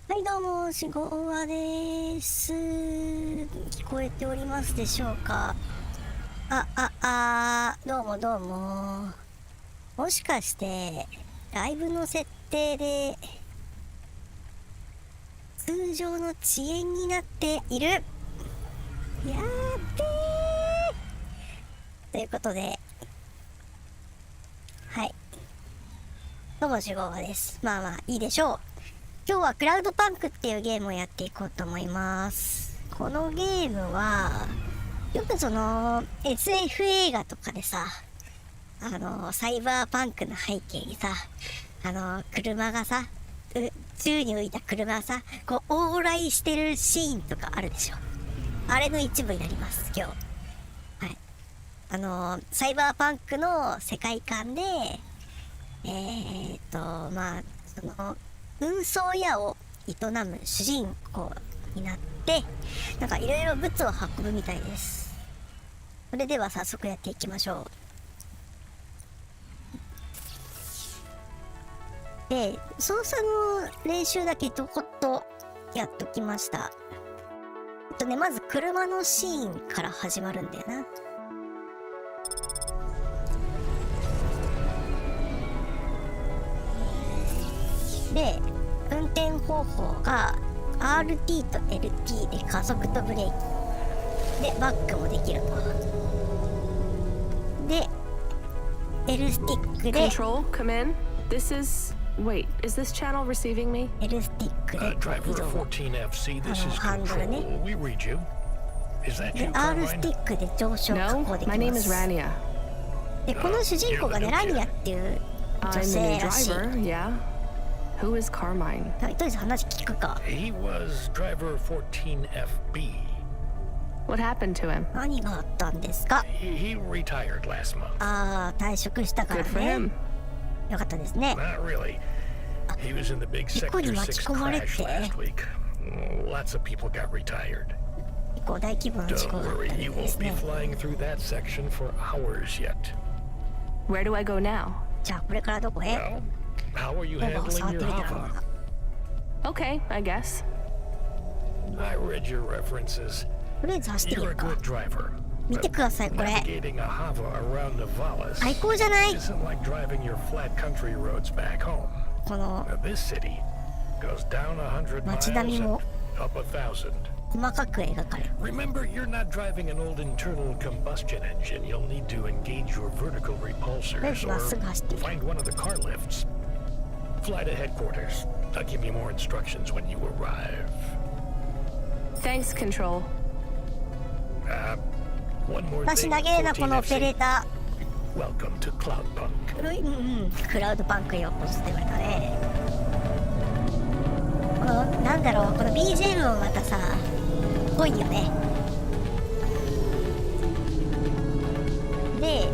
はいどうも、しごわです。聞こえておりますでしょうか。どうもどうも。もしかしてライブの設定で通常の遅延になっている。やってーということで、はい、どうもしごわです。まあいいでしょう。今日はクラウドパンクっていうゲームをやっていこうと思います。このゲームはよくその SF 映画とかでさ、サイバーパンクの背景にさ、車がさ、宙に浮いた車がさ、こう往来してるシーンとかあるでしょ。あれの一部になります今日。はい、サイバーパンクの世界観でその運送屋を営む主人公になって、なんかいろいろ物を運ぶみたいです。それでは早速やっていきましょう。で、操作の練習だけちょこっとやっときました。まず車のシーンから始まるんだよな。で、運転方法が RT と LT で加速とブレーキでバックもできると。で、L スティックで Control, come in. This is... Wait, is this channel receiving me? L スティックで移動、ハンドルね。で、R スティックで上昇下降できます。 No, my name is Rania. で、この主人公がね、ラニアっていう女性らしい。 Who is Carmine? とりあえず話聞くか。 He was driver 14FB. What happened to him? 何があったんですか。 He retired last month. 退職したから Good for ね。 him. よかったですね。 Not really. He was in the big 事故に Sector 巻き 6込まれて、 crash last week. Lots of people got retired. 結構大規模な事 Don't 故があった worry, み you たいです won't be ね。 flying through that section for hours yet. Where do I go now? じゃあこれからどこへ。 Well, how are you ほぼ handling 触って your みたら Hava? Okay, I guess. I read your references. とりあえず走ってみ You're る a か。 good driver. 見てくださいこれ。 Navigating a hover around Navalis 最高じゃない？ isn't like driving your flat country roads back home. この Now, this city goes down 100 miles 街並み and も up 1,000. 細かく描かれる。 Remember, you're not driving an old internal combustion engine. You'll need to engage your vertical repulsors Let's or not find one of the car lifts. Fly to headquarters. I'll give you more instructions when you arrive. Thanks, Control. One more 私 thing, 長えなこのオペレー 14FC. タ Welcome to Cloudpunk. ー。クラウドパンクへようこそって言われたね。このなんだろう、この BGM もまたさ濃いよね。で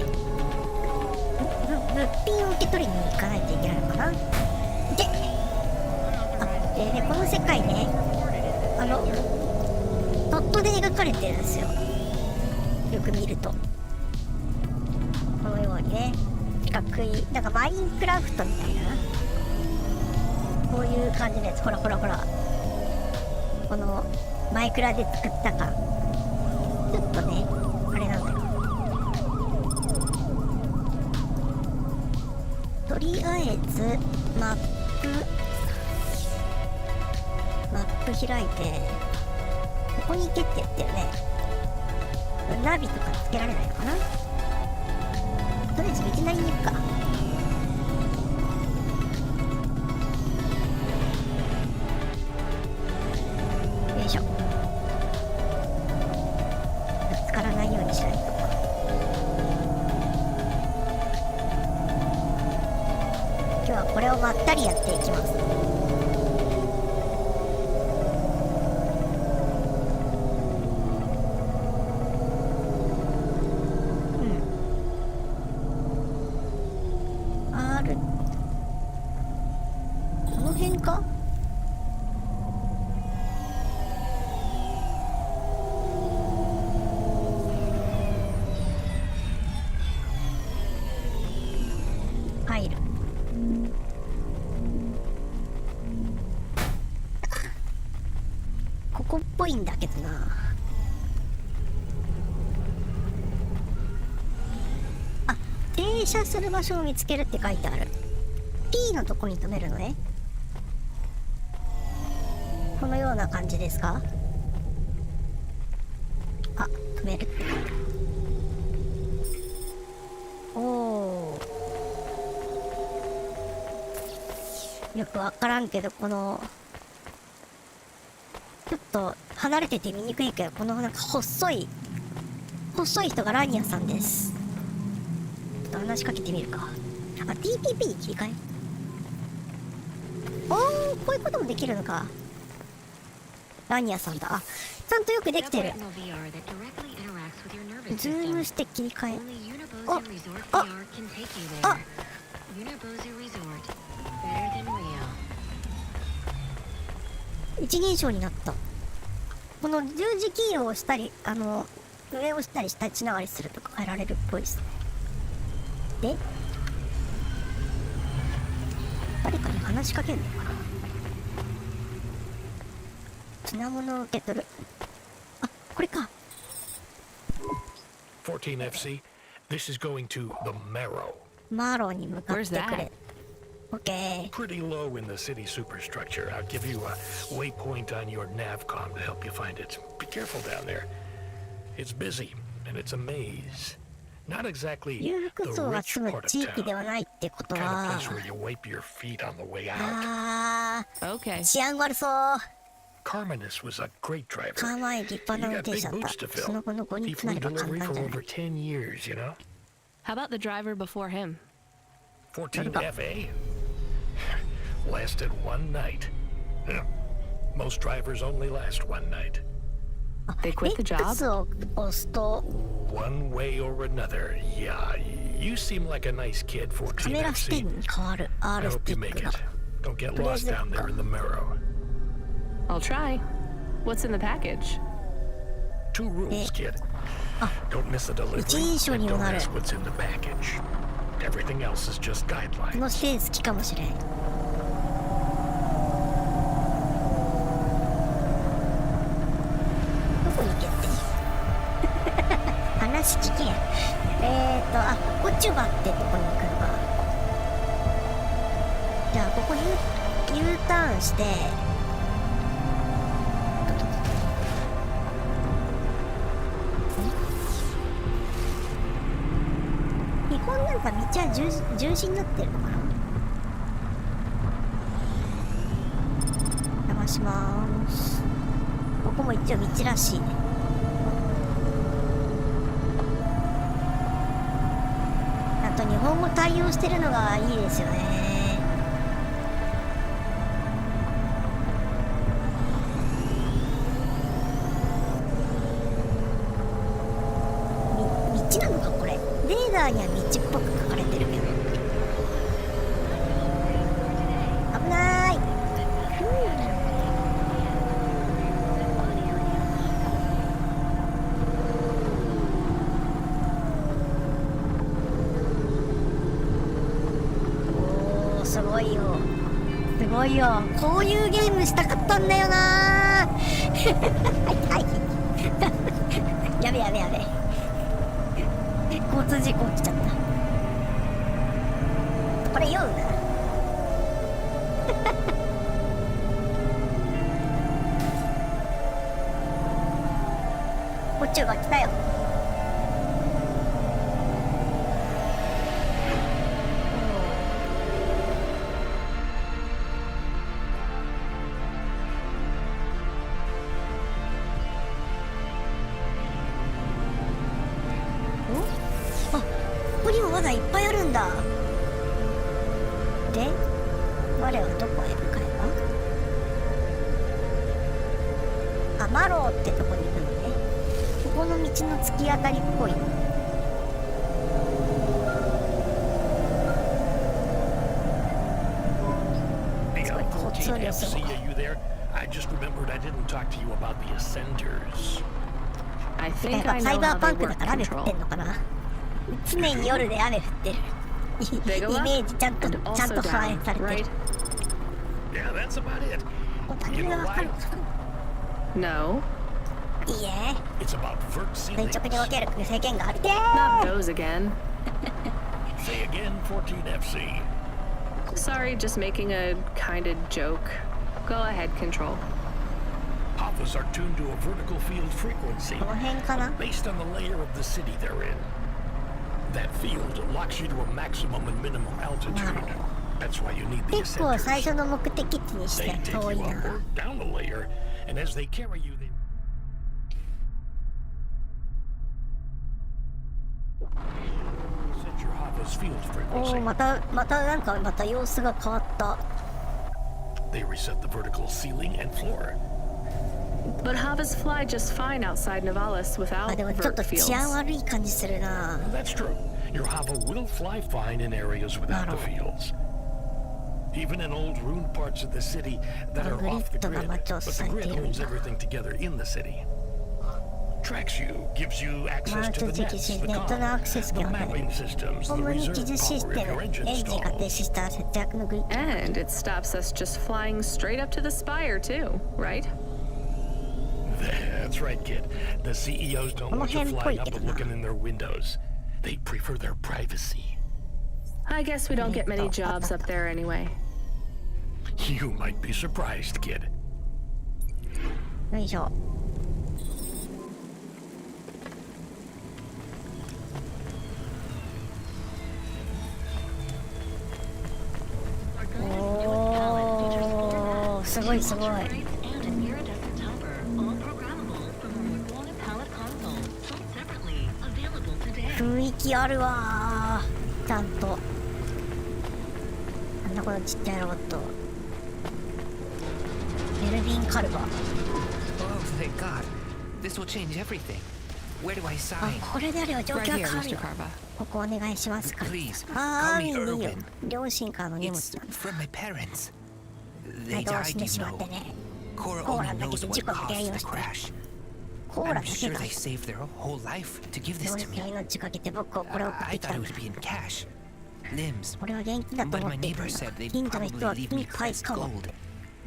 物品を受け取りに行かないといけないのかな。でこの世界ね、ドットで描かれてるんですよ。よく見るとこのようにね、四角いなんかマインクラフトみたいな、こういう感じのやつ。ほらほらほら、このマイクラで作った感、ちょっとねあれなんだよ。とりあえずマップ開いて、ここに行けって言ってるね。ナビとかつけられないのかな。とりあえず道なりに行くか。よいしょ。ぶつからないようにしないと。今日はこれをまったりやっていきます。この辺か。入る。ここっぽいんだけどな。あ、停車する場所を見つけるって書いてある。 P のとこに止めるのね。このような感じですか。あ、止めるって書いてある。おお、よくわからんけど、このちょっと離れてて見にくいけど、このなんか細い人がラニアさんです。ちょっと話しかけてみるか。あ、 TPP に切り替え。おー、こういうこともできるのか。ラニアさんだ。あ、ちゃんとよくできてる。ズームして切り替え。あ一人称になった。この十字キーを押したり、上を押したり下地ながりするとか変えられるっぽいですね。で、誰かに話しかけるのかな。品物を受け取る。あ、これか。 14FC, this is going to the Marrow. マーローに向かってくれ。オッケー。 Pretty low in the city superstructure. I'll give you a waypoint on your navcom to help you find it. Be careful down there. It's busy and it's a maze. Not exactly 裕福 the 層が rich 住む part of 地域で town. はないってこと Kind of は、 place where you wipe your feet on the way out. あ Okay. ー、治安悪そう。 Carmenus was a great driver. カーマイ立派な You 運 got 転手 big だっ boots to た。その fill. 後の後に He つな flew れば簡 delivery 単 for じゃない。 over 10 years, you know? How about the driver before him? 14FA? Lasted one night. Most drivers only last one night. They quit the job? X を押すと One way or another. Yeah, you seem like a nice kid, カメラ視 14FC. 点に変わる I R ス hope テ you ィッ make クが。 it. Don't get lost down there in the Marrow. I'll try. What's in the package? 2 rules, kid. Don't miss a delivery, 一人称 and にも don't なる。 ask what's in the package. Everything else is just こ guidelines. の視点好きかもしれん。話聞け。こっちばってとこに行くのか。じゃあここUターンして、基本なんか道は十字になってるのかな。流しまーす。ここも一応道らしいね。あと日本語対応してるのがいいですよね。道なのかこれ。レーダーには道っぽく書かれてるけど。危ない。おー、すごいよ。すごいよ。こういうゲームしたかったんだよなはいはい。やべやべやべ。交通事故起きちゃった。これ酔うなこっちが来たよ。ここにもまだいっぱいあるんだ。で、我はどこへ向かえば？マローってとこに行くのね。ここの道の突き当たりっぽい。すごい交通量すごい。I just remembered I didn't talk to you about the ascenders. I て think か I サイ know バ how ーパ they ンクだ work から雨降って control. んのかな。常に夜で雨降ってる。イメージちゃんと And 反 also 映さ down, れてる。 right? Yeah, that's about it. タイミングがわかるのか No, な。いいえ。 It's about vert 垂 ceilings. 直に分ける制限がある。 not those again. Say again, 14FC. Sorry, just making a kind of joke. Go ahead, control. Hoppers are tuned to a vertical field frequency この辺かな。 based on the layer of the city they're in. That field locks you to a maximum and minimum altitude. That's why you need the 結構最 ascenders. 初の目的地にし They て take 遠い you な。 upward, down the layer, and as they carry you, they set your Hopper's field お frequency. お、また様子が変わった。 They reset the vertical ceiling and floor. But Havas fly just fine outside Novalis あ、 without でもちょっ vert と治安 fields. 悪い感じするな。 That's true. Your Hopper will fly fine in areas without the fields. Even in old ruined parts of the city that are off the grid, but the grid holds everything together in the city. Tracks you, gives you access to the nets, the comms, the mapping systems, ホ the ームに reserve 記述シス power テ if your ム、 engine エンジンが停止 stalls. したら節約のグリッド。 And it stops us just flying straight up to the spire, too, right? That's right, kid. The CEOs don't want you flying up and looking in their windows. They prefer their privacy. I guess we don't get many jobs up there anyway. You might be surprised, kid. よいしょ。おー、すごいすごい。雰囲気あるわー。ちゃんと。なんだこのちっちゃいロボット。メルビン・カルバ。 Oh, thank God. This will change everything. Where do I あ、 sign? これであれば状 Right 況 here, が変わる Mr. よ。 Carva. ここお願いしますから。 Please, あ call ー、 me いいよ。 Irwin. 両親からの荷物 It's なんだ。 from my parents. は They い、どう died, 死んで you しまっ know. てね。 Cora コーラ only だけ knows で what 事故の原 caused 因を the して crash. コーラ I'm だけ sure が they saved their whole life to give this 両 to 親の me. 命かけて僕をこれを送って I きた thought it んだ。 would be in cash. Limbs. これは現金だと But 思 my っていたん neighbor だ。 said they'd 近所の probably 人は leave 金 me 塊 as かも。 gold.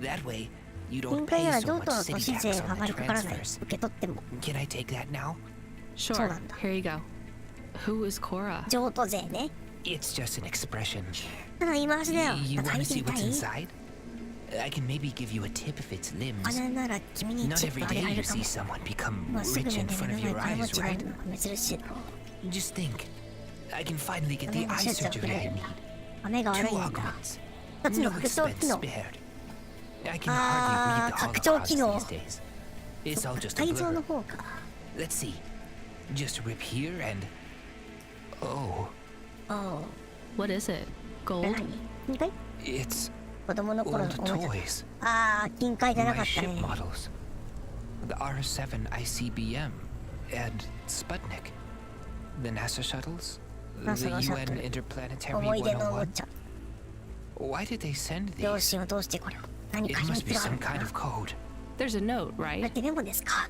That way, you 金 don't 塊な pay ら so 譲 much 渡の都 city 市税 tax 上 on が the りかからない。 transfers. 受け取っても。 Can I take that now? Sure. そうなんだ。 Here you go. Who is Cora? 譲渡税ね。 It's just an expression. ただ言い回しだよ。 You なんか want 見 to て see みた what's い？ inside? I can maybe give you a tip if it's あ limbs. れなら君に Not チッ every プあげら day れ you るかも。 see someone become まあすぐ rich 目 in で front 目 of の前 your 金持 eyes, ちにな right? るのが珍しいだろ。 Just think. I can finally get the Ano, eye siya surgery I siya. need. 目が悪 Two いんだ。 augments. 2つの No 拡張機 expense 能。 spared. I can あ hardly ー、 read the 拡張機 holocrons 能。 these days. It's all just a 改造の blur. 方か。 Let's see. Just rip here and... Oh, おう。 What is it? これ Gold? 何？2回？ it's 子供の頃の old おもちゃ。 toys. ああ、金塊じゃなか My った ship ね。 models. The R7 ICBM and Sputnik. The NASA shuttles. The NASA のシャト UN ル。 Interplanetary 思い出のおも 101. ちゃ。 Why did they send 両 these? 親はどうしてこれを？何 It か秘 must 密 be がある some んだ kind な。 of code. There's a note, だっ right? てメモですか？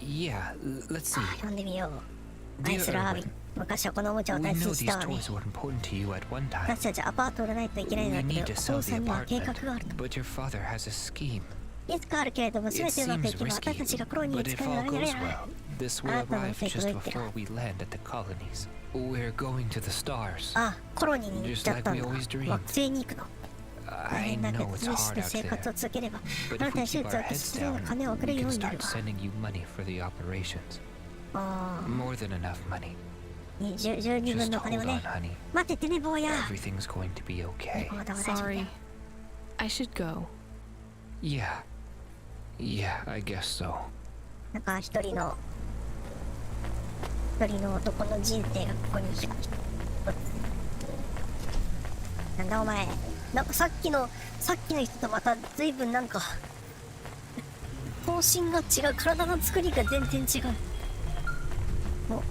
Yeah, let's see. 読んでみよう。愛 Dear するアービ Erwin, ン。昔はこのおもちゃを we 大切 know にし these たわね。 toys were important to you at one time. 私たちアパートを売らないといけないん We だけ need ど、 to お sell 父 the さんには計画 apartment, があるの。 but your father has a scheme. いつかあるけれども、全 It てうまくい seems けば risky, 私たちがコロニーに but 使 if える all わけ goes ない。 well, this will あなたの arrive 計画 just 言ってる。 before we land at the colonies. We're going to the stars. あ、コロニーに行っちゃったんだ。 Just like we always dreamed. 惑星に行くの。大 I 変だけど、 know 無 it's 視し hard て out 生活を there, 続ければ、あ but な if た we に手 keep 術 our を heads 必要な down, 金を送れ we るよう can になる start わ。 sending you money for the operations. あ More than enough money. あ、12分 Just の金を hold ね on,。honey. 待っててね、坊や。 Everything's going to be okay. まだ大丈夫だ Sorry. よ。 I should go. Yeah. Yeah, I guess so. なんか一人の男の人生がここになんだお前、なんかさっきの人とまた随分なんか方針が違う、体の作りが全然違う。もう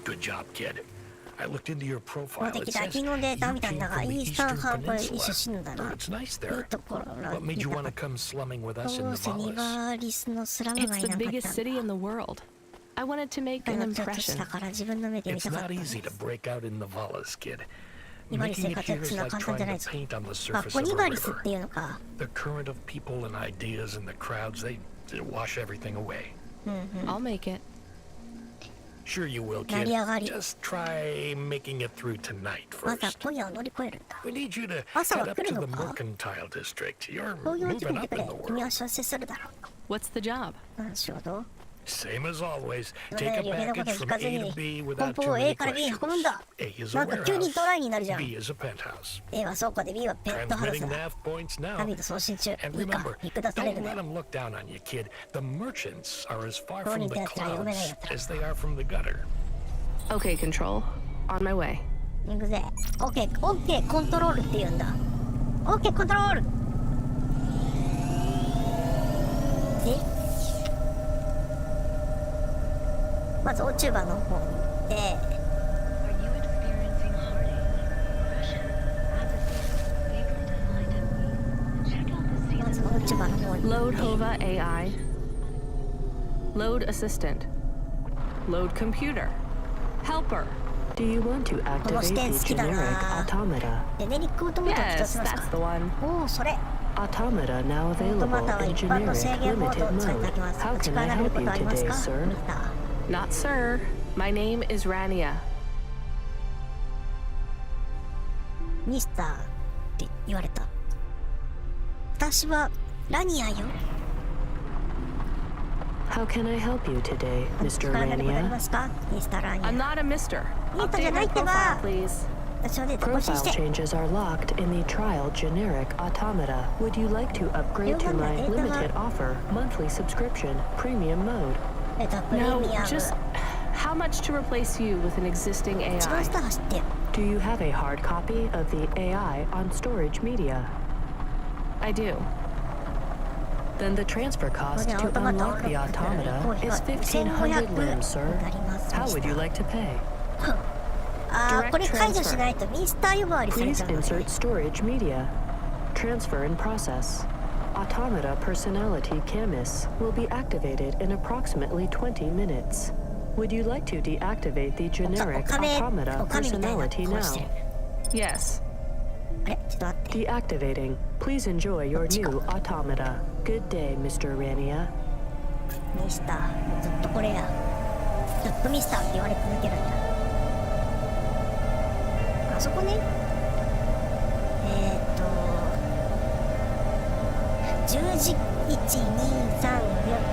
Good job, kid. I looked into your 持 profile. って It きた says 昨日データ you みたい came なのが from イ the ースタン Eastern ハーバー Peninsula. 出身なんだ Oh, な。 it's nice いい there. ところが What 見 made た you か want っ to た。 come slumming with us ど in う the せニバ Valles? ーリスのスラム It's 街 the なかった biggest ん city だ。 in the world. I wanted to make あ an のちょっとし impression. たから自分の目で見 It's たかっ not たんで easy す。 to break out in the Valles, kid. ニバリス Making 生 it 活 here す is るのは like 簡単じゃ trying ない to ぞ。 paint on the あ、 surface コ of ニ a バリスっ river. ていうのか。 The current of people and ideas and the crowds, they wash everything away. I'll make it. Sure you will, 成 kid. り上がり。 Just try making it through tonight まずは first. 今夜を乗り越えるんだ。 We need you to 朝 head は up 来る to の the か？ mercantile district. You're 東京地 moving に来て up く in れ the。君は world. 出世するだろ What's the job? う。なん仕事？ Same as always. 今 Take ま A で余計なこと package 聞 from かず A に to B 梱 without 包 too を A many から B に questions. 運ぶんだ。 A is な a んか急に warehouse. トライになるじゃん。 B is a penthouse. A は倉庫で B はペットハウス Transmitting だ。 nav points ナ now. ビと送信中。 And いいか remember, 見下され don't る let ね。 them look down on you, kid. The merchants are as far どう from に the かやったら読めないや clouds つら。 as they are from the gutter. Okay, Control. On my way. 行くぜ。OK コントロールって言うんだ。OK コントロール。でまずオチュバの方に行って Are you experiencing heartache, depression, apathy, fatal to find a check out the まず season オチュバの方に Load Hova AI. Load Assistant. Load Computer. Helper. Do you want to この視 activate 点 the 好きだ generic な。 automata? ジェネリックオートマタを起動 Yes, します that's か。 the one. おお、それ。 Automata now オート available マタは in 一般の制 generic 限モー limited ドを使いいただき mode. ます。 How お can 力 I になるこ help と you はあります today, か？ sir? 見た。 Not sir. My name is Rania. ミスターって言われた。私はラニアよ。 How can I help you today, お Mr. 力になることあり Rania? ますか？ミスターラニ I'm ア。 not a mister. Nita, Update dyan my ay, diba? profile, please. 私はデータ更新 Profile して。 changes are locked in the trial generic automata. Would you like to upgrade to my limited offer, monthly subscription, premium mode? データプレミア No, ム。 just how much to replace you with an existing 一番 AI? 下走ってよ。 Do you have a hard copy of the AI on storage media? I do. Then the transfer cost to unlock the automata is 1,500 limbs, sir. How would you like to pay? あー、これ解除しないとミスター呼ばわりされ Please ちゃうのね。 insert storage media. Transfer in process. Automata personality Camus will be activated in approximately 20 minutes. Would you like to deactivate the generic お金 automata お金みたいな personality 顔してる。 now? Yes. あれちょっと待って。 Deactivating. Please enjoy your new automata. Good day, Mr. Rania. ミスター、もうずっとこれや。ずっとミスターって言われ続けるんだ。あそこね。十字1、2、3、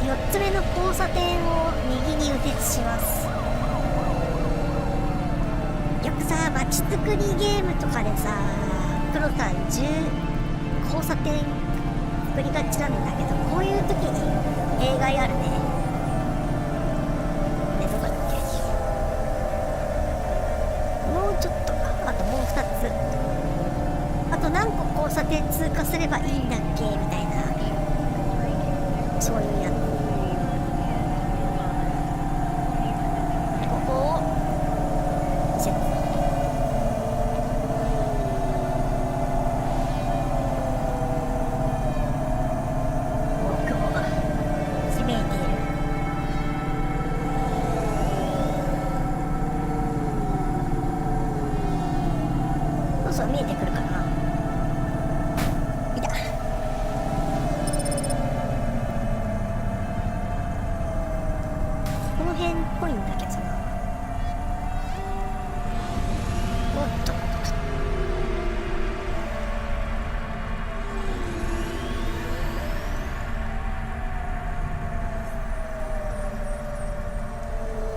4つ目の交差点を右に右折します。よくさ、街作りゲームとかでさ、プロさん交差点作りがちなんだけど、こういう時に弊害あるね。どこだっけ。もうちょっとか、あともう2つ。あと何個交差点通過すればいいんだっけみたいな、そういうやつ。ここをセット。もう雲がひめいている。そうそう、見えてくるかな。いた。この辺っぽいんだけどな。おっと。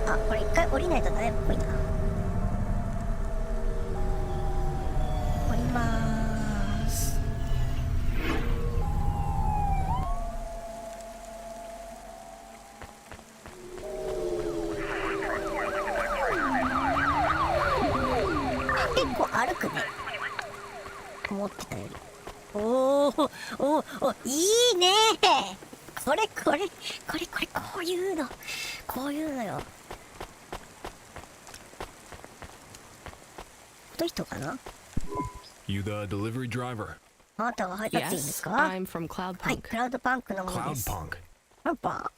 あ、これ一回降りないとダメっぽいな。降りまーす。結構歩くね。思ってたより。おー、お、いいねー。これ、こういうのよ。どういう人かな。 You the delivery driver? あなたは配達員です Yes, か。 I'm from はい、 Cloudpunk. クラウドパンクのものです。 Cloudpunk. パンパ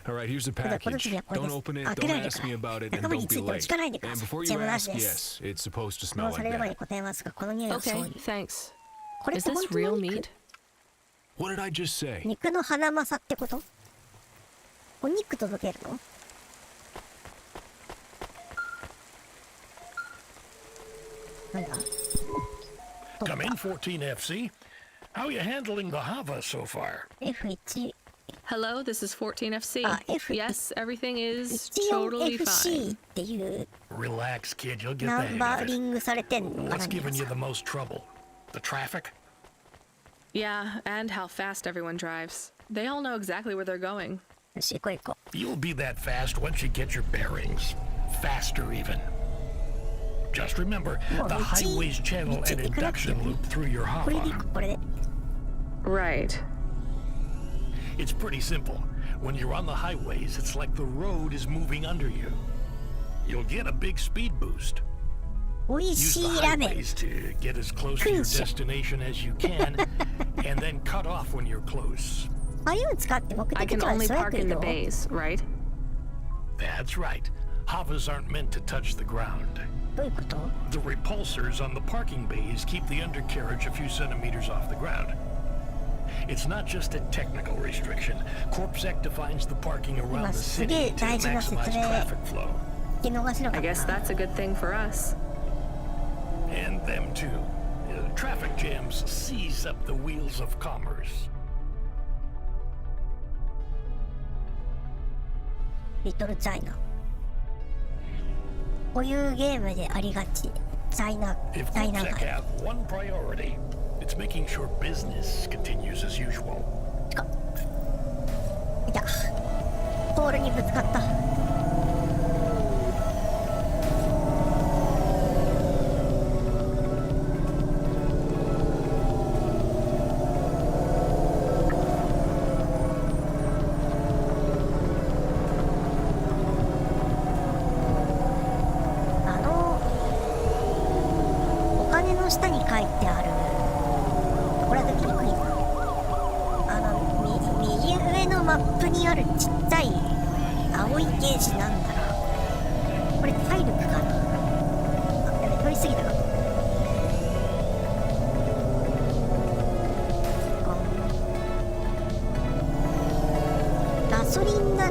All right, here's the ン。この package. 次はこれで Don't す。 open it, 開け don't ないでく ask ださ me い。 about it, 中 and 身に don't つ be いては late. 聞かないでくだ And さい。 before ジ you ェムなし ask, です。 yes, it's supposed to も smell うさ like れる前 that. に答えますが、この匂いはそうい Okay, う。 thanks. これっ Is て本 this 当の real 肉 meat? What did I just say? 肉のハナマサってこと。お肉届けるの。なんだ。 Come in, 14FC. How are you handling the Hava so far? F1。 Hello, this is 14FC. F- Yes, everything is totally 14FC っ fine. ていう Relax, kid. You'll get ナ the ン hang バ of ーリ it. ングされてんの。 What's giving you the most trouble? The traffic? Yeah, and how fast everyone drives. They all know exactly where they're going. よし、行こう行こ You'll be that fast once you get your bearings. Faster, even. Just remember, the highways channel an induction loop through your う。これで行 Hava. こう、これで。 Right. It's pretty simple. When you're on the highways, it's like the road is moving under you. You'll get a big speed boost. 美味 Use し the いラーメン。 highways to get as close to your Cruise. destination as you can, and then cut off when you're close. ああいうの使って目 I 的 can 地は only 素早 park く in 移 the 動。 bays, right? That's right. Havas aren't meant to touch the ground. どういうこと。 The repulsors on the parking bays keep the undercarriage a few centimeters off the ground. It's not just a technical restriction. CorpSec defines the parking around the city to maximize traffic flow. 聞き逃しなか I った guess な。 that's a good thing for us. And them too. Traffic jams seize up the wheels of commerce. リトルチャイナ。こういうゲームでありがち。チャイナ If 街。 CorpSec have one priority, it's making sure business continues as usual. いた。ポールにぶつかった。お金の下に書いてある。これだけ低いな。右上のマップにあるちっちゃい青いゲージなんだろう。これ体力かな。あ、やべ、取りすぎたか。ガソリンだ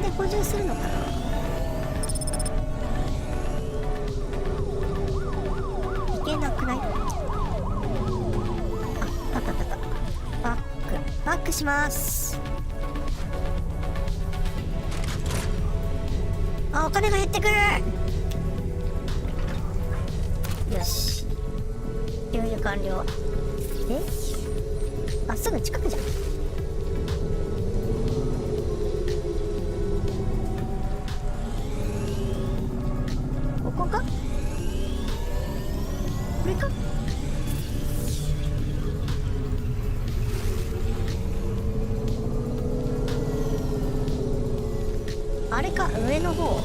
で補充するのかな。いけなくない？あった。バックします。あ、お金が減ってくる。よし、給油完了。あ、すぐ近くじゃん。ここか？これか？あれか、上の方。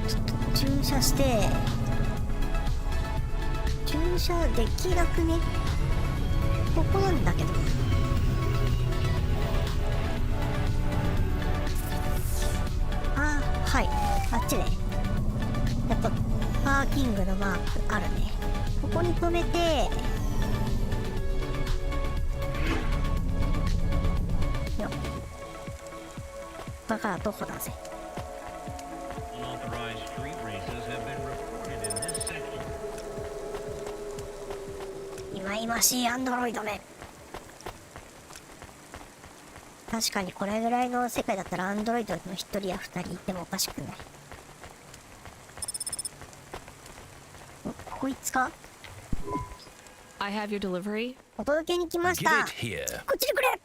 ちょっと駐車して、駐車できなくね？ここなんだけど。あ、はい、あっちね。やっぱパーキングのマークあるね。ここに止めて、だからどこだぜ。忌々しいアンドロイドめ。確かにこれぐらいの世界だったらアンドロイドの1人や2人いてもおかしくない。こいつか？ I have your delivery. お届けに来ました。こっちにくれ。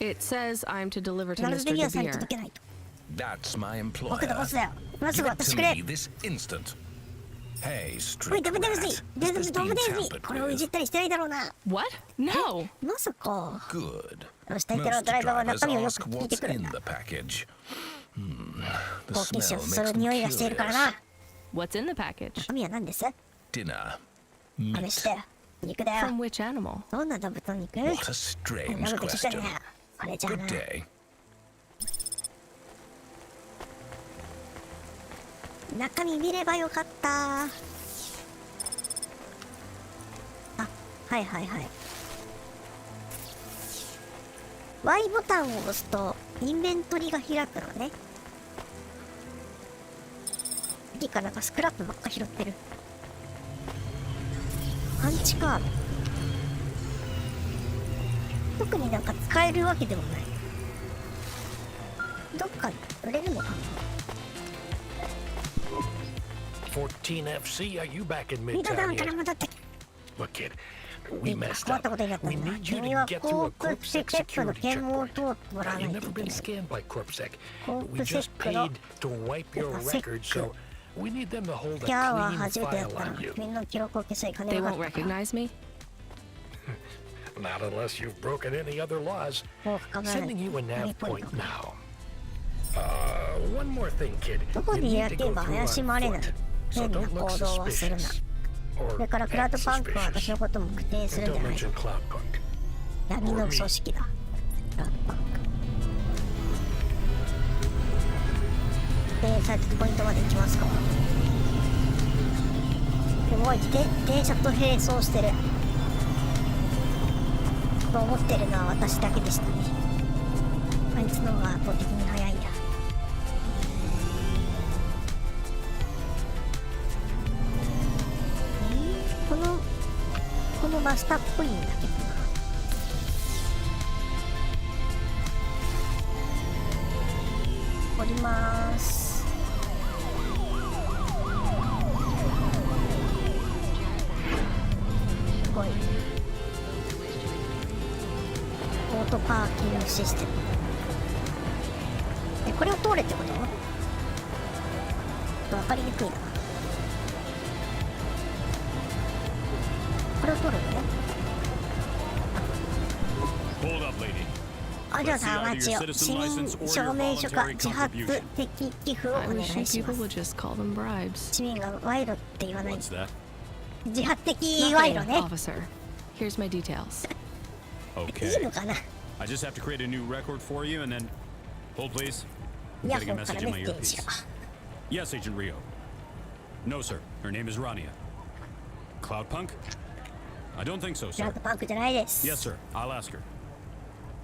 It says I'm to deliver to なる Mr. べきはさに DeBeer. 届けないと。That's my 僕のボ employer. スだよ。今すぐ Give it 渡して to くれ。 me this instant. Hey, おい、 street ダメです。 rat. デ Has ブ this ド been ブデジ。 tampered これをいじ with? ったりしてないだろうな。 What? No. まさか。 Good. よし、相手の Most ドライバーは drivers 中身をよ ask く聞いて what's くるん in だ。 the package. The 好奇心 smell をそそ makes る them 匂いがしているから curious. な。 What's in the package? 中身は何です？ Dinner. 試して。肉だよ。 From which animal? どんな動物の肉？ What a こん strange なこと聞いてる question. ね。あれじゃな Good い。 day. 中身見ればよかった。あ、はいはいはい。Y ボタンを押すとインベントリが開くのね。いいかなんかスクラップばっか拾ってる。パンチカード。特になんか使えるわけでもない。どっかで売れるのかな。 14FC, are you back in ミドダウ Midtown ンから yet? 戻ってき Look, kid, we た。 messed 困った up. ことになった We んだ。 need you 君 to は get コ through ー a プ CorpSec セクの security 検問を checkpoint. 通ってもらわ You've ないと never いけ been ない。 scanned by CorpSec. CorpSec We just の paid to wipe your records, so we need them to hold a キャーは clean 初めてやっ file たな。 on you. 君の記録を消せば金 They がか won't かったから。 recognize me? Not unless you've broken any other laws. もう深まらない Sending you a 何 nav ポイン point ト。 now. One more thing, kid. どこ You で need 焼 to け go ば through 怪し on まれない。 foot, so 変な don't 行 look 動はするな。 suspicious. そ Or れからクラウ act ドパンクは私 suspicious. のことも規定するん And じゃ don't ないの。 mention Cloudpunk. 闇の組織だ。クラウドパンク。で、さあちょっとポイントまで行きますか。すごい、電車と並走してる。と思ってるのは私だけでしたね。あいつの方が圧倒的に速いや。このマスターっぽいんだけどな。降りまーす。すごい。オートパーキングシステム。これを通れってこと？分かりにくいな。これを通るのね。あ、じゃあさ、待ちよ。市民証明書か自発的寄付をお I 願 was い sure しま people す。 would just call them bribes. 市民が賄賂って言わない。 What's that? 自発的賄賂 Nothing, ね。 officer. Here's my details. いい Okay. のかな。 I just have to create a new record for you and then. Hold, please. イ I'm ヤ getting ホ a ンから message メ in ッ my セージ earpiece. が。 Yes, Agent Rio. No, sir. Her name is Rania. Cloudpunk? I don't think so, クラ sir. ウドパンクじゃないです。 Yes, sir. I'll ask her.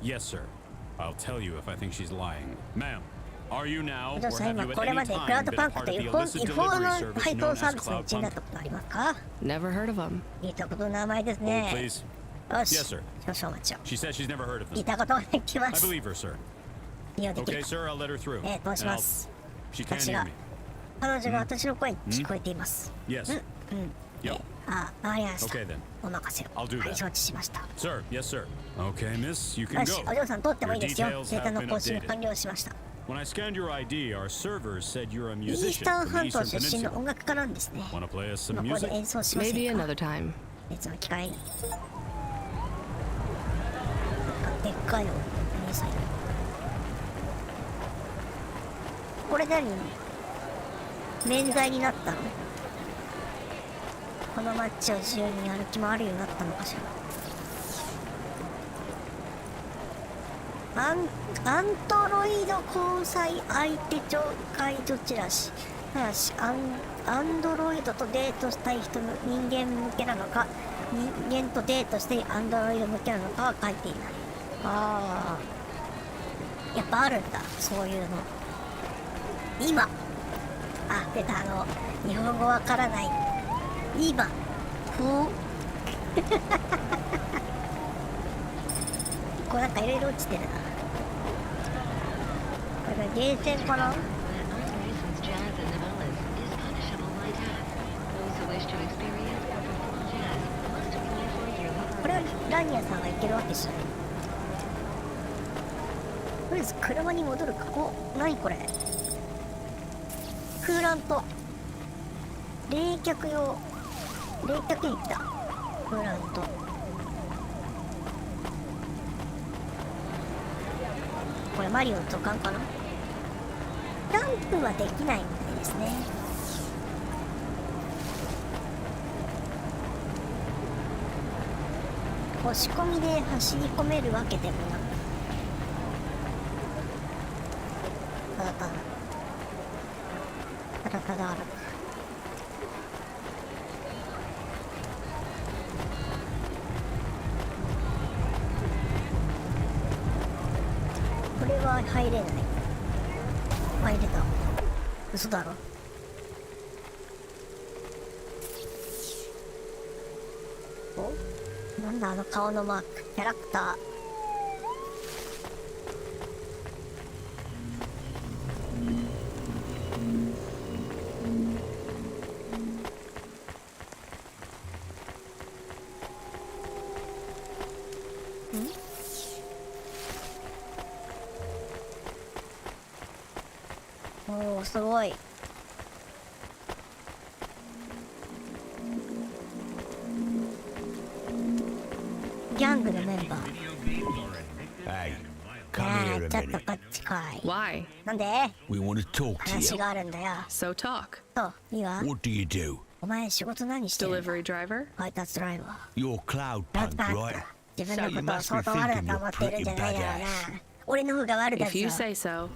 Yes, sir. I'll tell you if I think she's lying. Ma'am, are you now, お嬢 or さん have 今 you こ at れ any までク time ラウドパン been クと part い of う the 違 illicit 法 delivery の service 配 known 当 as サービスに一員だっ Cloudpunk? たことありますか？ Never heard of them. 聞いたことの名前ですね。 Hold, please. よし、 Yes, sir. 少々お待ちを。 She says she's never heard of 聞い them. たことができま I す。 believe her, sir. 利用でき Okay, る。 sir, I'll let her through. 通し And ま I'll- す。 She can't 私 hear が me. 彼女が私の声に聞こえています。 Yes. うん。 Yep. あ、わかりました。 Okay, then. お任せを。 I'll do that. はい、承知しました。 Sir, yes, sir. Okay, miss, you can よし、 go. お嬢さん通ってもいい Your ですよ。 details データ have の been 更新 updated. 完了しました。 When I scanned your ID, our servers said you're a イース musician タン from 半 the 島 Eastern 出身の Peninsula. 音楽家なんですね。 Want to play us 今 some ここで music? 演奏しませ Maybe んか？ another time. 別の機会に。でっかいよ。何それ。これ何？免罪になったの？この街を自由に歩き回るようになったのかしら。アントロイド交際相手紹介所チラシ。ただしアンドロイドとデートしたい人の人間向けなのか、人間とデートしてアンドロイド向けなのかは書いていない。ああ、やっぱあるんだ、そういうの。今、あ、出た、日本語わからない。今、こうなんかいろいろ落ちてるな。これがゲーセンかな？ Unlicensed jazz in the Netherlands is punishable by death. Those who wish to experience or perform jazz must apply for a yearly これはランニアさんが行けるわけじゃない。とりあえず車に戻るか。お、何これ。空欄と冷却用、冷却液だ。空欄とこれマリオの土管かな。ランプはできないみたいですね。押し込みで走り込めるわけでもなく、ただただ歩く。これは入れない。入れた。嘘だろ。お、なんだあの顔のマーク。キャラクター。おー、すごい。ギャングのメンバー。 Hey, ちょ come here a っと minute. こっち来い。 Why? なんで？ We want to talk to 話 you. があるんだよ。 So talk. そう、いいわ。 What do you do? お前仕事何してるの？ Delivery driver? 配達ドライバ You're ー。ラ Cloudpunk, ッパー right? か。自分 So の you ことを must 相 be 当悪だ thinking と思 you're っているんじゃ pretty ないだろう badass. な。俺の方が悪だ If ぞ。 you say so.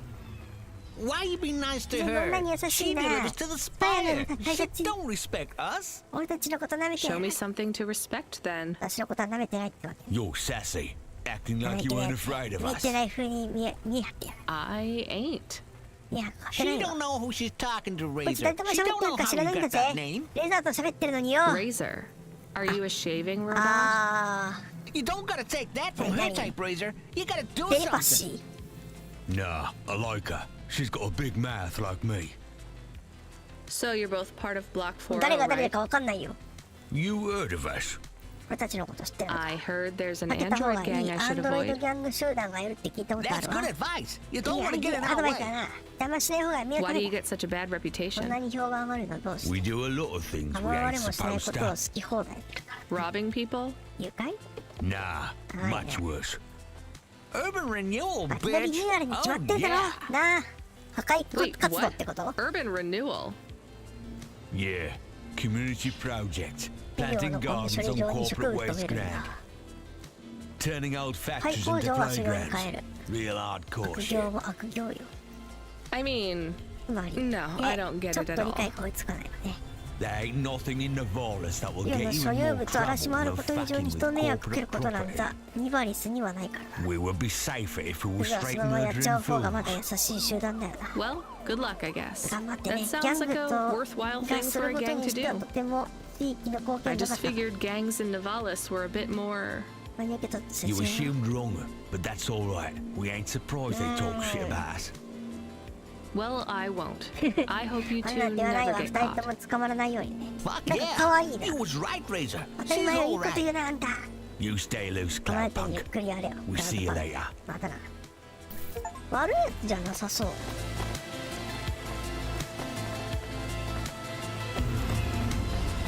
Why you be nice to 自分何優 her? しい She な。 delivers to the スパイの spire. 配 She 達。 don't respect us. 俺たちのこと舐めて Show me something to respect then. 私のことは舐めてないってわけ。 You're sassy, acting 舐 like め you てない weren't afraid of 舐め us. てない風に見え張ってやる。 I ain't. いや、勝てな She いよ。 don't know who she's talking to, こいつ Razor. 誰とも She 喋っ don't てる know か知 how ら you ないんだ got ぜ that。name. レーザーと喋ってるのによ。 Razor. Are you a shaving robot? あ You don't gotta take that from her type, Razor. You gotta do ー、テレパ something. シー。 Nah, I like her. She's got a big mouth like me. So you're both part of Block 4, 誰が誰だ right? かわかんないよ。 You heard of us? 俺たちのこと知ってるのか。 I heard there's an 避けた方 android がい gang い。 I ア should ンドロイド avoid. ギャング集団がいるって聞いたことあ That's る good わ。 advice. You い don't や、 want to get in アド our バイスだ way. な。邪魔しない方が見え Why た do you ね。 get such a bad こんな reputation? に評判悪いのどうして We do a lot of things 構 we わ ain't れもしない supposed ことを to. 好き放題。 Robbing people? 誘拐？ Nah, much worse. Urban renewal, 街のリ bitch. ニューアルに決まっ Oh てんだろ。 yeah. なあ。破壊 Wait, 活動っ what? てこと？ Urban renewal? Yeah, community project. 企業 Planting のゴミ処 gardens 理 on 場に植 corporate 物を植 waste えるんだ。 ground. Turning old 廃 factories 工 into 場はそれを変え playgrounds. る。 Real hardcore 悪 shit. 行も悪行よ。 I mean, つまり、 No, I don't get ちょっ it と at 理 all. 解が追いつかないわね。There ain't nothing in Navalis that will 世 get の you 所 in 有 more 物を荒らし trouble 回る than こと以上に fucking 人 with 迷惑かける corporate ことなん property. ざニバリスにはないからな。 We would be safer if we 僕 were はそ straight のままやっちゃう murdering 方がまだ優 fools. しい集団だよな。 Well, good luck, I guess. 頑張ってね。 That ギャ sounds ン like グ a と worthwhile が thing す for る a こと gang に to しては do. とても地域の貢 I 献だ just から。 figured gangs in Navalis were a bit more. マニアックだって説 You 明 assumed wrong, but that's all right. We ain't surprised they talk shit about us. Well, I won't. I hope you あん two なんて言わない never わ。二 get 人と caught. も捕まらないようにね。 Fuck なんか可愛い yeah! な。 You was right, Razor. 当たり She's 前よ、いい all こと言 right. うな、あんた。 You stay loose, 構えてゆっ Cloudpunk. くりやれよ。 We see you later. またな。悪いやつじゃなさそう。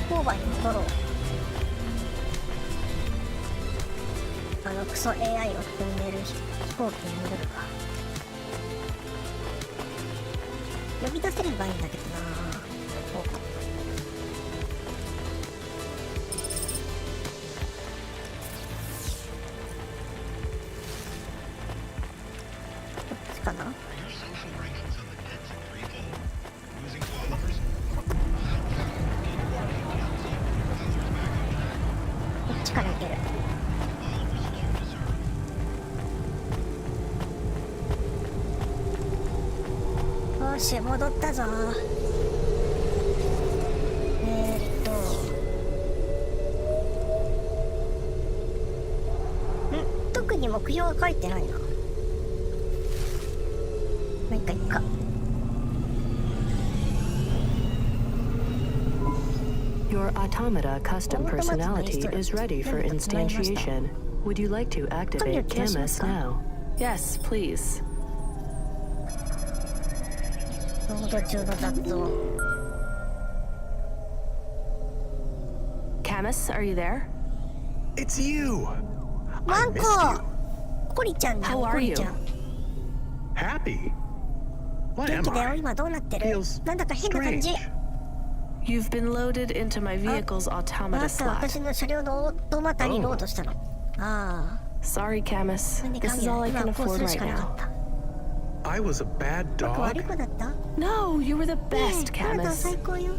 交番に戻ろう。あのクソ AI を踏んでる飛行機に戻るか。呼び出せればいいんだけどな。おこっちかな。こっちから行ける。よし、戻ったぞ。特に目標が書いてないな。まあ、いっかいっか。Your automata custom personality is ready for instantiation. Would you like to activate Camus now? Yes, please. ロード中の雑音。 Camus, are you there? It's you. ワ I ン missed ココリちゃんだ How よ、 are コリ you? ちゃん。 you. Happy? What 元 am 気だよ、 I? 今どうなってる？ Feels なんだか変な感じ。 strange. You've been loaded into my vehicle's あ automata なた slot. 私の車両のオートマタにロードしたの。あ Sorry, Camus. あ。なんで This 神 is は all I 今 can はこうす afford るし right かなか now. った。 I was a bad 僕悪い dog. 子だった？ね No, you were the え、 best, あなたは Camus. 最高よ。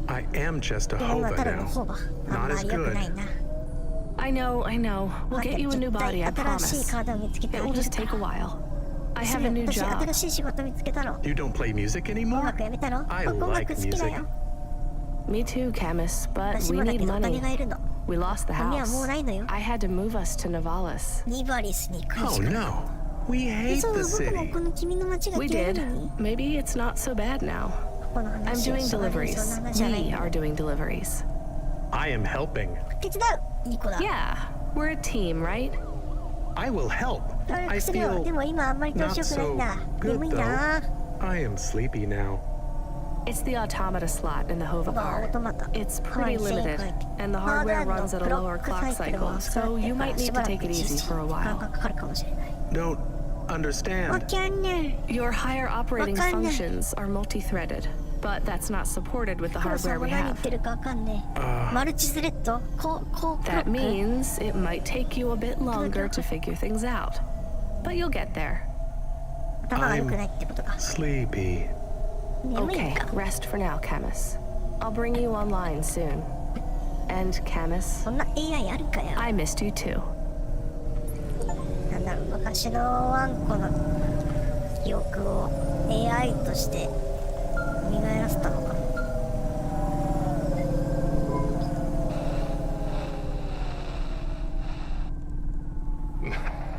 I am just a でも今 Hova ただの now. ホーバー。あん Not ま as り良くない good. な。 I know. We'll 待って get you a new 絶対 body, I 新しい promise. 体を見つけて It あ will げる just か take a ら。 while. I す have ぐ a new 私 job. 新しい仕事見つけたの。 You don't play music 音 anymore? 楽やめたの？ I 僕音楽 like 好きだ music. よ。 Me too, Camus, but 私 we もだ need けどお金 money. がいるの。 We lost the 金は house. もうないのよ。 I had to move us to Navalis. ニバリスに来る Oh しかない。 no. We hate そう、 the 僕も city. この君の街が We 嫌い did. なのに。 Maybe it's not so bad now. ここの I'm 話を doing しないで、そんな deliveries. 話じゃない We の。 are doing deliveries. I am helping. 手伝う。いい子だ。 Yeah, we're a team, right? I will help. 協 I 力するよ。で feel も今あんまり調 not 子よくないん so だ。 good 眠い though. な。 I am sleepy now. It's the automata slot in the Hova オー part. トマタ。 It's かわい pretty い線書い limited, て。 and the ハード hardware アンド runs at ブ a ロ lower ックサ clock イクル cycle, を使っ so て you から might し need ば to ら take く it 一 easy 時 for a 間 while. がかかるかもしれない。 Don't わ understand. かんね Your higher operating Wakanda. functions are multi-threaded, but that's not supported with え。 the 黒さん hardware も we 何言っ have. てるかわかんねえ。マルチスレッドこう That means it might take you a bit longer to figure things out, but you'll get there. 頭が良くないってことか。 Sleepy. 眠い Okay, んか。 rest for now, Camus. I'll bring you online soon. And Camus, そんな AI あるかよ。 I missed you too. なんだろう、昔のワンコの記憶を AI として蘇らせたのか。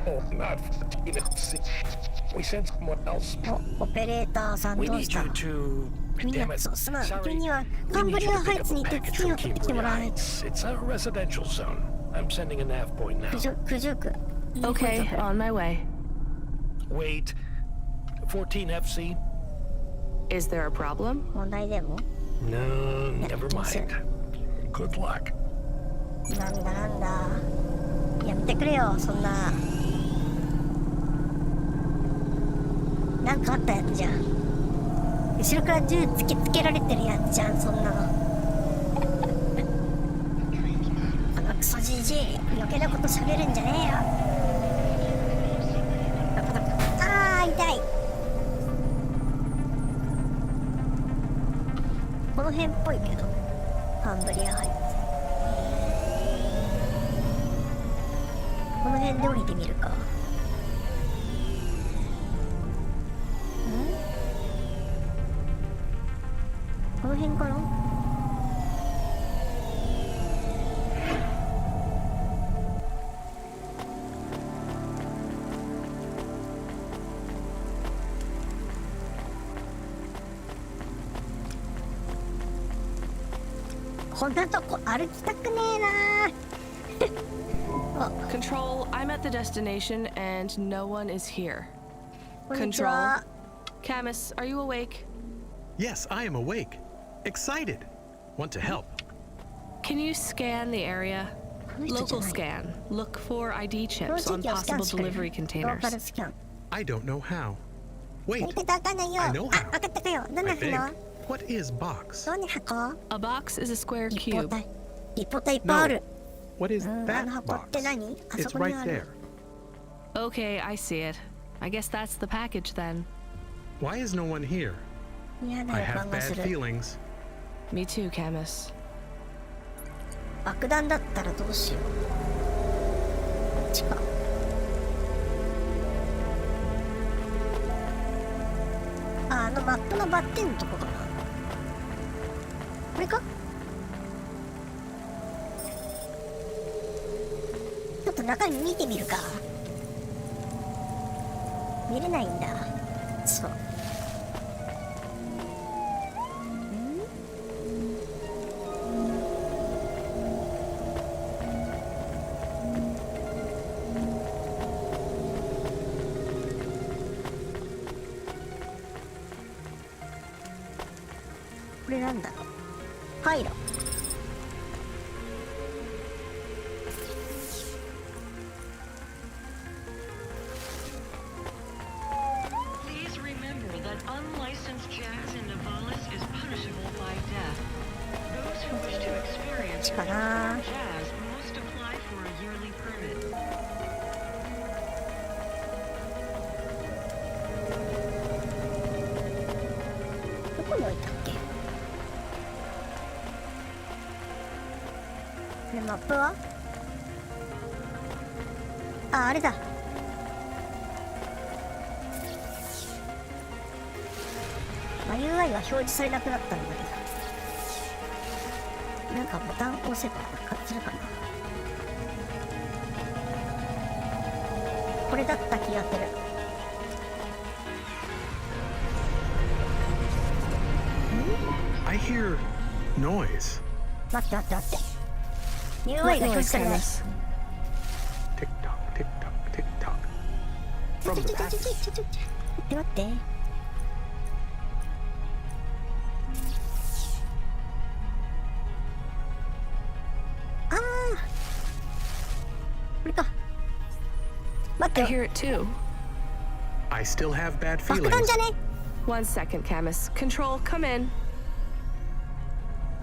Oh, not 14 FC. We sent someone else. お、オペレーターさん We どう need した you to. 君に Damn は it. そうすまん。 Sorry. 君には We カンブ need リ you ア to ハイ pick up ツ a に手 package 伝いを from 取ってきても Kimberly らわないと。 Heights. It's a residential zone. I'm sending a nav point now. 九十区。 Okay, on my way. Wait. 14 FC? Is there a problem? 問題でも No, never mind. Good luck. なんだ。やめてくれよ、そんな。なんかあったやつじゃん。後ろから銃突きつけられてるやつじゃん、そんなの。あのクソじじい、余計なこと喋るんじゃねえよ。あー、痛い。この辺っぽいけど。カンブリア杯。この辺で降りてみるか。この辺かな。こんなとこ歩きたくねえなControl, I'm at the destination and no one is here. こんにちは。 Camus, are you awake? Yes, I am awake. Excited. Want to help. Can you scan the area? Local scan. Look for ID chips on possible delivery ローカル containers. スキャン。 I don't know how. Wait, やり方わかんないよ。 I know あ、 how. わかったかよ。どんな I ふう think. の What is box? どんな箱 A box is a square 立方 cube. 体。立方体いっぱいあ No. る。 What is あ that の箱って box? 何？あ It's そこに right あ there. る。 Okay, I see it. I guess that's the package then. Why is no one here? 嫌 I な予 have 感がす bad る。 feelings. Me too, Camus. 爆弾だったらどうしよう。こっちか。あのマップのバッテンのとこかな。これか。ちょっと中身見てみるか。見れないんだ。そう。これなんだろう。回路。Please remember that unlicensed jazz in Navalis is punishable by death. Those who wish to experience かな。 jazz must apply for a yearly permit. どこに置いたっけ。これマップは。あ、あれだ。まあ、UI は表示されなくなったんだけど。なんかボタン押せば復活するかな。これだった気がする。I hear noise. 待って待って待って。UI が What 表 noise, 示されない。 Camus? Tick tock, tick tock, tick tock. ちょ From ちょ the ちょちょ past. ちょちょちょ待って待って。ああ。これか。待 I ってよ。 hear it too. I still have bad 爆弾 feelings. じゃね。 One second, Camus. Control, come in.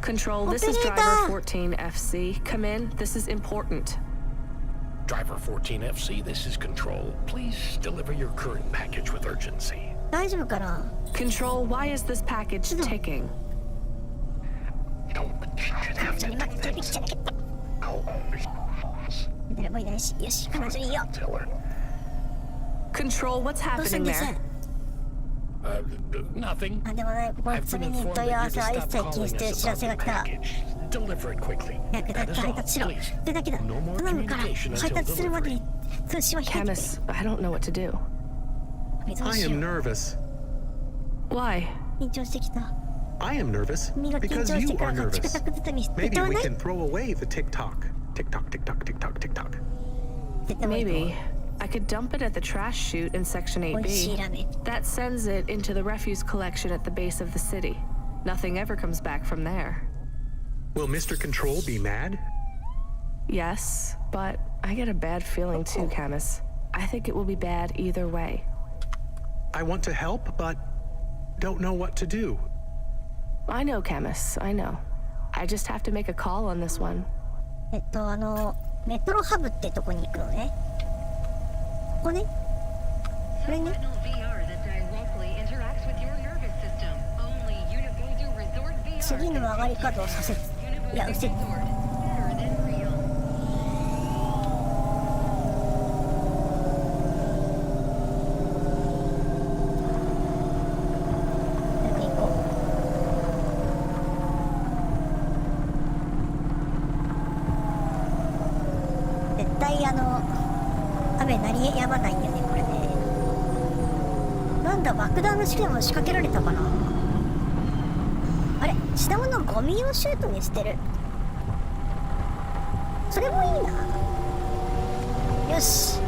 Control, this is Operator! driver 14FC. Come in. This is important. Driver 14FC, this is Control. Please deliver your current package with urgency. 大丈夫かな。 Control, why is this package ticking? Don't should have ちょっと待って、びっちゃだけど。 call 誰もいないし、よし、彼女にいいよ。 tell her. Control, what's どうしたん happening です。 there? Nothing. あ、でもない、ここの I've 積 been みに informed 問い合 that わ you せ to は一 stop 切禁 calling 止という us 知ら about せが the 来た。 package. Deliver it quickly. 早くだ That って is 配 all. 達しろ。 Please. それだけだ。 No more 頼むから communication 配 until 達するまでに delivery. 通信を控えてくれ。 Camus, I don't know what to do. どう I しよ am う。 nervous. Why? 緊張してきた。 I am nervous 君が緊張 because し you てか are らチク nervous. タクずつに絶 Maybe 対は we ない。 can throw away the tick tock. Tick tock, tick tock, tick tock, tick tock, tick tock. 絶対はいいと思う Maybe. I could dump it at the trash chute in Section 美味しい 8B. ラーメン。 That sends it into the refuse collection at the base of the city. Nothing ever comes back from there. Will Mr. Control be mad? Yes, but I get a bad feeling too, Camus. I think it will be bad either way. I want to help, but don't know what to do. I know, Camus, I know. I just have to make a call on this one. メトロハブってとこに行くのね。ここね。これね。 Subretinal VR that directly interacts with your nervous system. Only Univodu Resort VR 次の曲がり角を左折。 Univodu いや、右折。雨やまないんだよね、これね。なんだ、爆弾の試験も仕掛けられたかな。あれ、品物ゴミをシュートに捨てる。それもいいな。よし、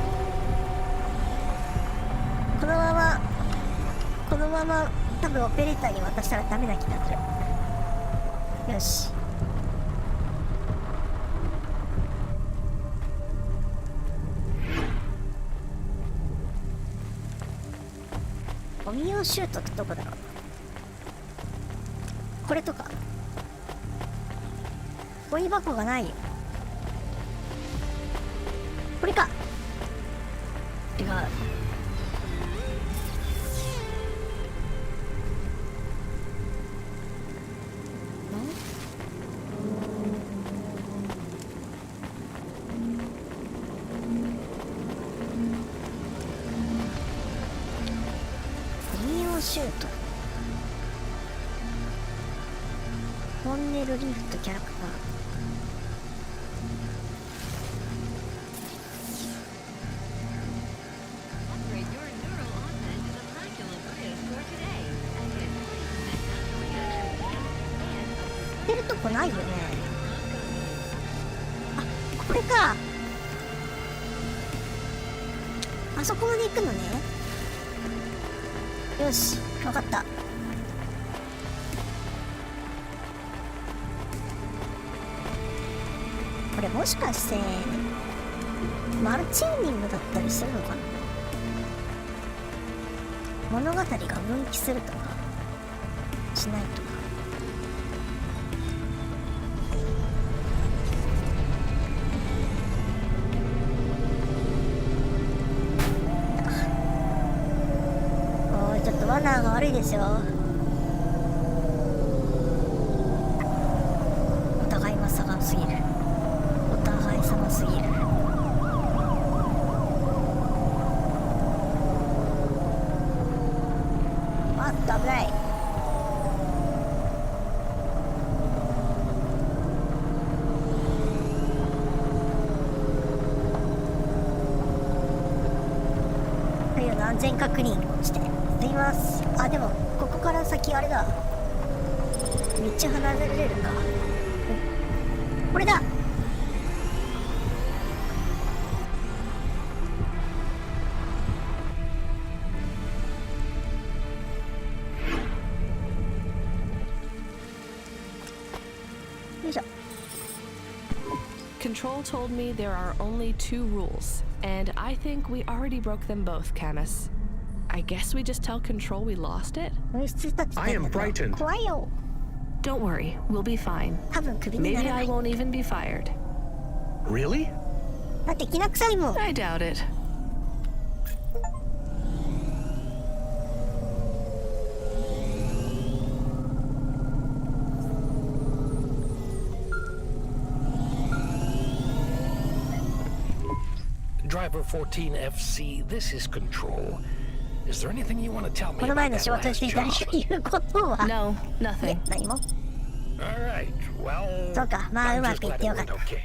このまま多分オペレーターに渡したらダメな気がする。よし、ゴミ用シュートってどこだろう。これとかゴミ箱がないよ。これか。違う。シュート、トンネルリフト、キャラクター。出るとこないよね。あ、これか。あそこまで行くのね。よし、分かった。これもしかしてマルチーニングだったりするのかな。物語が分岐するとかしないとか。マナーが悪いですよ。お互い様すぎる。お互い様すぎる。あっと、危ない。というの安全確認をしてすいます。あ、でもここから先あれだ。めっちゃ離れれるか。これだ。よいしょ。Control told me there are only 2 rules, and I think we already broke them both, Camus. I guess we just tell Control we lost it? I am frightened. Don't worry, we'll be fine. Maybe I won't even be fired. Really? I doubt it. Driver 14FC, this is Control. Is there anything you want to tell me この about 前の that 仕事 last していたり job? 言うことは No, nothing. 何も All right, well, そうか、まあ I'm うま just くいっ glad て it よかっ went た。 okay.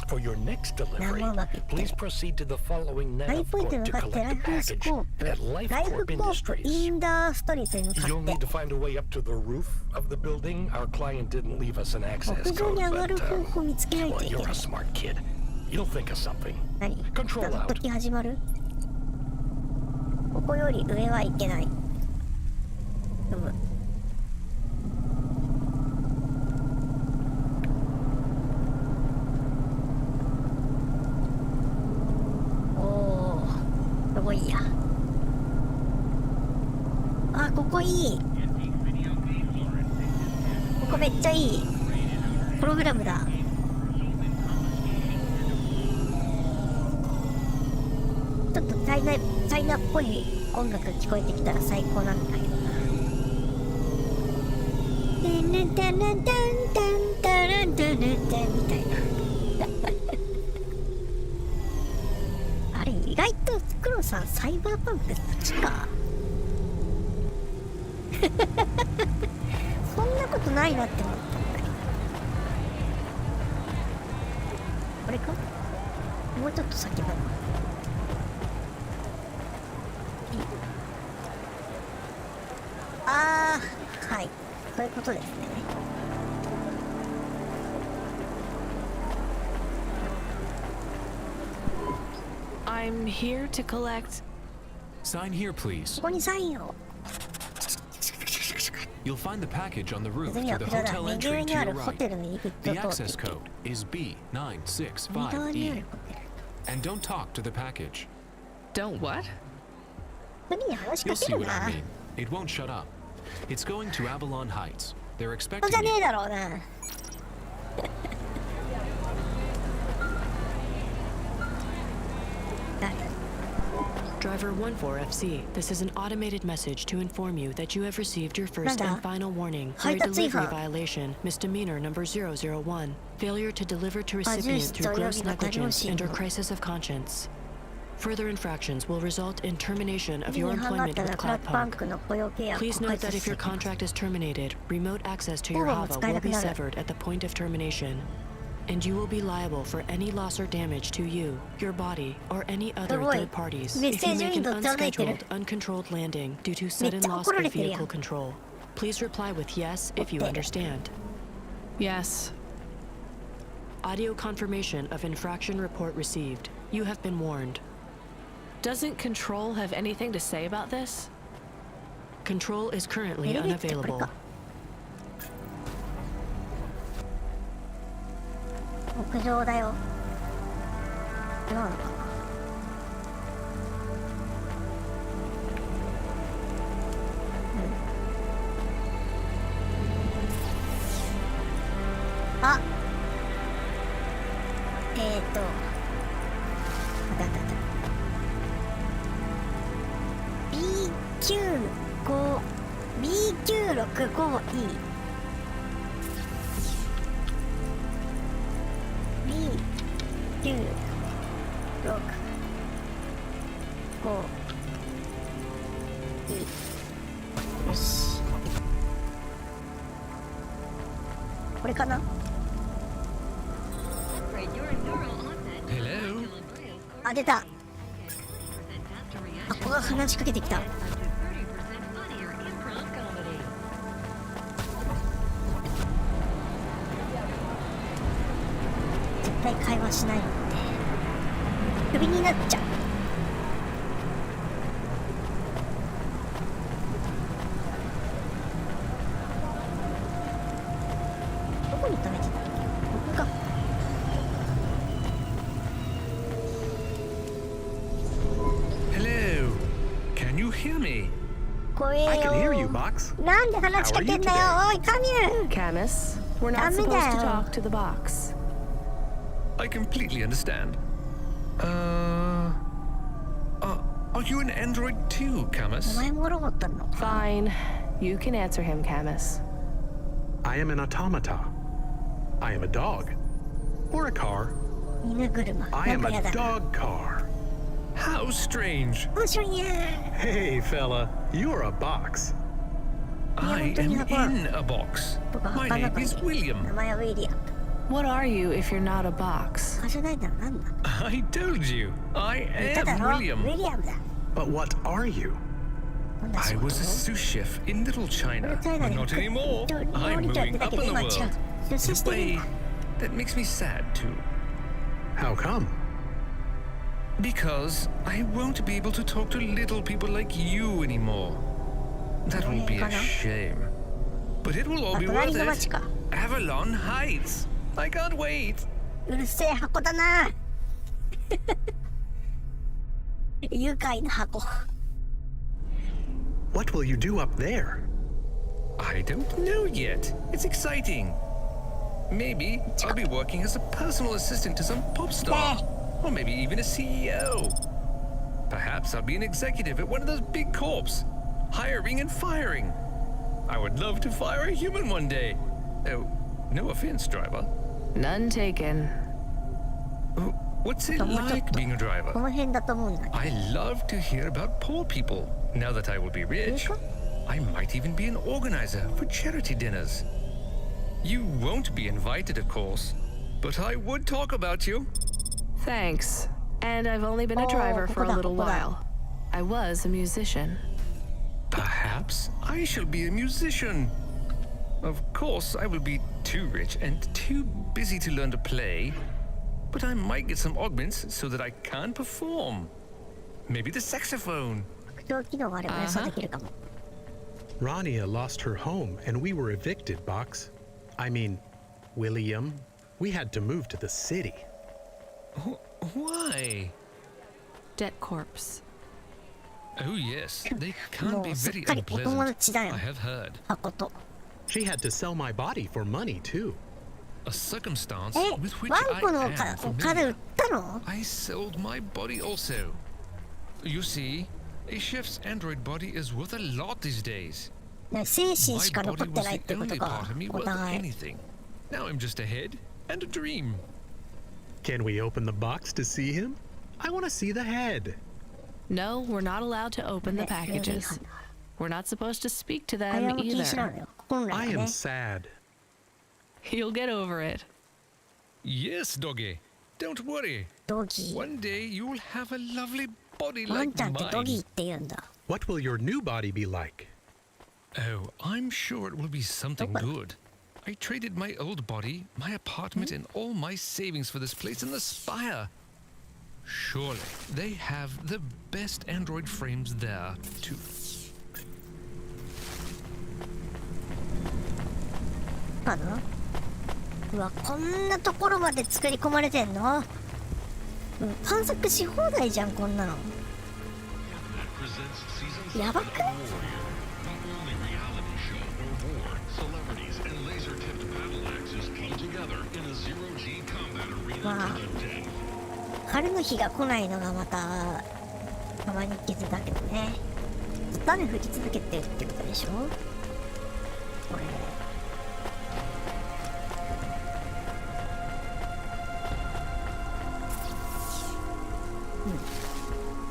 For your next 何 delivery, もうまくいってない。 please proceed to the following ライ nav フポイントに port 向 to かって collect ラ a イフス package コープ at ライフ Lifecorp コープ Industries. インダーストリートに向か You'll って need to find a way up to the roof of the building. Our client didn't leave us an access 屋上 code, に上が but る方法を見つけないと well, いけ you're ない。 a smart kid. You'll think of something. 何 Control 謎 out. 解き始まる。ここより上はいけない。うむ。おー、すごいや。あ、ここいい。ここめっちゃいい。プログラムだ。ちょっとチャイナっぽい音楽聞こえてきたら最高なんだけどな。ンレンタンランタンタンタランタンランタンみたいな。あれ意外と黒さんサイバーパンクそっちか。そんなことないなって思ったんだけど。これか？もうちょっと先だな。あー、はい、そういうことですね。I'm here to collect. Sign here, please. ここにサインを。You'll find the package on the roof 次 through は the こちらだ。 hotel 右上 entry に to あ your るホ right. テルの入り口 The を通って access いく。 code is 右側にあ B965E. るホテル。 And don't talk to the package. Don't what? 次に話し You'll かけ see る what I な。 mean. It won't shut up. It's going to Avalon Heights. They're そう expecting じゃね you. えだろうな。誰？ Driver 14FC, this is an automated message to inform you that you have received your first and final warning for a delivery violation, misdemeanor number 001, failure to deliver to recipient through gross negligence and or crisis of conscience. Further infractions will result in termination of your employment with Cloudpunk. Please note that if your contract is terminated, remote access to your HAVA will be severed at the point of termination. And you will be liable for any loss or damage to you, your body, or any other third parties if you make an unscheduled, uncontrolled landing due to sudden loss of vehicle control. Please reply with yes if you understand. Yes. Audio confirmation of infraction report received. You have been warned. Doesn't Control have anything to say about this? Control is currently unavailable. 屋上だよ。違うのかな。あ、だだだ。B965E。B965よし。これかな。あ、出た。あ、ここが話しかけてきた。絶対会話しないのってクビになっちゃう。どこに止めてたっけ？ここか。Hello. Can you hear me? 怖えよ。 I can hear you, Box. なんで話しかけんだよ。おい、カミュー。 Camus, we're not supposed to talk to the box. I completely understand. Are you an android too, お Camus? 前もロボットなの？ Fine. You can answer him, Camus. I am an automata. I am a dog. Or a car. 犬車。 I なん am かや a だな。 dog car. How strange. 面白いね。 Hey, fella, you're a box. I am in a box. 僕は My 墓の name 中 is に。 William. 名前はウィリアム。 What are you if you're not a box? あ、じゃないだろ。なんだ。 I told you. I 言っただ am ろ。ウ William. ィリアムだ。 But what are you? なんだ仕 I 事？ was a sous chef in Little China. チャイナ But に not anymore. 料 I'm 理長やって moving た up け in ど the 今は違う。 world. 出世してるん Way だ。 that makes me sad too. How come? Because I won't be able to talk to little people like you anymore. That will be a shame. But it will all be 隣 worth の町 it. か。 Avalon Heights. I can't wait. うるせえ箱だな。愉快な箱。 What will you do up there? I don't know yet. It's exciting. Maybe I'll be working as a personal assistant to some pop star. Or maybe even a CEO. Perhaps I'll be an executive at one of those big corps, hiring and firing. I would love to fire a human one day. Oh, no offense, driver. None taken. What's it like being a こ driver? の辺だと思うんだけど。 I love to hear about poor people. Now that I will be rich, I might even be an organizer for charity dinners. You won't be invited, of course, but I would talk about you. Thanks. And I've only been a driver for a little while. I was a musician. Perhaps I shall be a musician. Of course, I will be too rich and too busy to learn to play, but I might get some augments so that I can perform. Maybe the saxophone. 拡張機能があれば予想できるかも。Rania lost her home and we were evicted, Box. I mean, William, we had to move to the city. Why? Debt corpse. Oh yes, they can も be うすっ very かりお友 unpleasant. 達だよ I have heard. 箱と。 She had to sell my body for money, too. A circumstance え with which ワ I ンコの am お金売 familiar. ったの？ I sold my body also. You see, a chef's android body is worth a lot these days. ね精神 My しか残 body ってな was いっ the てこと only か part of me お worth 互い。 anything. Now I'm just a head and a dream. Can we open the box to see him? I want to see the head. No, we're not allowed to open the ね、ルール違 packages. 反だ。 We're not supposed to speak to 会 them 話も禁止な either. のよ。本来 I は am ね。 sad. You'll get over it. Yes, doggy. Don't worry. ドギー。 One day you'll have a lovely body ワン like ちゃんってドギー mine. って言うんだ。 What will your new body be like? Oh, I'm sure it will be something good. I traded my old body, my apartment, and all my savings for this place in the spire. Surely they have the best android frames there, too. かな？うわ、こんなところまで作り込まれてんの？探索し放題じゃん、こんなの。やばく？まあ、春の日が来ないのがまた、たまに傷だけどね。ずっと雨降り続けてるってことでしょ？これ。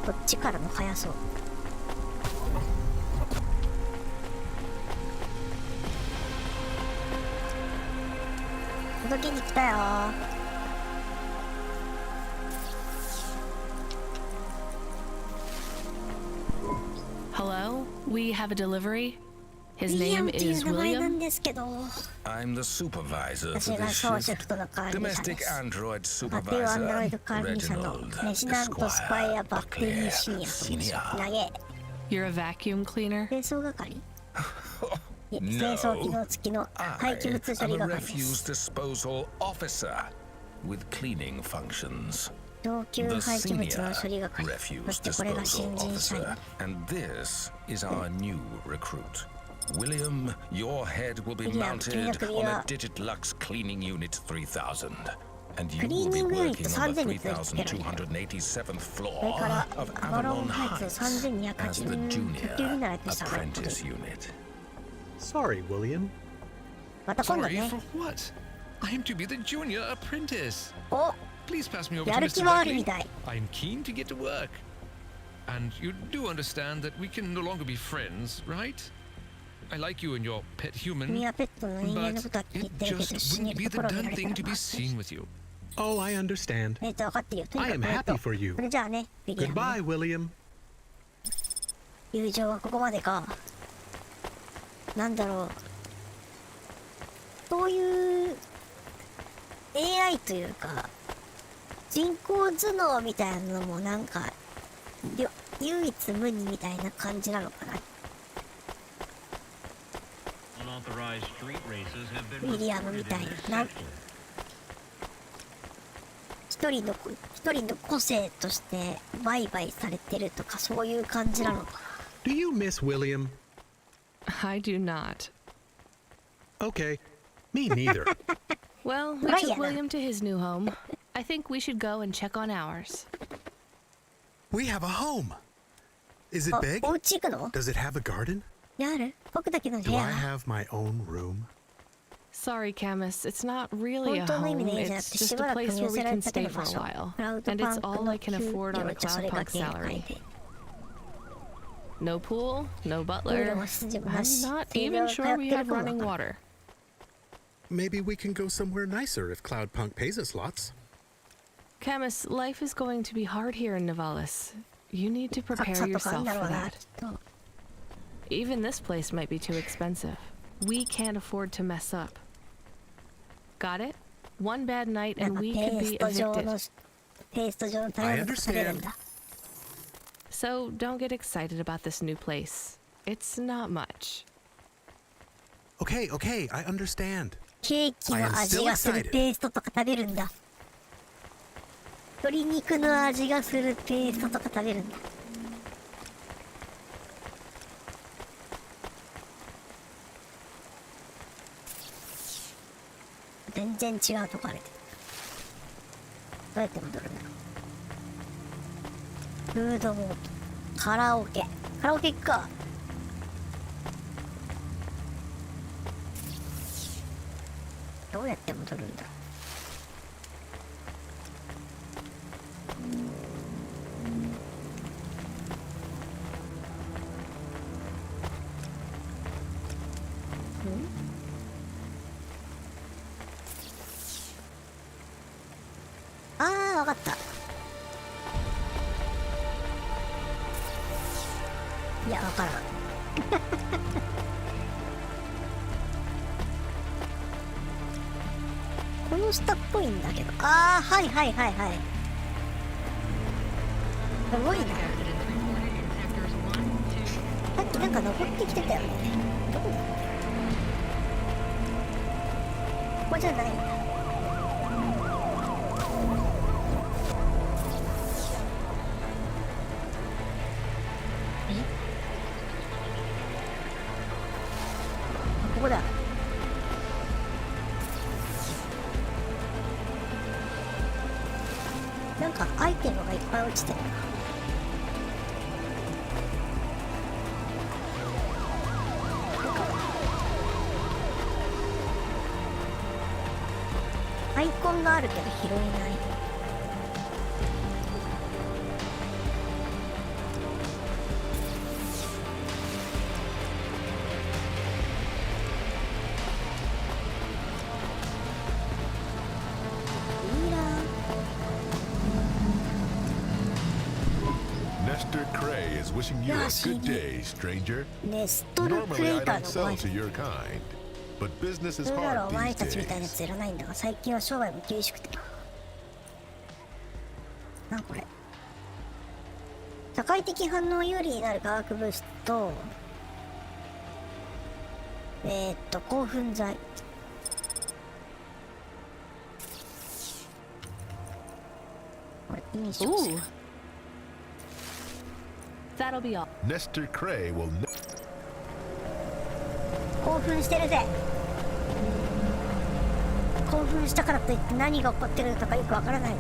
こっちからも速そう。届けに来たよ。Hello? We have a delivery? His ウィリア name ムっていう is 名前なん William? ですけど、 I'm the supervisor 私 for が this 総 ship. 書記との管理者で Domestic す。 android 家庭アンドロイ supervisor ド管理者の Reginald レジナント・スパイア・バックリー・シニアと申します。投げ。 You're a vacuum cleaner? 清掃係？いえ清掃機能付きの I 廃棄物処 am 理 a 係で refuse す。 disposal officer with cleaning functions. 上級 The 廃棄物 senior の処理係。そ refuse してこれが disposal 新人社員。 officer, and this is our new recruit. William, your head will be William, mounted君の首 on は a Digitlux Cleaning Unit 3000. And you will be クリーニングユニット working on the 3000についてるんだよ。 3287th それ floor から of アバロン Avalon ハイツ Heights as the 3280 junior 急になられてしたの。 apprentice unit. Sorry, William. また今度 Sorry ね。 for what? I am to be the junior apprentice. お、 Please pass me over や to る気 Mr. はある Beckley. みたい。 I'm keen to get to work. And you do understand that we can no longer be friends, right? I like you and your pet 君 human, はペットの人間の but ことは聞い it てるけど just 死ね wouldn't る be と the ころを見ら done れた thing ら to be まずい seen with you. Oh, I understand. 分かってるよ。とに I か am くhappy for you. それじゃあね、ウィリアムね。 Goodbye, William. 友情はここまでか。なんだろう。そういう AI というか、人工頭脳みたいなのもなんか、唯一無二みたいな感じなのかな。ウィリアムみたいな。一人の個性として売買されてるとかそういう感じなのかな。 Do you miss William? I do not. Okay. Me neither. Well, we Right, took yeah. William to his new home. I think we should go and check on ours. We have a home. Is it あ、 big? お家行くの？ Does it have a garden? やる？僕だけの部 Do 屋 I は have my own room? Sorry, Camus, it's not really a 本当の意 home. 味でいいじゃなく It's て just し a ばらく place 見 where 寄 we せられ can たけ stay の for 場 a 所。 while. クラウド And パ it's ンク all の I can 給 afford on 料 a じゃそれが Cloudpunk 限 salary. 界で。 No pool, no プール butler. も筋も I'm なし。 not 給料 even が通 sure っ we てる have かもわ running かんない。 water. Maybe we can go somewhere nicer if Cloudpunk pays us lots. Camus, life is going to be hard here in Nivalis. You need to 格 prepare 差とかあん yourself だろ for うな、 that. きっと。 Even this place might be too expensive. We can't afford to mess up. Got it? One bad night なん and か we ペ could ー be スト上 evicted. のペースト上の食べ物とか食べるんだ。 So don't get excited about this new place. It's not much. Okay, okay, I understand. ケーキの味がするペーストとか食べるんだ。鶏肉の味がするペーストとか食べるんだ。全然違うとこ歩いてる。どうやって戻るんだろう。フードモード、カラオケ行くか。どうやって戻るんだろう。ああ、わかった。いや、わからん。この下っぽいんだけど。ああ、はいはいはいはい。すごいな。さっきなんか登ってきてたよね。どこだ？ここじゃないんだ。ここだ。なんかアイテムがいっぱい落ちてるな。アイコンがあるけど拾えない。Mr. Cray is wishing you a good day, stranger. ネストルクレ Normally ータ I ー don't の sell to your kind, but business is そうだろ hard う、お前 these たちみたいなや days. ついらないんだが、最近は商売も厳しくて。なんこれ。社会的反応有利になる化学物質と、興奮剤。これ、印象 Ooh. That'll be all. Mr. Cray will 興奮してるぜ。興奮したからといって何が起こってるのかよくわからない。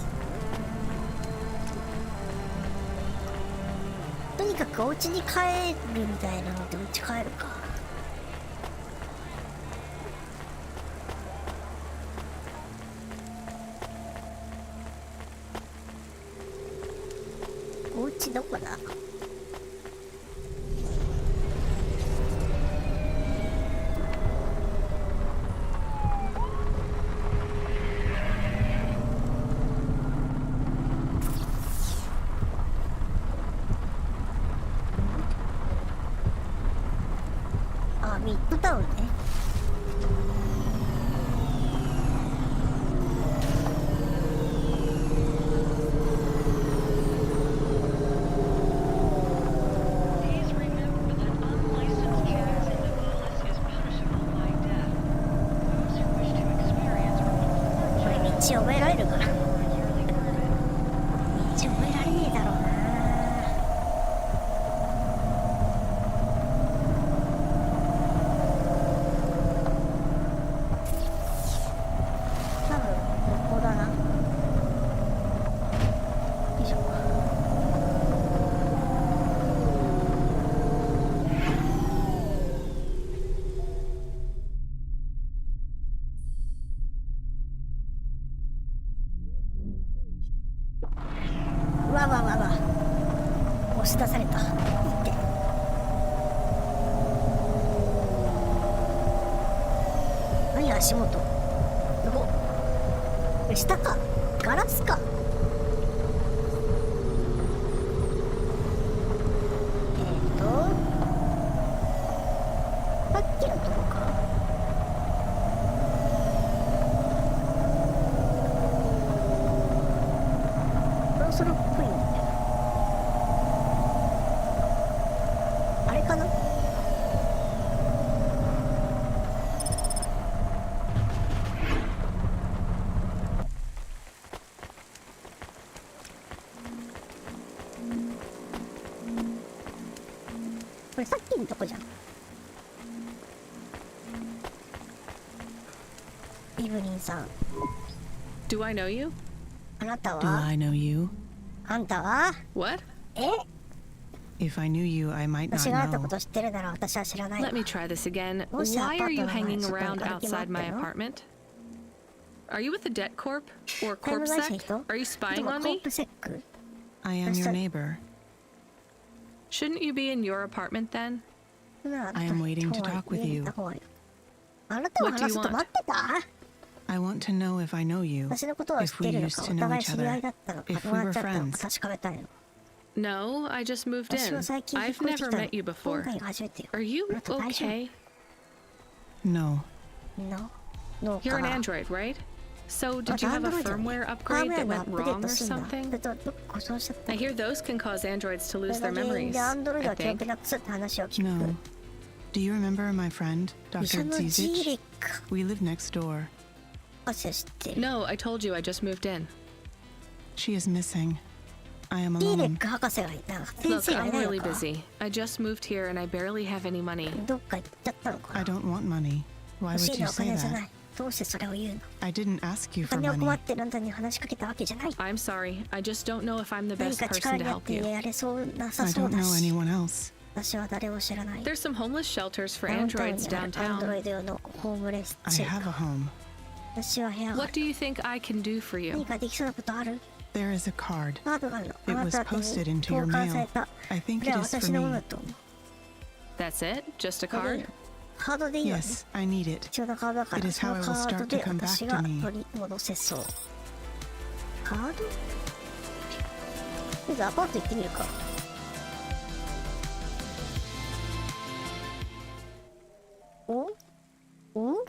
とにかくお家に帰るみたいなのでお家帰るか。お家どこだ？あ、ミッドタウンね。これ道覚えられるかな？道覚えられねえだろうな。多分ここだな。よいしょ。わわ押し出された。いって。何足元。すごっ。これ下か。ガラスか。さっきのとこか。そろそろっぽいんだけど。あれかな。これさっきのとこじゃん。イブリンさん。Do I know you? あなたは Do I know you? あんたは What? え If I knew you, I might 私 not があなた know. こと知ってるなら私は知らないわ。 Let me try this again. どうして Why are you アパートの前 hanging 外に around 歩き回 outside って my んの？ apartment? Are you with the debt corp? Or タイム会社の corpsec? 人？ Are you で spying も on コー me? プセック I am your neighbor. Shouldn't you be in your apartment then? I am waiting to talk with you. あなたは What do 話 you すと want? 待ってた？ I want to know if I know you. 私のことを知 If って we いるの used か、 to お know 互い each 知り合い other. だったのか、 If どう we なっ were ちゃったのか friends. 確かめたいの。 No, I just moved 私 in. は最近引っ I've 越してき never たの。 met you 今 before. 回が初めてよ。 Are you あなた大丈 okay? No. 夫？の？の You're an か。 Android, right? So did you have a firmware ハー upgrade ドウェア that のアッ went プデー wrong ト or すんだ。そ something? れとどっか故障しちゃった I の。 hear those can cause androids to それ lose が their 原因 memories, でアンドロイド I は記憶 think. なくすって話を聞く。 No. Do you remember my friend, 医 Dr. 者のジーレ Zizic? ック We live next door. 博士知ってる。 No, I told you I just moved in. She is missing. I am ジーレッ alone. ク博士がいた。先 Look, 生がい I'm ない really のか。 busy. I just moved here and I barely have any money. どっか行っちゃったのか I な。 don't want money. Why 欲し would いの you はお say 金じゃな that? い。どうしてそれを言うの？ I didn't ask you お for 金を困 money. ってるあんたに話しかけたわけじゃない。 I'm sorry. I just don't know if I'm the 何 best か力 person に to なっ help て you. やれそうなさ I そう don't だ know し。 anyone else. 私は誰も知らない。 There's some homeless shelters for ダウンタウン androids にあるアンドロ downtown. イド用のホームレス I チェ have a home. 私は部屋があ What る。 do you think I can do for 何 you? かできそうなことある？ There is a card. カードがあるの。 It あな was た宛 posted てに into your 投函され mail. た。 I こ think れ it は is 私 for のもの me. だと思う。 That's it? Just a これ card? カードでいいよね。 Yes, I need it. 必要なカードだか It ら、 is そ how の I カ will ード start で to come 私 back が to me. 取り戻せそう。カード？とりあえずアパート行ってみるか。お？お？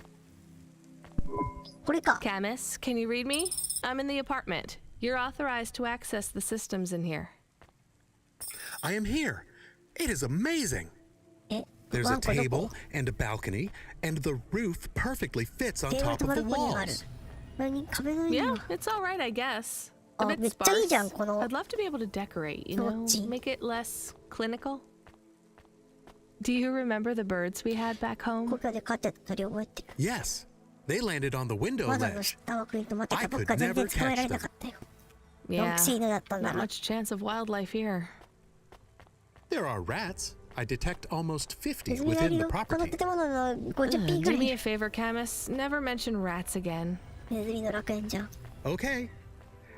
これか。 Camus, can you read me? I'm in the apartment. You're authorized to access the systems in here. I am here. It is amazing. え、 There's ワ a ンコど table こ？ and a balcony, and the roof perfectly fits on テーブル top と of バ the ルコニーがある walls.。何？壁の上に Yeah, は it's all right, I guess. A あ、 bit めっちゃいいじゃん、 sparse. この。 I'd love to be able to decorate, you そ know, っち。 make it less clinical. Do you remember the birds we had back 故 home? 郷で飼ってた鳥覚えてる。 Yes, they landed on the window 窓の ledge. 下枠に止まって I た。僕 could が全然 never 捕まえら catch れな them. かったよ。 Yeah, 6犬だったんだ not な。 much chance of wildlife here. There are rats. I detect almost 50ネズミがいる within the よ。この property. 建物の50匹ぐ Do ら me い a favor, Camus. Never mention rats again. ネズミの楽園じゃん。 Okay.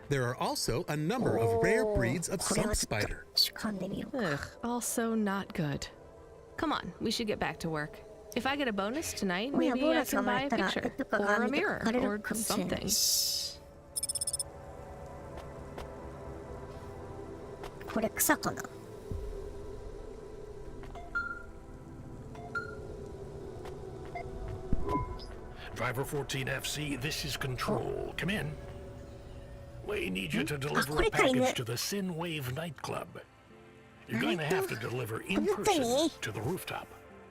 There are also a number of rare breeds of これ sump はちょっと spider. 噛んでみようか。 Ugh, also not good. Come on, we should get back to work. If I get a bonus tonight, 今夜 maybe ボー I ナスが can もら buy え a たら、 picture とか or が a 見て mirror 借り or るかもしれない something. し。これ草かな？ Driver 14FC, this is Control. Come in. We need you to deliver a これかいね。 package to the Sinwave nightclub. You're going to have to deliver in 本当 person に？ to the rooftop.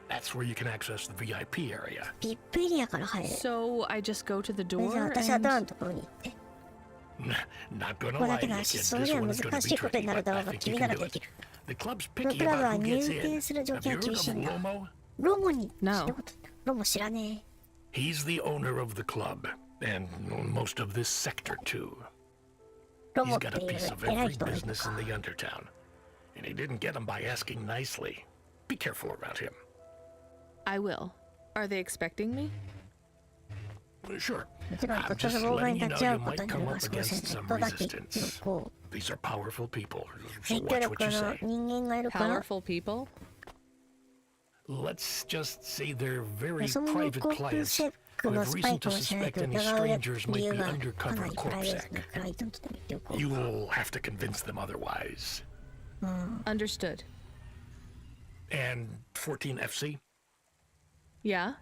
That's where you can access the VIP area. ビップエリアから入る。 So I just go to the それじゃあ door 私はドアの and ところに行って。 Not gonna ここだ lie け to の you, 話、 kid. それ This では one is 難 gonna し be いことに tricky, なる but だろ I うが think 君 you な can ら do で it. きる。 The club's この picky クラブ about は who 入 gets 店 in. する条 Have 件 you は heard 厳 of しいんだ。 Lomo? ロモに。 No 聞いたことないロモ知らね He's the owner of the club, and most of this sector too. え。ロモ He's って got a いう piece of 偉い every 人がいる business か in。the Undertown. And he didn't get them by asking nicely. Be careful around him. I will. Are they expecting me? Sure. もちろん I'm 突然 just 妨害 letting に you 立 know ち会 you うこと might になり come ま up すかもしれ against ない some とだけちょっ resistance. とこ These are powerful people, う so 影響 watch 力 what you の say. 人間がいるから Powerful people? Let's just say they're very その private 航空 clients チェック who の have スパ reason イか to もしれない suspect と any 疑う strangers 理 might 由 be がかな undercover りプライベ corpsec. ートなクライアントで見ておこう。 You'll have to convince them otherwise. Understood. And 14FC? Yeah?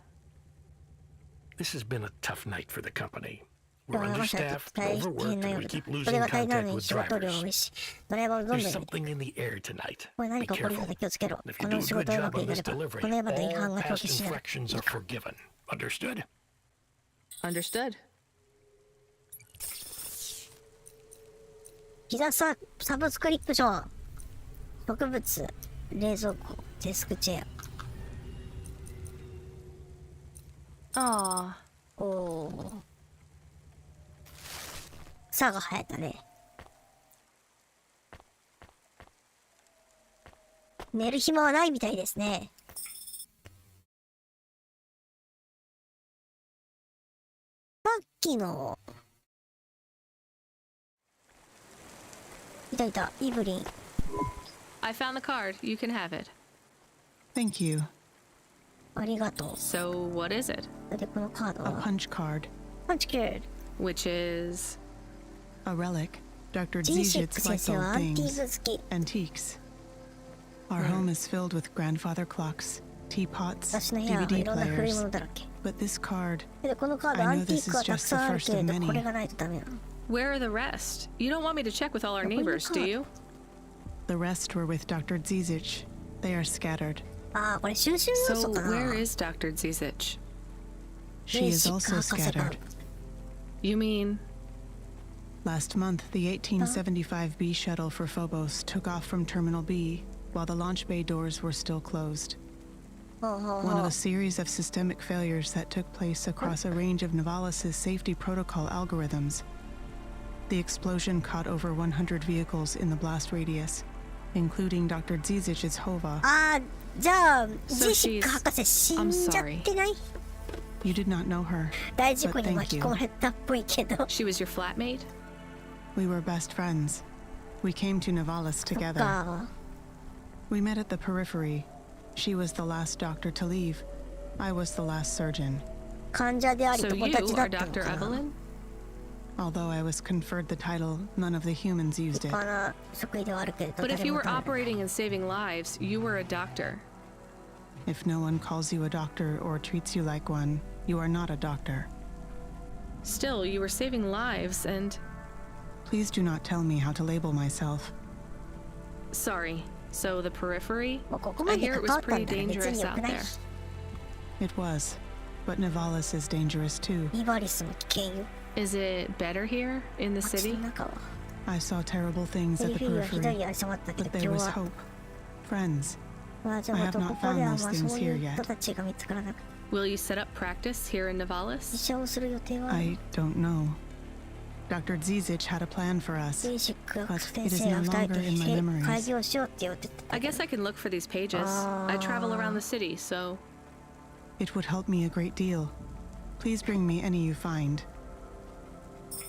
This has been a tough night for the company. だ We're からまさに understaffed, 大変 overworked, なよ and う we だ。 keep それ losing が大変なの contact に with 仕事量 drivers. 多いし、ドライバーをどん There's どん入れて something in the air tonight. これ何 Be か起こるの careful. で気をつけろ。 And if こ you の do 仕 a 事 good がうま job くい on か this れば、 delivery, この山で違 all 反が表 past 記しない。 infractions are forgiven. Understood? Understood. 膝サブスクリプション、植物、冷蔵庫、デスクチェア。おお。さが生えたね。寝る暇はないみたいですね。さっきのいたいた、イブリン。 I found the card. You can have it. Thank you. ありがとう。 So, what is it? で、このカード A は punch card. パンチキュー Which is. A relic. Dr. ジーシック Zizit's 先生 like は old アンティー things. ク好き。 Antiques. Our home is filled with grandfather clocks, teapots, 私の部屋はい DVD ろんな古いも players. のだらけ。 But this card, で、このカード I ア know ンティ this ークは is たく just さんある the け first れ of ど、 many. これがないとダメなの。 Where are the rest? You don't want me to check with all our neighbors, do you? the rest were with Dr. Zizich. They are scattered. ああ、これ収集要 So, 素かな。 where is Dr. Zizich? She is ベーシック also 博士が scattered. You mean. Last month, the 1875B shuttle for Phobos took off from Terminal B, while the launch bay doors were still closed. ほうほう One ほ of う a series of systemic failures that took place across a range of Novalis' safety protocol algorithms. The explosion caught over 100 vehicles in the blast radius, including Dr. Zizich's Hova. ああ、じゃあ、 So ジシック she's- 博士死んじゃってない？ You did not know her, 大事故 but に thank 巻き込 you. まれたっぽいけど。 She was your flatmate? We were best friends. We came to Novalis そっ together. か。 We met at the periphery. She was the last doctor to leave. I was the last surgeon. 患者であり So 友 you 達だ are ったの Dr. かな。 Evelyn? Although I was conferred the title, none of the humans used 立 it. 派な職位ではあるけれど、 But if 誰 you も were 頼らない operating and saving lives, you were a doctor. If no one calls you a doctor or treats you like one, you are not a doctor. Still, you were saving lives and. Please do not tell me how to label myself. Sorry. So, the periphery? もうここ I まで hear 関 it わ was ったん pretty だら別 dangerous によ out くない？ there. It was. But Novalis is dangerous too. ニバリスも危険よ。 Is it better here in the 街 city? の中は。 I saw terrible things セ at リ the フィーはひどい periphery, ありさまったけ but ど、 there 今 was 日は。 hope. Friends. まあ、じゃあ I ま have た not ここでは found まあ those things そういう here 人 yet. たちが見つからなくて。 Will you set up practice here in 医 Novalis? 者をする予定はある I don't know. Dr. Zizich had a plan for us. ベーシック博 But 士 it 先 is 生が no 2人 longer in my で memories. 会議をしようって言ってた I guess I can look for these pages. I travel around the city, so. It would help me a great deal. Please bring me any you find.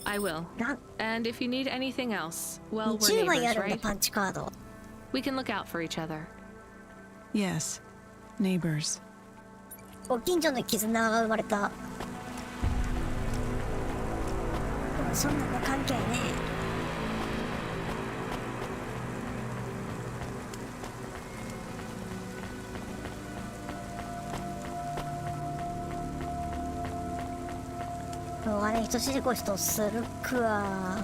I will. な And if you need anything else, well, we're 20枚あ neighbors, るんだ right? パンチカード。 We can look out for each other. Yes. Neighbors. ご近所の絆が生まれた。でもそんなの関係ねえ。しょうがね、人しりこしとするか。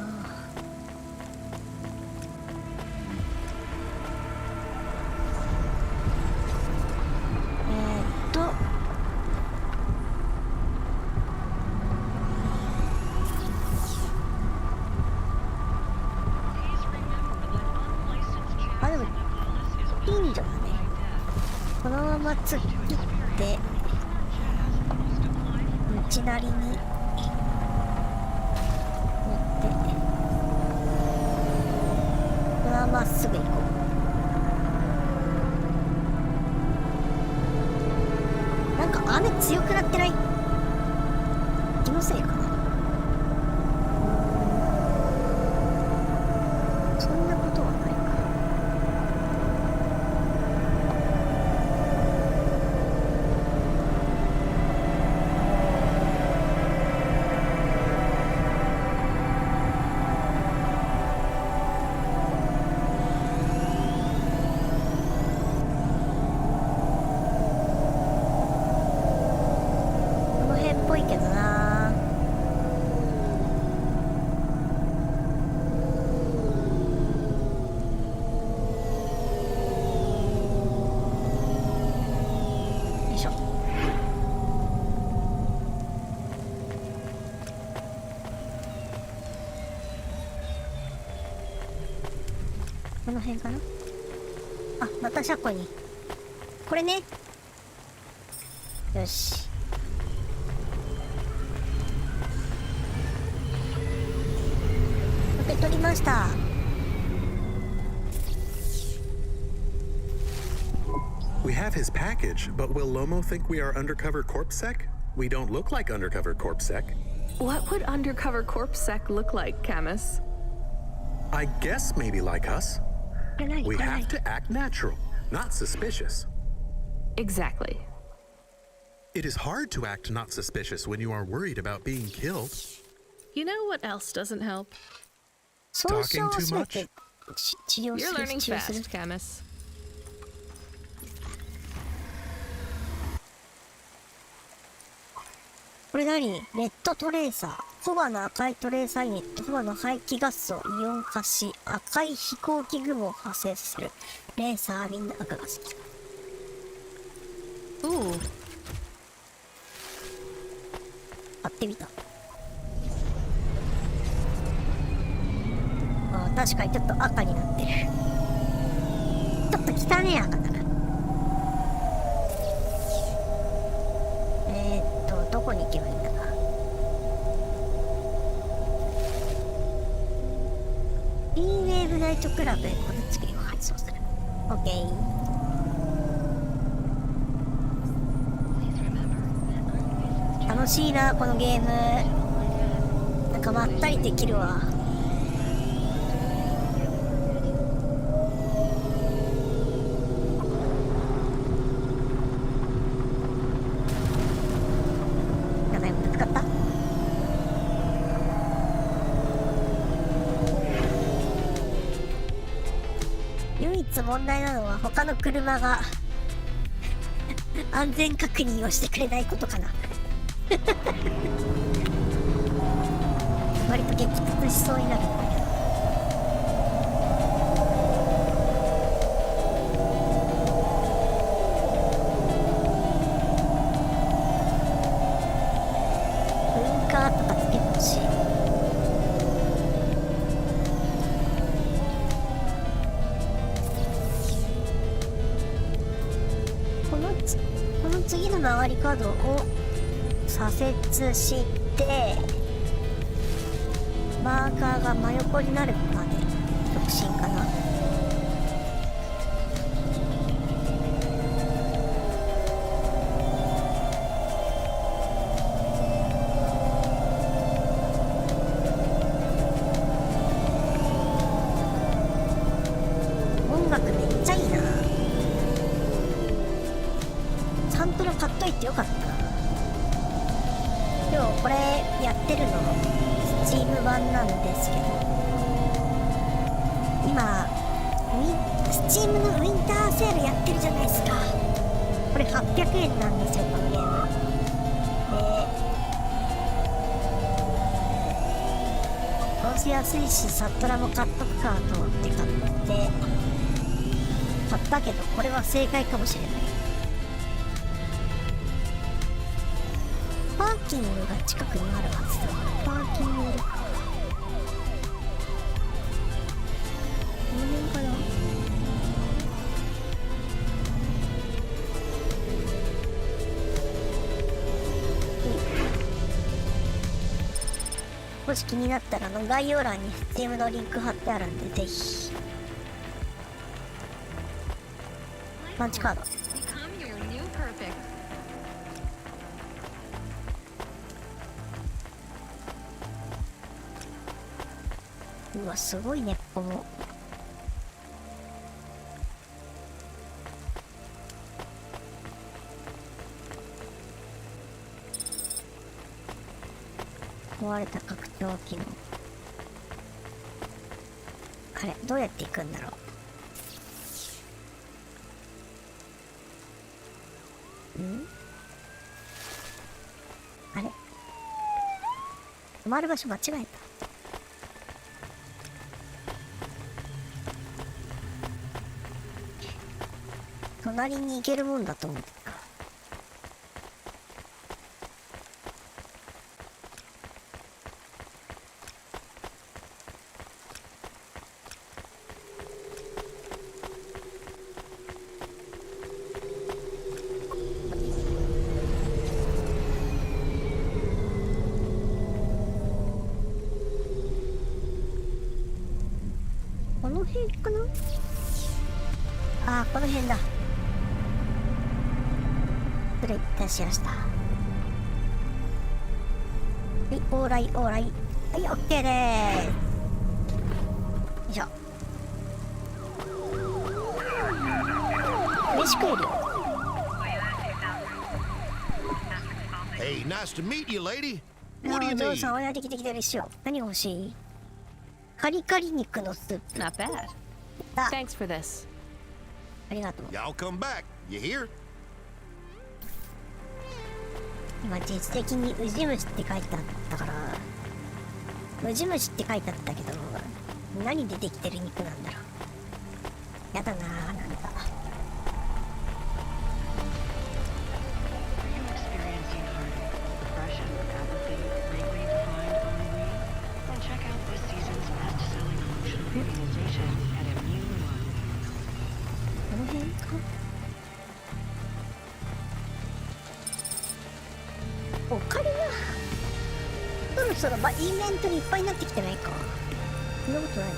あ、でも近所だね。このまま突っ切って道なりに持ってこのまままっすぐ行こう。なんか雨強くなってない？気のせいかな。そんなことはないか。この辺っぽいけどな。よいしょ。この辺かな。あ、また車庫に。これね。よし。受け取りました。We have his package, but will Lomo think we are undercover corpsec? We don't look like undercover corpsec. What would undercover corpsec look like, Camus? I guess maybe like us. We これ have to act natural, not suspicious. Exactly. It is hard to act not suspicious when you are worried about being killed. You know what else doesn't help? 総称をすべて治療す You're る learning 治療する fast, Camus. これ何？レッドトレーサー。コバの赤いトレーサーユニット。コバの排気ガスをイオン化し、赤い飛行機雲を発生させる。レーサーみんな赤が好き。Ooh. 買ってみた。あ、確かにちょっと赤になってる。ちょっと汚ねえ赤だな。どこに行けばいいんだか。ビーウェーブナイトクラブへこの次を配送する。オッケー。楽しいなこのゲーム。なんかまったりできるわ。やばい、ぶつかった。唯一問題なのは他の車が安全確認をしてくれないことかな。割と激突しそうになるんだけど。ウインカーとかつけてほしい。この次の曲がり角を左折してマーカーが真横になるまで直進かな。音楽めっちゃいいな。サントラ買っといてよかったな。今日これやってるのSteam版なんですけど、今Steamのウィンターセールやってるじゃないですか。これ800円なんですよこのゲームで。どうせ安いしサトラも買っとくかと思って買ったけど、これは正解かもしれない。パーキングが近くにあるはずだ。パーキングいるか。この辺かな。もし気になったら概要欄に Steam のリンク貼ってあるんで、ぜひ。パンチカード。うわ、すごいね、ここも。壊れた拡張機能。あれ、どうやって行くんだろう。あれ、止まる場所間違えた。隣に行けるもんだと思ってた。この辺かな。ああ、この辺だ。失礼いたしました。はい、オーライオーライ。はい、オッケーでーす。よいしょ。飯食えるよ。Hey, nice to meet you, lady. ジ What do ョ you ー need? さん、おやできてきてるっしょ。何が欲しい？カリカリ肉のスープ。 Not bad. あ、 Thanks for this. ありがとう。 Y'all come back. You hear? 今実的にウジ虫って書いてあったから、ウジ虫って書いてあったけど、何でできてる肉なんだろう。やだなぁ、なんか。Experiencing heartache, depression, apathy, greatly defined ennui? Then check out this season's best-selling emotional organization at Immune One. この辺か。オカリナ、そろそろインベントリいっぱいになってきてないか。そんなことないか。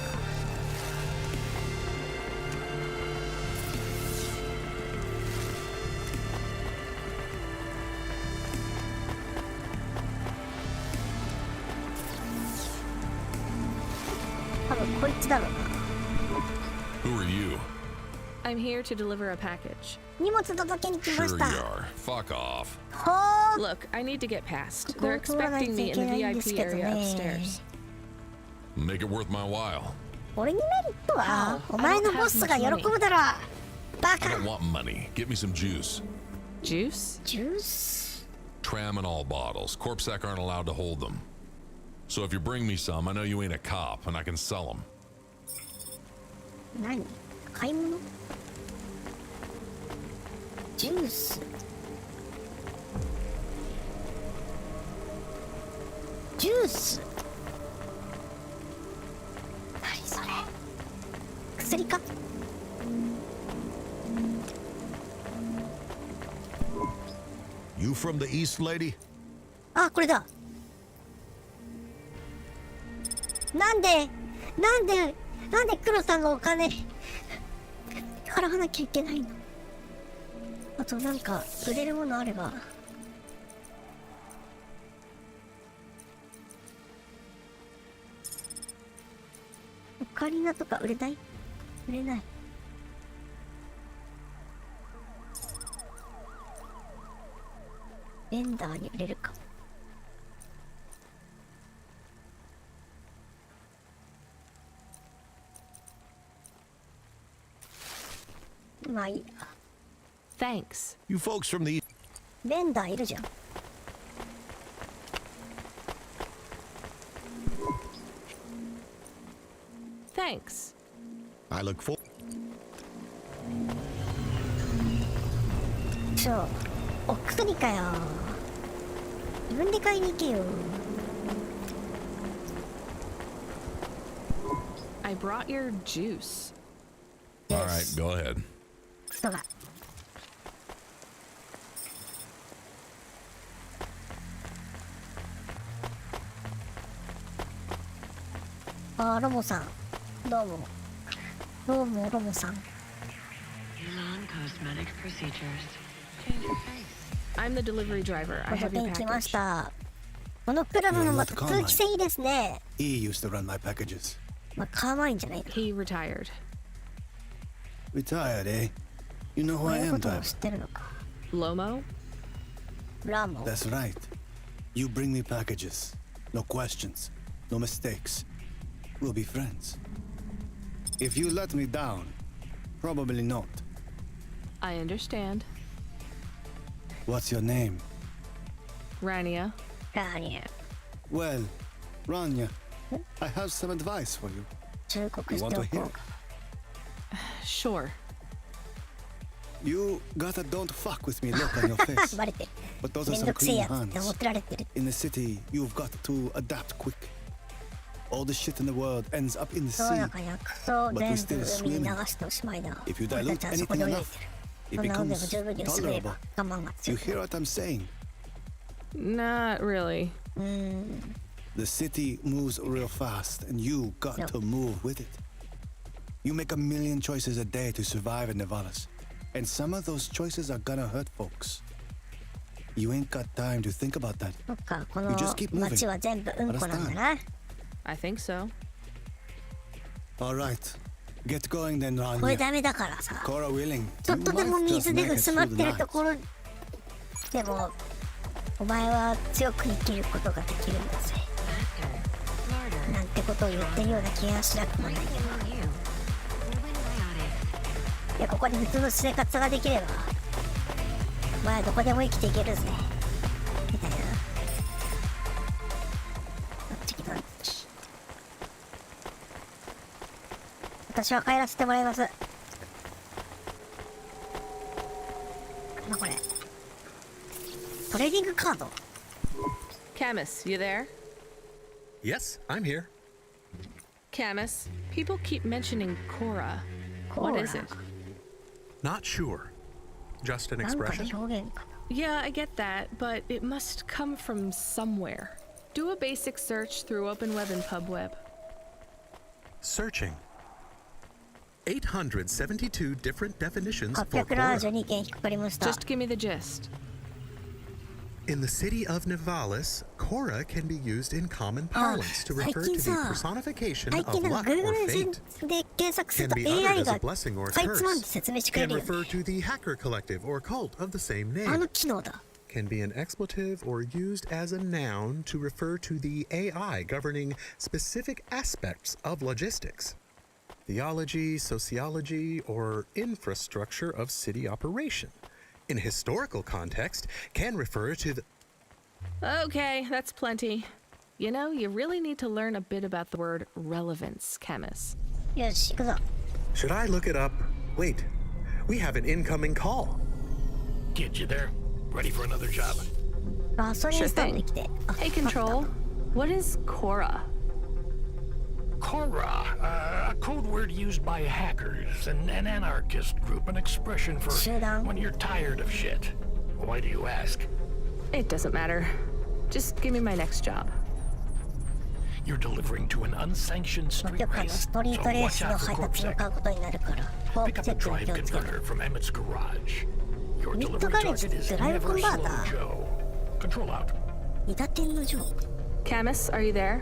多分こいつだろうな。 Who are you? I'm here to deliver a package. 荷物届けに来ま Sure し you た。 are. Fuck off. ほー。 Look, I need to get past. ここ They're を通らない expecting と me い in け the ないんです VIP けど area ね。 upstairs. Make it worth my while. 俺にメリットは How? お前のボスが喜ぶだろう。バ I カ。 don't want money. Get me some juice. Juice? ジュース。 Tram in all bottles. Corpsec aren't allowed to hold them. So if you bring me some, I know you ain't a cop, and I can sell them. 何？買い物？ジュース。ジュース。何それ？薬か？ You from the east, lady? あ、これだ。なんで黒さんがお金払わなきゃいけないの？あとなんか売れるものあれば。オカリナとか売れない？売れない。ベンダーに売れるかも。まあいいや。 Thanks. You folks from the east? ベンダーいるじゃん。Thanks. I look for. お薬かよ。自分で買いに行けよ。 I brought your juice. All right, go ahead. クソが。あ、ロボさん。どうも。どうも、ロボさん。 Elon Cosmetic Procedures. I'm the delivery driver. I 補助 have your 犬来ま package. した。このクラブもまた通気性いいですね。 He used to run my packages. まあ買わないんじゃないか。 He retired. Retired, eh? You know who こう I いうこ am, とを driver? 知ってるのか。 Lomo? ラモ。 That's right. You bring me packages. No questions. No mistakes. We'll be friends. If you let me down, probably not. I understand. What's your name? Rania. Rania. Well, Rania, I have some advice for you. 忠告 You し want て to お hear こ it? うか。 Sure. You gotta don't fuck with me look on your face. バレてる。 But those are めん some どくせえ clean やつって思 hands. ってられてる。 In the city, you've got to adapt quick. All the shit in the world ends up in the そうなん sea. か薬草全部海に流しておしまいだ。 If you 俺 dilute たちはそこで anything 泳いで enough, る。 it そんなのでも becomes 十分に薄めれ tolerable. ば我慢が You 強く hear what I'm saying? Not really. The city moves real fast, and you got to move with it. You make a million choices a day to survive in Nevalis, and some of those choices are gonna hurt folks. You ain't got time to think about that. そっか、この You just keep moving. 街は全部うんこなんだな。 I think so. All right, get going then, これ Rania. ダメだからさ。 Cora willing. ちょっとでも You might 水 just で make it 薄まっ through て the ると night. ころでもお前は強く生きることができるんだぜ。なんてことを言ってるような気がしなくもないけど。いや、ここで普通の生活ができればお前はどこでも生きていけるぜ。みたいな。どっちどっち。私は帰らせてもらいます。なんだこれ。トレーディングカード。 Camus, you there? Yes, I'm here. Camus, people keep mentioning Cora. What is it? Not sure. Just an なんか expression? の表現かな。 Yeah, I get that, but it must come from somewhere. Do a basic search through Open Web and PubWeb. Searching. 872 different definitions for Cora. 872件引っかかりました。 Just give me the gist. In the city of Nevalis, Cora can be used in common parlance to refer to the personification 最 of 近なんか luck or Google fate. で検索する Can と be uttered AI as a が blessing or a かいつまんで curse. 説明してくれ Can るよね。 refer to the hacker collective or cult of the same あ name. の機能だ。 Can be an expletive or used as a noun to refer to the AI governing specific aspects of logistics, theology, sociology, or infrastructure of city operation. In a historical context, can refer to the Okay, that's plenty. You know, you really need to learn a bit about the word relevance, Camus. よし、行くぞ。 Should I look it up? Wait, we have an incoming call. Kid, you there? Ready for another job? ガソリン Sure スタンド thing. に来て。あ、 Hey, Control. What is Cora? Cora, a code word used by hackers, an anarchist group, an expression for when you're tired of shit. Why do you ask? It doesn't matter. Just give me my next job. You're delivering to an unsanctioned 東 street 京間の race, ストリー so トレー watch スの out for 配達を Corpsec. 買うことになるから、コー Pick プ up セ a ットに drive 気をつける。 converter from Emmett's garage. Your ミッド delivery ガレージ target is ドライブコ never ンバー slow ター。 Joe. Control out. 二打点のジョー。 Camus, are you there?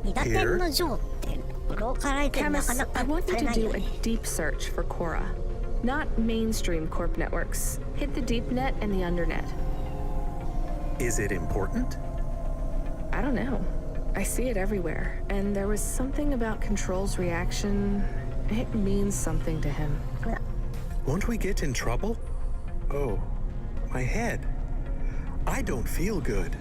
二打点のジョーってローカライズなか Camus, なか I want さ you れ to ないよ do ね。 a deep search for Cora. Not mainstream corp networks. Hit the deep net and the undernet. Is it important? I don't know. I see it everywhere, and there was something about Control's reaction. It means something to him. Won't we get in trouble? Oh, my head. I don't feel good.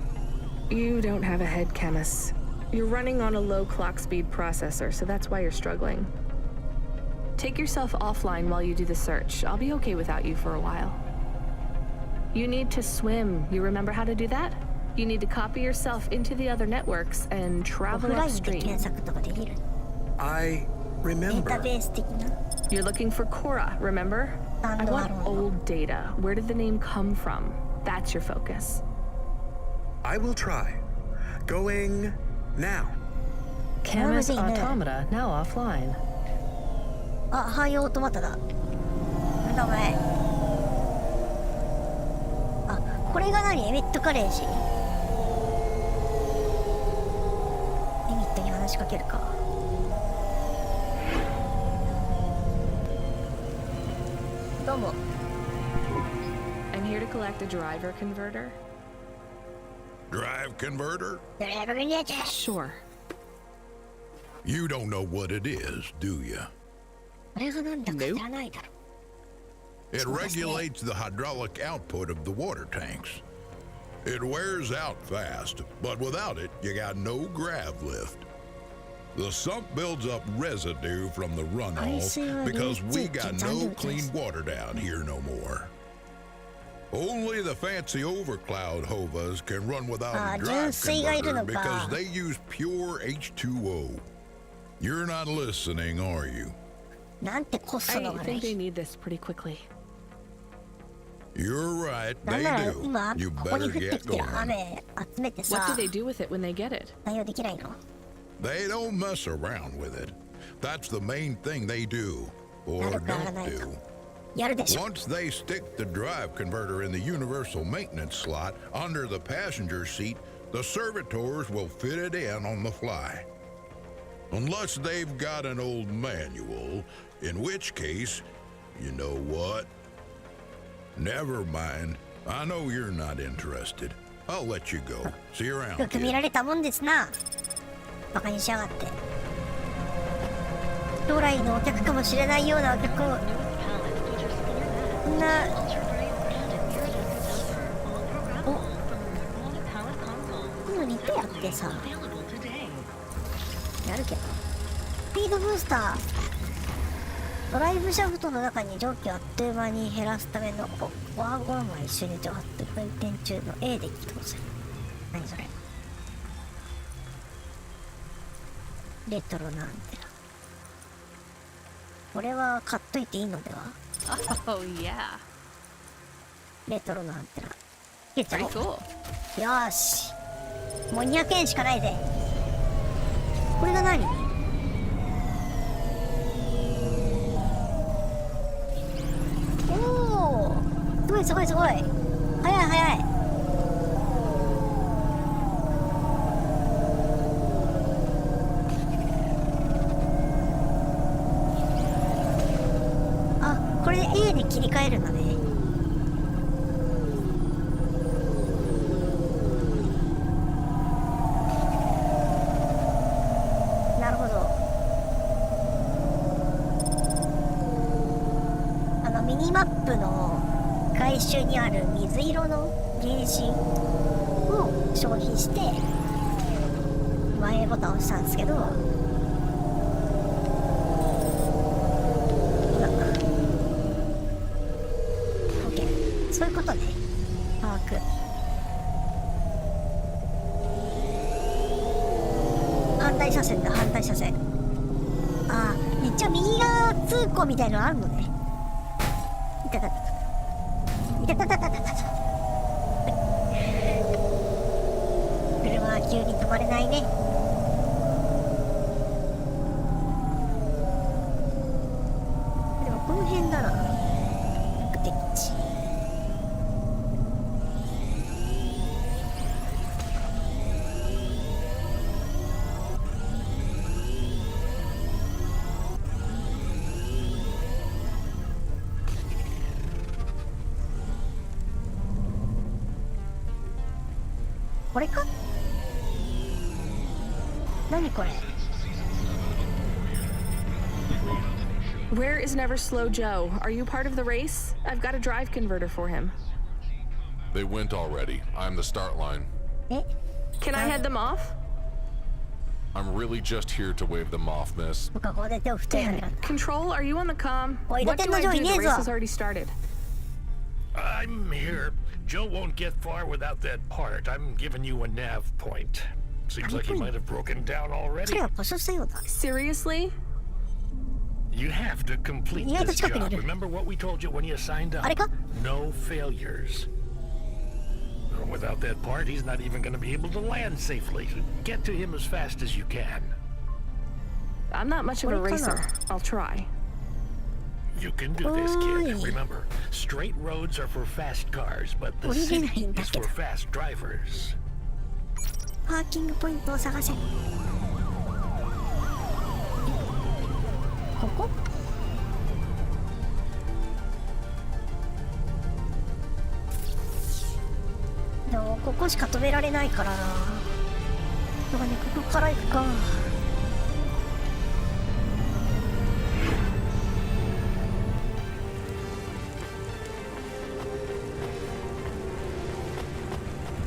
You don't have a head, Camus. You're running on a low clock speed processor, so that's why you're struggling. Take yourself offline while you do the search. I'll be okay without you for a while. You need to swim. You remember how to do that? You need to copy yourself into the other networks and オ travel フラインで upstream. 検索とかできる。 I データ remember. ベース的な。 You're looking for Cora, remember? I want old data. Where did the name come from? That's your focus. I will try. Going now. Camus Everything there. automata now offline. あ、ハイオートマタだ。なんだお前。あ、これが何？エミットガレージ。エミットに話しかけるか。も。 I'm here to collect a driver converter. Drive converter? Sure. You don't know what it is, do you? これがなんだか知らないだろ。 It regulates the hydraulic output of the water tanks. It wears out fast, but without it, you got no grav lift. The sump builds up residue from the runoff because we got no clean water down here no more. Only the fancy overcloud hovas can run without a drive converter because they use pure H2O. You're not listening, are you? I think they need this pretty quickly. You're right, they do. You better get going. What do they do with it when they get it? They don't mess around with it. That's the main thing they do, or don't do. Once they stick the drive converter in the universal maintenance slot under the passenger seat, the servitors will fit it in on the fly. Unless they've got an old manual, in which case, you know what? Never mind. I know you're not interested. I'll let you go. See you around. よく見られたもんですな。バカにしやがって。将来のお客かもしれないようなお客を。こんな。お。このリペアってさ。やるけど。スピードブースター。ドライブシャフトの中に蒸気をあっという間に減らすためのワゴンは一緒に蒸発運転中の A で起動する。何それ。レトロなアンテナ。これは買っといていいのでは？ Oh yeah. レトロなアンテナ。ゲッチャー。よーし。もう200円しかないぜ。これが何？すごいすごい。早い早い。あ、これで A で切り替えるんだね。なるほど。ミニマップの外周にある水色の原神を消費して前ボタンを押したんですけど、OK、そういうことね。把握。反対車線だ、反対車線。ああ、一応右側通行みたいのあるのね。いたたたたいたたたたたた。車は急に止まれないね。でもこの辺だな。目的地。これか？何これ？ Where is Never Slow Joe? Are you part of the race? I've got a drive converter for him. They went already. I'm the start line. Can I head them off? I'm really just here to wave them off, miss. Damn it. Control, are you on the comm? What do I do? The race has already started. I'm here. Joe won't get far without that part. I'm giving you a nav point. Seems like he might have broken down already. Seriously? You have to complete this job. Remember what we told you when you signed up? No failures. Without that part, he's not even going to be able to land safely. Get to him as fast as you can. I'm not much of a racer. I'll try. You can do this, kid. Remember, straight roads are for fast cars, but the city is for fast drivers. パーキングポイントを探せ。ここ？しか止められないからな。だからね、ここから行くか。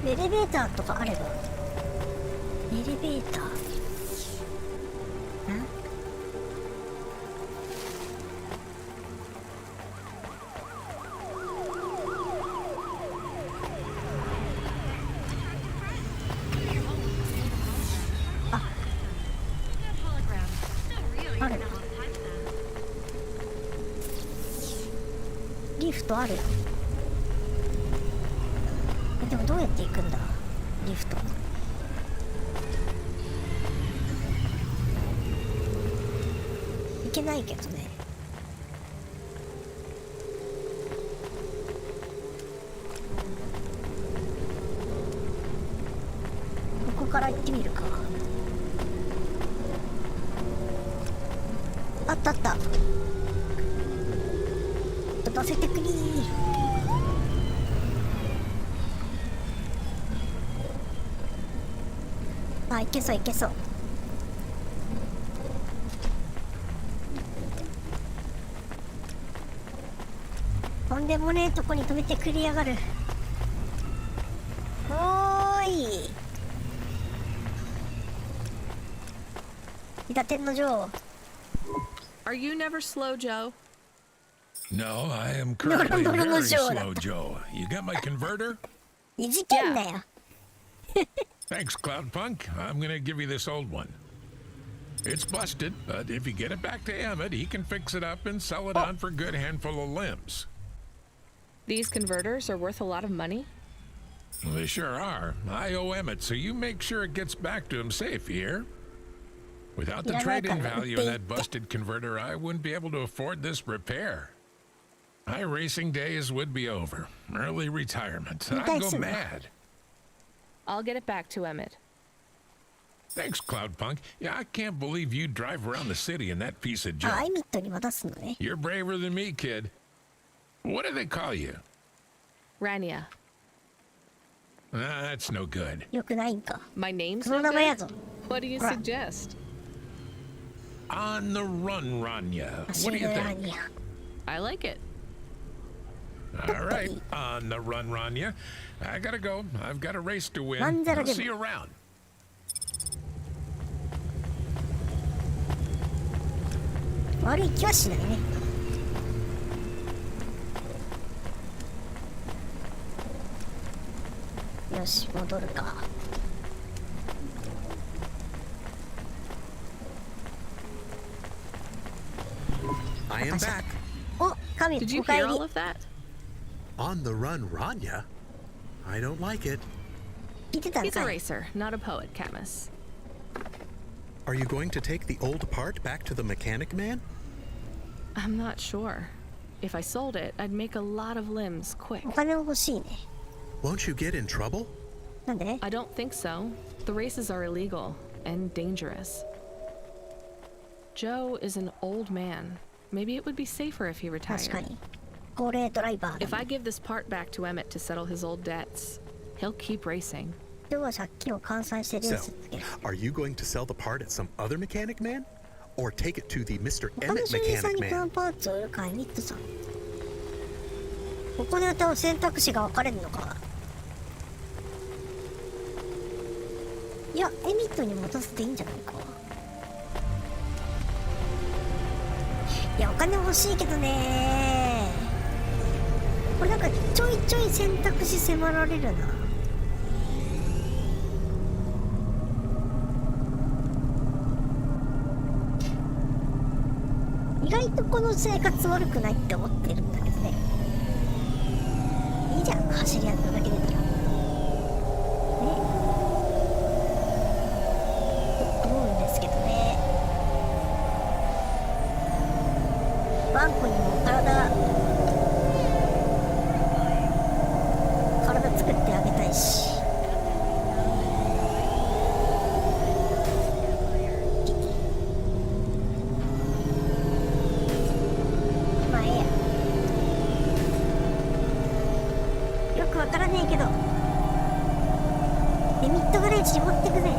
エレベーターとかあれば。エレベーターリフトある。でもどうやって行くんだリフト。行けないけどね。ここから行ってみるか。あったあった。乗せてくりー。あ、いけそういけそう。とんでもねえとこに止めてくりやがる。おーい。伊田天の女王。 Are you never slow, Joe? No, I am currently very slow, Joe. You got my converter? Yeah. Thanks, Cloudpunk. I'm gonna give you this old one. It's busted, but if you get it back to Emmett, he can fix it up and sell it on for a good handful of limbs. These converters are worth a lot of money? Well, they sure are. I owe Emmett, so you make sure it gets back to him safe, you hear? Without the trade-in value of that busted converter, I wouldn't be able to afford this repair. My racing days would be over. Early retirement. I'd go mad. I'll get it back to Emmett. Thanks, Cloudpunk. Yeah, I can't believe you drive around the city in that piece of junk. You're braver than me, kid. What do they call you? Rania. That's no good. My name's no good? What do you suggest? On the run, Rania. What do you think? I like it. All right, on the run, Rania. I gotta go. I've got a race to win. I'll see you around. I am back. Did you hear all of that? On the run, Rania? I don't like it. He's a racer, not a poet, Camus. Are you going to take the old part back to the mechanic man? I'm not sure. If I sold it, I'd make a lot of limbs quick. Won't you get in trouble? I don't think so. The races are illegal and dangerous. Joe is an old man. Maybe it would be safer if he retired. If I give this part back to Emmett to settle his old debts, he'll keep racing. So, are you going to sell the part at some other mechanic man? Or take it to the Mr. Emmett mechanic man? ここで歌う選択肢が分かれるのか。いや、エミットに持たせていいんじゃないか。いや、お金欲しいけどね。これなんかちょいちょい選択肢迫られるな。意外とこの生活悪くないって思ってるんだけどね。いいじゃん、走りやっただけでたら。ね。思うんですけどね。ワンコにも体作ってあげたいし。まあええや。よくわからねえけど。ミットガレージに持ってくぜ。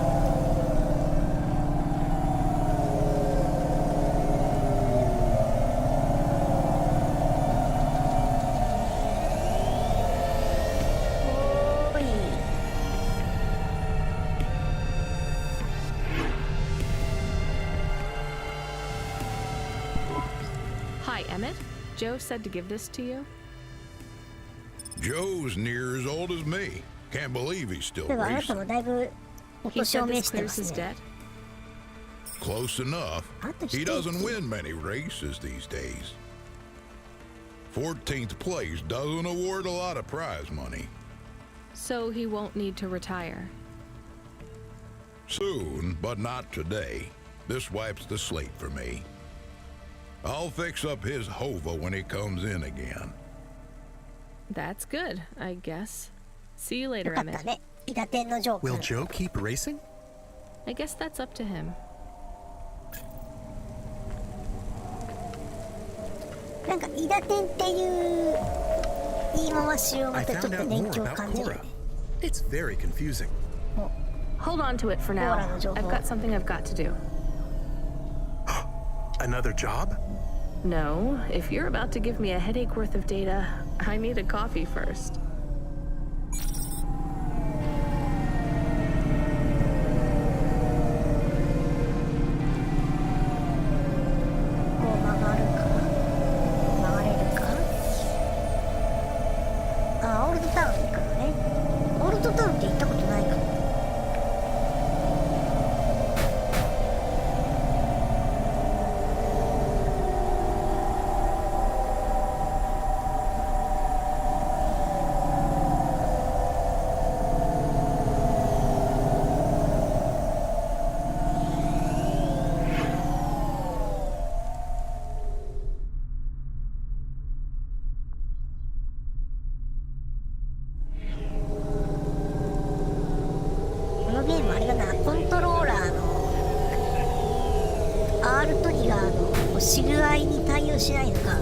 Hi, Emmett. Joe said to give this to you. Joe's near as old as me. Can't believe he's still でもあなた racing. もだいぶお He 年を said 召 this してま clears す his ね。 debt. Close enough. He doesn't win many races these days. 14th place doesn't award a lot of prize money. So he won't need to retire. Soon, but not today. This wipes the slate for me. I'll fix up his Hova when he comes in again. That's good, I guess. See you later, よかった Emmett. ね。伊達天のジョー君。 Will Joe keep racing? I guess that's up to him. なんか伊達天っていう言い回しをま I たちょっ found と out 年 more 季を about 感じる Cora. It's very confusing. Hold on to it for now. Coraの情報。 I've got something I've got to do. Another job? No, if you're about to give me a headache worth of data, I need a coffee first. こう曲がるか曲がれるか。あ、オールドタウンに行くのね。オールドタウンって行ったことないかも。このゲームあれだな、コントローラーの R トリガーの押し具合に対応しないのか、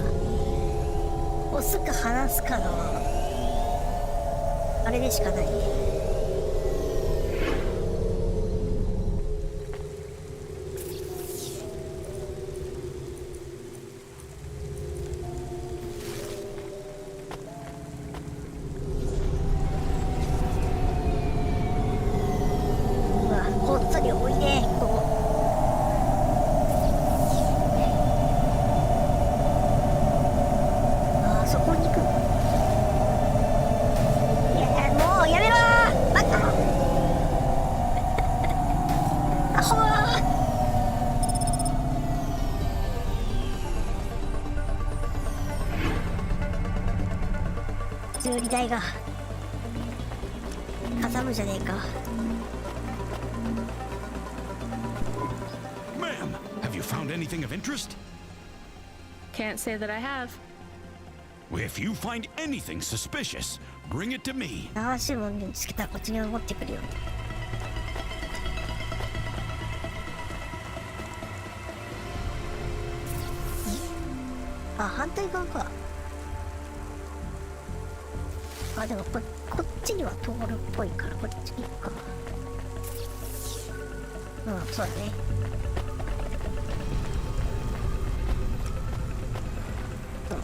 押すか離すかのあれでしかないね。うわ、こっそりおいで、ここ。あそこに行く。いや、もうやめろー、バカ。アホー。修理代がかさむじゃねえか。 Ma'am, have you found anything of interest? Can't say that I have. If you find anything suspicious, bring it to me. 流し物につけたらこっちに持ってくるよ。あ、反対側か。あ、でもこっちには通るっぽいからこっち行くか。うん、そうだね。そう。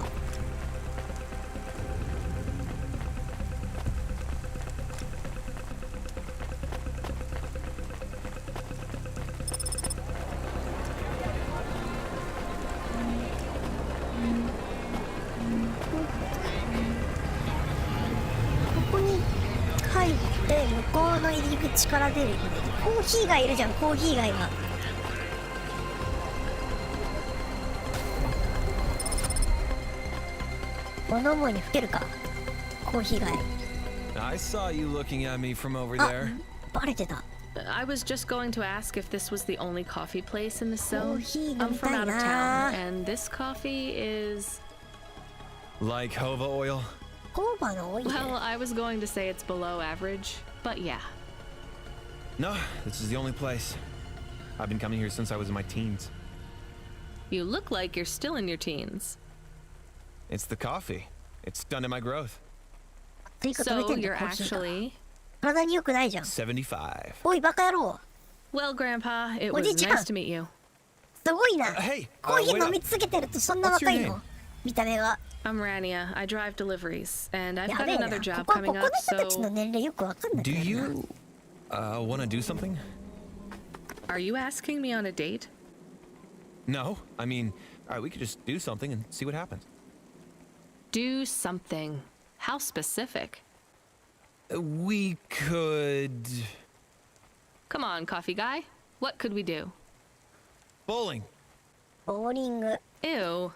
ここに入って向こうの入り口から出る。コーヒーがいるじゃん、コーヒーがいが。物思いにふけるか、コーヒーがい。 I saw you looking at me from over there. バレてた。 I was just going to ask if this was the only coffee place in the zone. Coffee I'm from out of飲みたいな。 town, and this coffee is... Like Hova oil? ホーバーのオイル。 Well, I was going to say it's below average, but yeah. No, this is the only place. I've been coming here since I was in my teens. You look like you're still in your teens. It's the coffee. It's done in my growth. So you're actually 体に良くないじゃん。75. おいバカ野郎。 Well, Grandpa, it おじい was ちゃん。 nice to meet you. すごいな。 Hey, コーヒ wait ー up. 飲み続けてるとそんな若い What's your の name?。見た目が。 I'm Rania. I drive deliveries, and I've や got べえな。 another こ job こ coming の up, 人たちの so 年齢よくわかんないん Do だよな。 you want to do something? are you asking me on a date? No. I mean, all right, we could just do something and see what happens. Do something. How specific? We could Come on, coffee guy. What could we do? bowling. ボーリング。 Ew.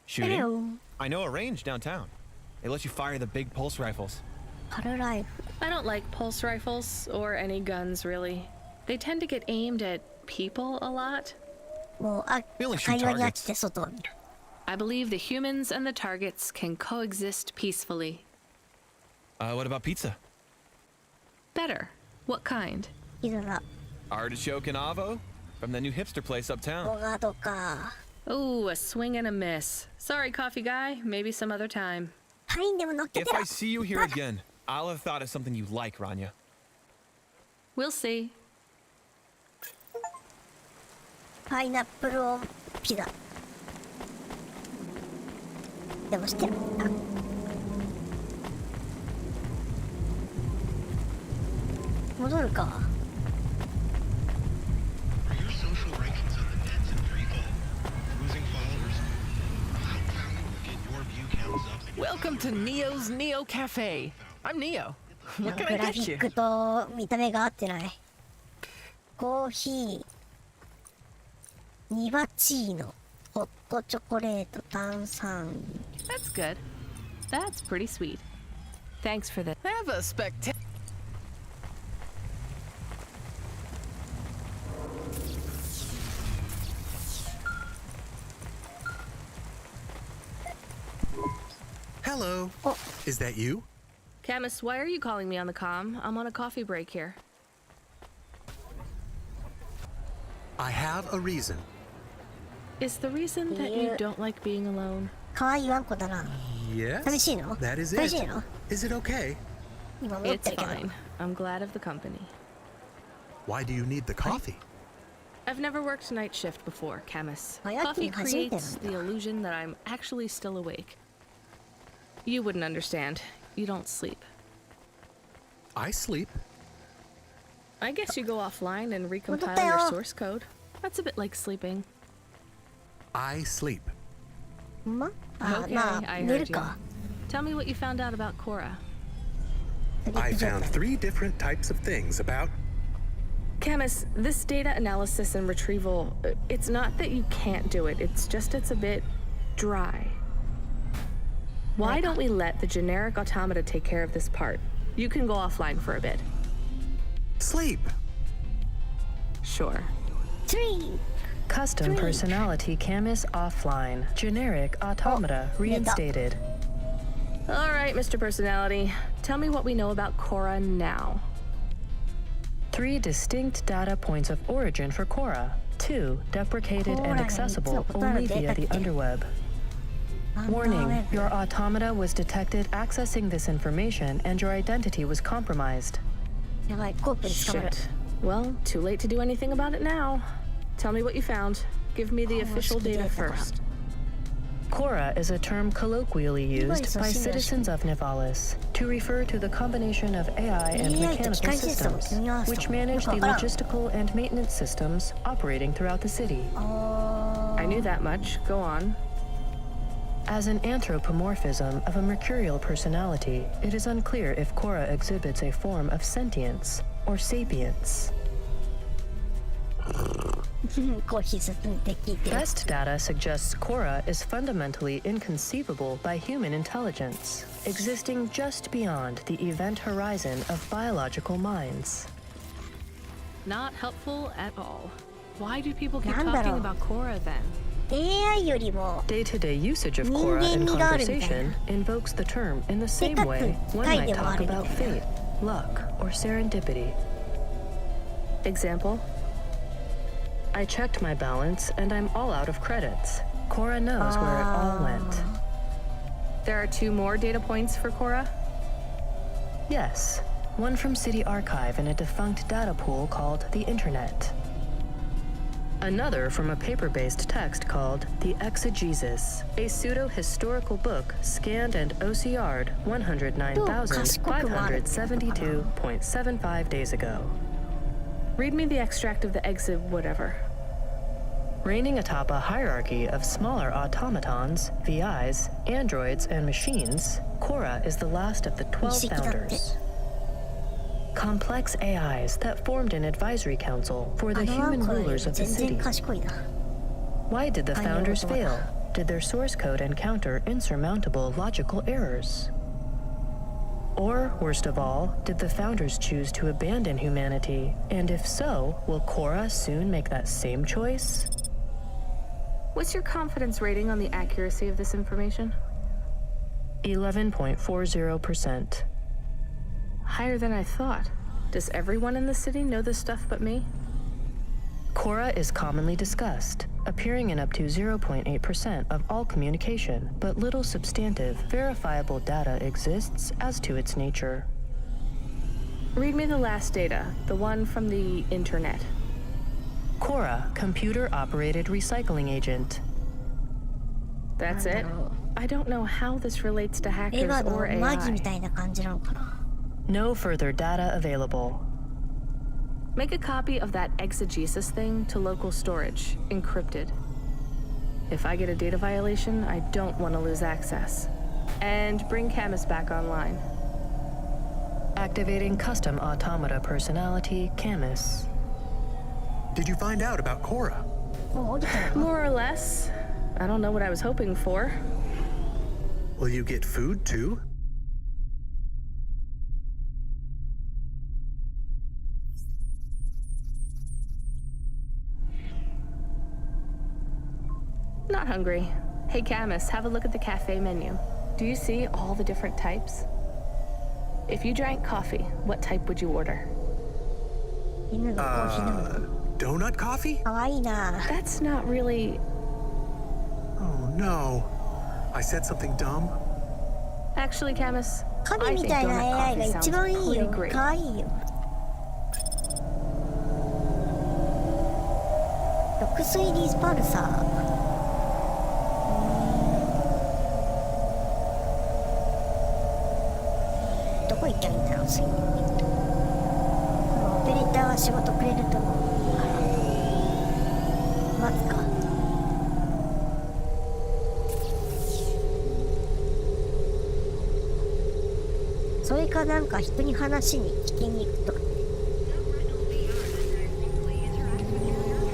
Shooting. Ew. I know a range downtown. It lets you fire the big pulse rifles. パルライフ。 I don't like pulse rifles or any guns, really. They tend to get aimed at people a lot. もう、あ、 We only shoot 会話に飽き targets. て外を見る。 I believe the humans and the targets can coexist peacefully. What about pizza? Better. What kind? ピザだ。 Artichoke and avo from the new hipster place ボ uptown. ガードか。 Ooh, a swing and a miss. Sorry, coffee guy. Maybe some other time. パインでも乗っけ If て I よ。 see you here again, I'll have thought of something you like, Rania. We'll see. パイナップルオンピザ。でも知ってる。あ、戻るか。 Are your social rankings on the nets in free fall? Losing followers? How can we get your view counts up? Welcome to Neo's Neo Cafe. I'm Neo. What can グ I ラ get フィ you? ックと見た目が合ってない。コーヒー、ニバチーノ、ホットチョコレート、炭酸。 That's good. That's pretty sweet. Thanks for this. Have a spectacular. Hello. Is that you? Camus, why are you calling me on the comm? I'm on a coffee break here. I have a reason. Is the reason that you don't like being alone? 可愛いワンコだな。 Yes? 寂しいの？ That is 寂しい it. の？ Is it okay? 今戻って It's るけど。 fine. I'm glad of the company. Why do you need the coffee? I've never worked night shift before, Camus. 早く Coffee に初めて creates なん the だ。 illusion that I'm actually still awake. You wouldn't understand. You don't sleep. I sleep. I guess you go offline and recompile 戻ったよ。 your source code. That's a bit like sleeping. I sleep. まあ、 Okay, まあ、 I 寝 heard る you. か。 Tell me what you found out about Cora. I found 3 different types of things about. Camus, this data analysis and retrieval, it's not that you can't do it, it's just it's a bit dry. Why don't we let the generic automata take care of this part? You can go offline for a bit. Sleep. Sure. 3! Custom personality Camus offline. Generic automata reinstated. All right, Mr. Personality. Tell me what we know about Cora now. 3 distinct data points of origin for Cora. 2 deprecated and accessible only via the underweb. Warning, your automata was detected accessing this information and your identity was compromised. やばい、コープに捕まる。 Shit. Well, too late to do anything about it now. Tell me what you found. Give me the official data first. Cora is a term colloquially used by citizens of Nivalis to refer to the combination of AI and mechanical systems, which manage the logistical and maintenance systems operating throughout the city. I knew that much. Go on. As an anthropomorphism of a mercurial personality, it is unclear if Cora exhibits a form of sentience or sapience. Best data suggests Cora is fundamentally inconceivable by human intelligence, existing just beyond the event horizon of biological minds. Not helpful at all. Why do people keep talking about Cora then? Day-to-day usage of Cora in conversation invokes the term in the same way one might talk about fate, luck, or serendipity. Example? I checked my balance and I'm all out of credits. Cora knows where it all went. There are 2 more data points for Cora? Yes. one from City Archive in a defunct data pool called the Internet. Another from a paper-based text called The Exegesis, a pseudo-historical book scanned and OCR'd 109,572.75 days ago. Read me the extract of the exit whatever. Reigning atop a hierarchy of smaller automatons, VIs, androids, and machines, Korra is the last of the 12 founders. Complex AIs that formed an advisory council for the human rulers of the city. Why did the founders fail? Did their source code encounter insurmountable logical errors? Or, worst of all, did the founders choose to abandon humanity? And if so, will Korra soon make that same choice? What's your confidence rating on the accuracy of this information? 11.40%. Higher than I thought. Does everyone in the city know this stuff but me? Korra is commonly discussed, appearing in up to 0.8% of all communication, but little substantive, verifiable data exists as to its nature. Read me the last data, the one from the Internet. Korra, computer-operated recycling agent. That's it? I don't know how this relates to hackers or AI. No further data available. Make a copy of that exegesis thing to local storage, encrypted. If I get a data violation, I don't want to lose access. And bring Camus back online. Activating custom automata personality, Camus. Did you find out about Korra? More or less. I don't know what I was hoping for. Will you get food too? Not hungry. Hey Camus, have a look at the cafe menu. Do you see all the different types? If you drank coffee, what type would you order? Donut coffee? That's not really... Oh no. I said something dumb? Actually, Camus, I think donut coffee sounds pretty great. 6水リースパルサー。どこ行きゃいいんだろう、次。オペレーターは仕事くれると思うから待つか。それかなんか人に話に聞きに行くと。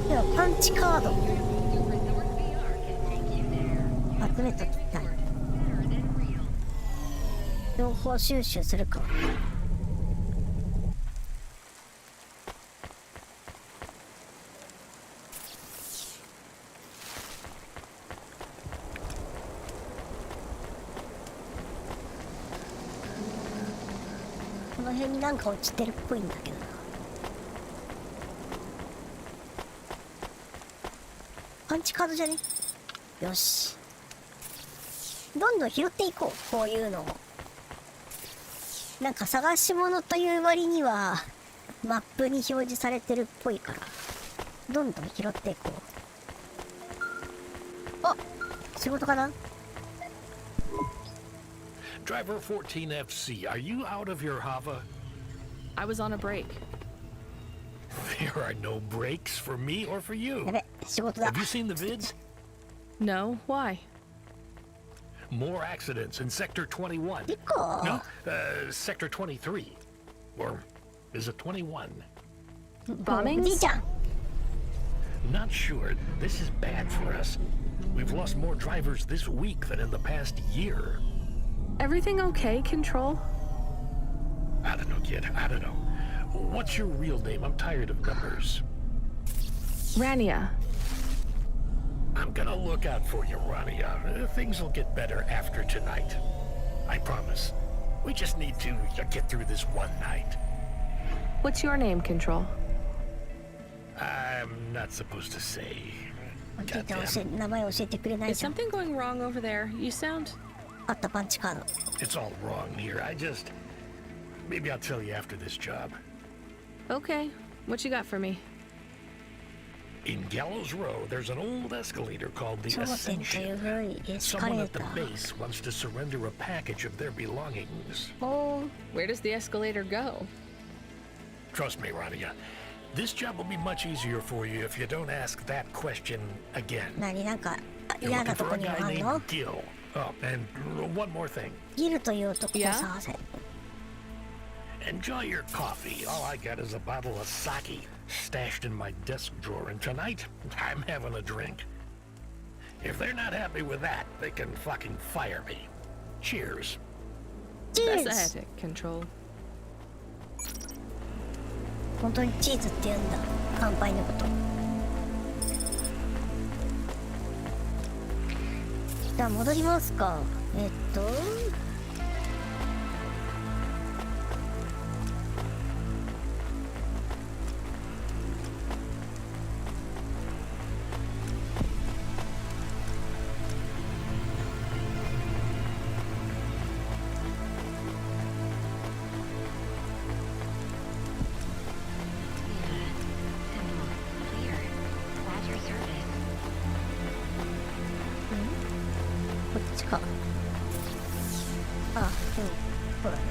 ではパンチカード集めときたい。情報収集するか。この辺になんか落ちてるっぽいんだけどな。パンチカードじゃね？よし。どんどん拾っていこう、こういうのを。なんか探し物という割にはマップに表示されてるっぽいからどんどん拾っていこう。あ、仕事かな？ Driver 14FC, are you out of your Hava? I was on a break. There are no breaks for me or for you. やべ、仕事だ。 Have you seen the vids? No, why? More accidents in Sector 21. Nico. No, Sector 23. Or is it 21? Bombings? Not sure. This is bad for us. We've lost more drivers this week than in the past year. Everything okay, Control? I don't know, kid. I don't know. What's your real name? I'm tired of numbers. Rania. I'm gonna look out for you, Rania. Things will get better after tonight. I promise. We just need to get through this one night. What's your name, Control? I'm not supposed to say. Is something going wrong over there? You sound... It's all wrong here. Maybe I'll tell you after this job. Okay, what you got for me? In Gallows Row, there's an old escalator called the 頂点という Ascension. 古いエスカ Someone レー at the ター。 base wants to surrender a package of their belongings. Oh, where does the escalator go? Trust me, Rania. This job will be much easier for you if you don't ask that question again. 何なんか You're 嫌な looking と for こ a には guy あん named の？ Gil. Oh, and one more thing. ギルという男と探せ。 Enjoy your coffee. All I got is a bottle of sake stashed in my desk drawer, and tonight I'm having a drink. If they're not happy with that, they can fucking fire me. Cheers. That's a headache control. 本当にチーズって言うんだ。乾杯のこと。じゃあ戻りますか。こっちか。あ、そうだね。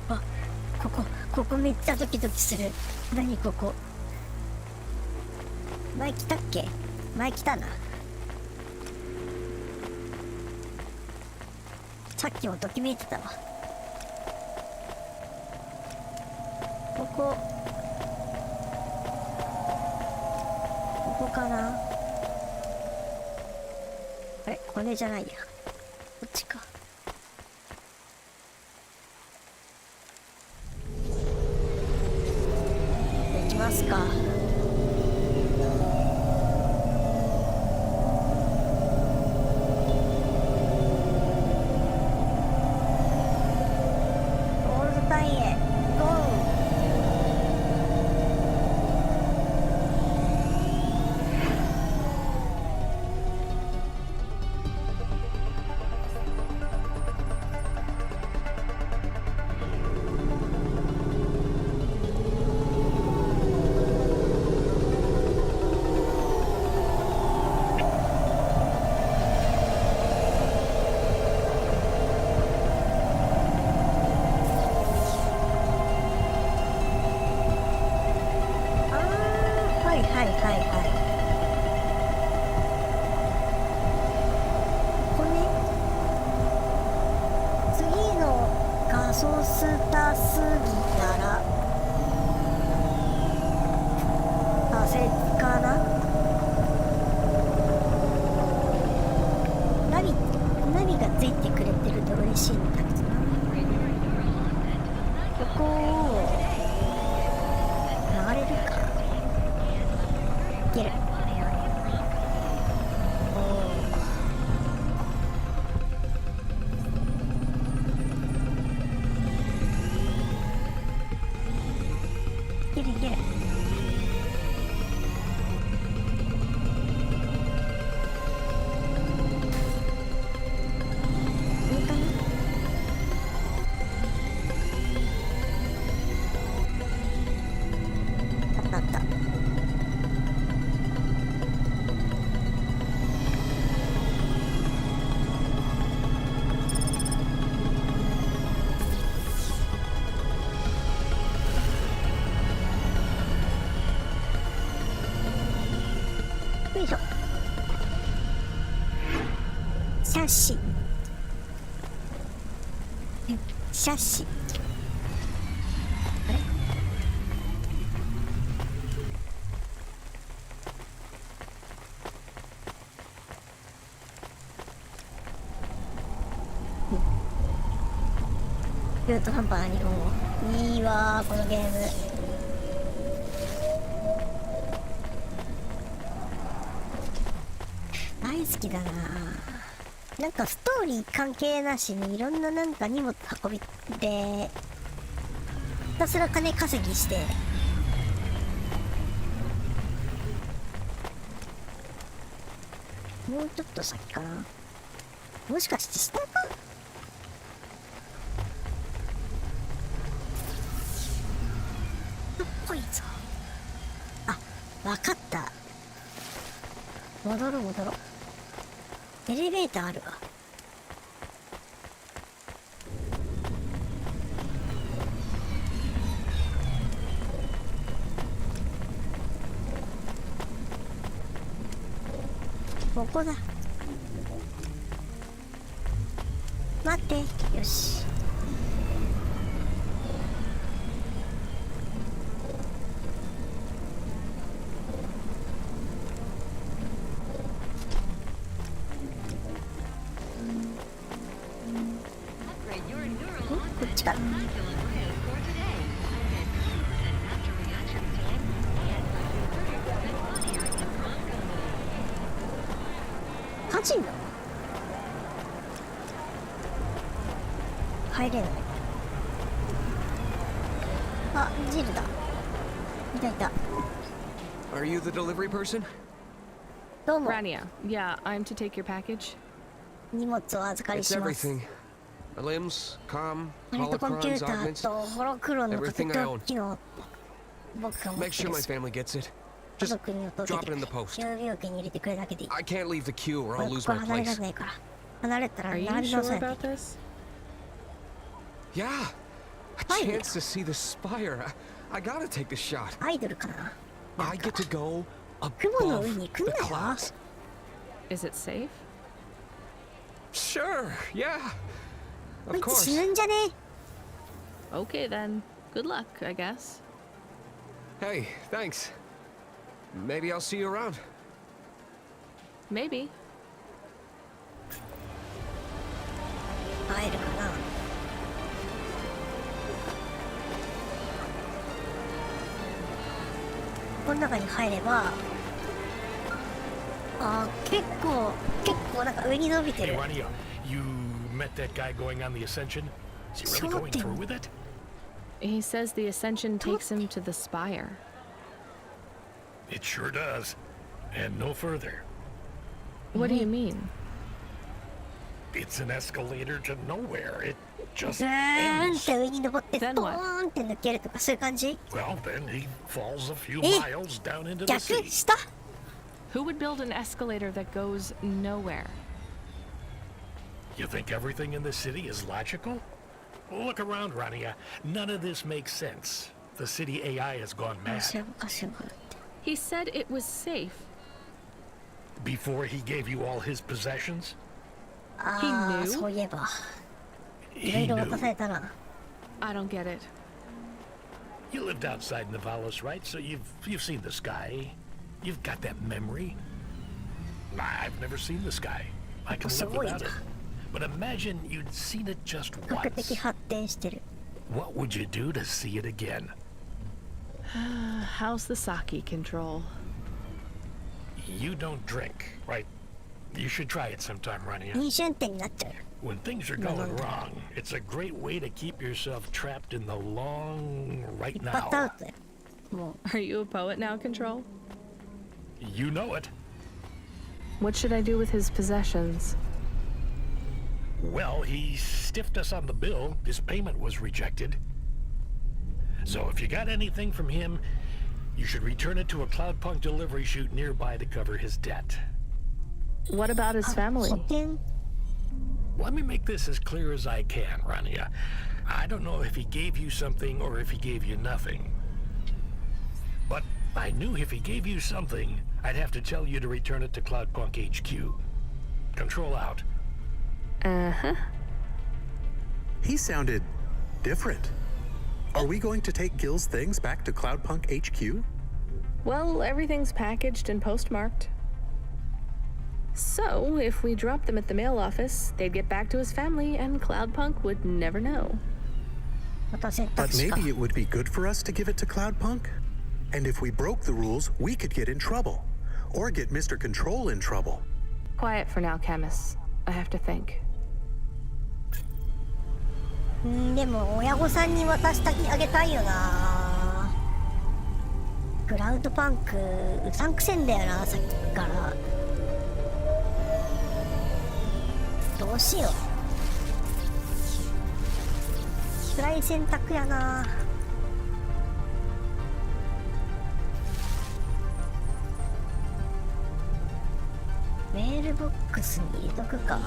あ、ここめっちゃドキドキする。何ここ。前来たっけ？前来たな。さっきもときめいてたわ。ここかな。あれ、これじゃないや。こっちか。行きますか。ゴールドタインへゴー。ナビがついてくれてると嬉しいんだけどな。ここを回れるか。いける。いけるいける。よいしょ。シャッシシャッシ。あれ、中途半端な日本語いいわー、このゲーム。大好きだな。なんかストーリー関係なしにいろんななんか荷物運びでひたすら金稼ぎして、もうちょっと先かな。もしかして下か？っぽいぞ。あ、わかった。戻ろう。エレベーターあるわ。ここだ。待って。よし。こっちか。カジノ？入れない。あ、ジルだ。いた。 Are you the delivery person? どうも。 Rania, yeah, I'm to take your package. 荷物を預かり It's します。 everything. My limbs, comm, コンピュー holocrons, ター augments. とホロクロンの Everything I own. 機能。僕が持っ Make て sure る。 my family gets it. 家 Just 族に届 drop け it in て the post. 郵便受けに入れてくれるだけでいい。 I can't leave the queue or こ I'll こ lose から my 離れら place. れないから。離れたら Are you 並び直 sure さないとい about けない。 this? Yeah. A chance to see the spire. I gotta take the shot. アイドルかな。 I get to go 雲の above 上に行くん the だよ。 clouds. Is it safe? Sure, yeah. こい Of つ course. 死ぬんじゃね？ Okay then. Good luck, I guess. Hey, thanks. Maybe I'll see you around. Maybe. 会えるかな。この中に入れば、あー、結構なんか上に伸びて Hey, る。 Rania, you met that guy going on the Ascension? Is he really going through with it? He says the Ascension takes him to the spire. It sure does. And no further. What do you mean? It's an escalator to nowhere. It just ずーんっ ends. て上に登ってス Then ト what? ーンって抜けるとかそういう感じ？ Well, then he falls a few Eh? miles down into the 逆 sea. 下？ Who would build an escalator that goes nowhere? You think everything in the city is logical? Look around, Rania. None of this makes sense. The city AI has gone 面 mad. 白いおかしいな。 He said it was safe. Before he gave you all his possessions? あ He あ、 knew? そういえば。いろ He いろ渡 knew. されたな。 I don't get it. You lived outside Nivalis, right? So you've seen the sky. You've got that memory. I've never seen the sky. I can live without it. But imagine you'd seen it just 比較的 once. 発展してる。 What would you do to see it again? How's the sake control? You don't drink, right? You should try it sometime, Rania. 飲酒運転になっちゃうよ。 When things are going wrong, it's a great way to keep yourself trapped in the long right バットアウ now. トよ。も Are you a poet now, Control? You know it. What should I do with his possessions? Well, he stiffed us on the bill. His payment was rejected. So if you got anything from him, you should return it to a Cloudpunk delivery chute nearby to cover his debt. What about his う。 family? 補填？ Let me make this as clear as I can, Rania. I don't know if he gave you something or if he gave you nothing. But I knew if he gave you something, I'd have to tell you to return it to Cloudpunk HQ. Control out. Uh-huh. He sounded different. Are we going to take Gil's things back to Cloudpunk HQ? Well, everything's packaged and postmarked. So, if we drop them at the mail office, they'd get back to his family and Cloudpunk would never know. また選 But 択肢か。 maybe it would be good for us to give it to Cloudpunk? And if we broke the rules, we could get in trouble. Or get Mr. Control in trouble. Quiet for now, Camus. I have to think. でも親御さんに渡してあげたいよな。クラウドパンクうさんくせんだよな、さっきから。どどうしよう。辛い選択やな。メールボックスに入れとくか。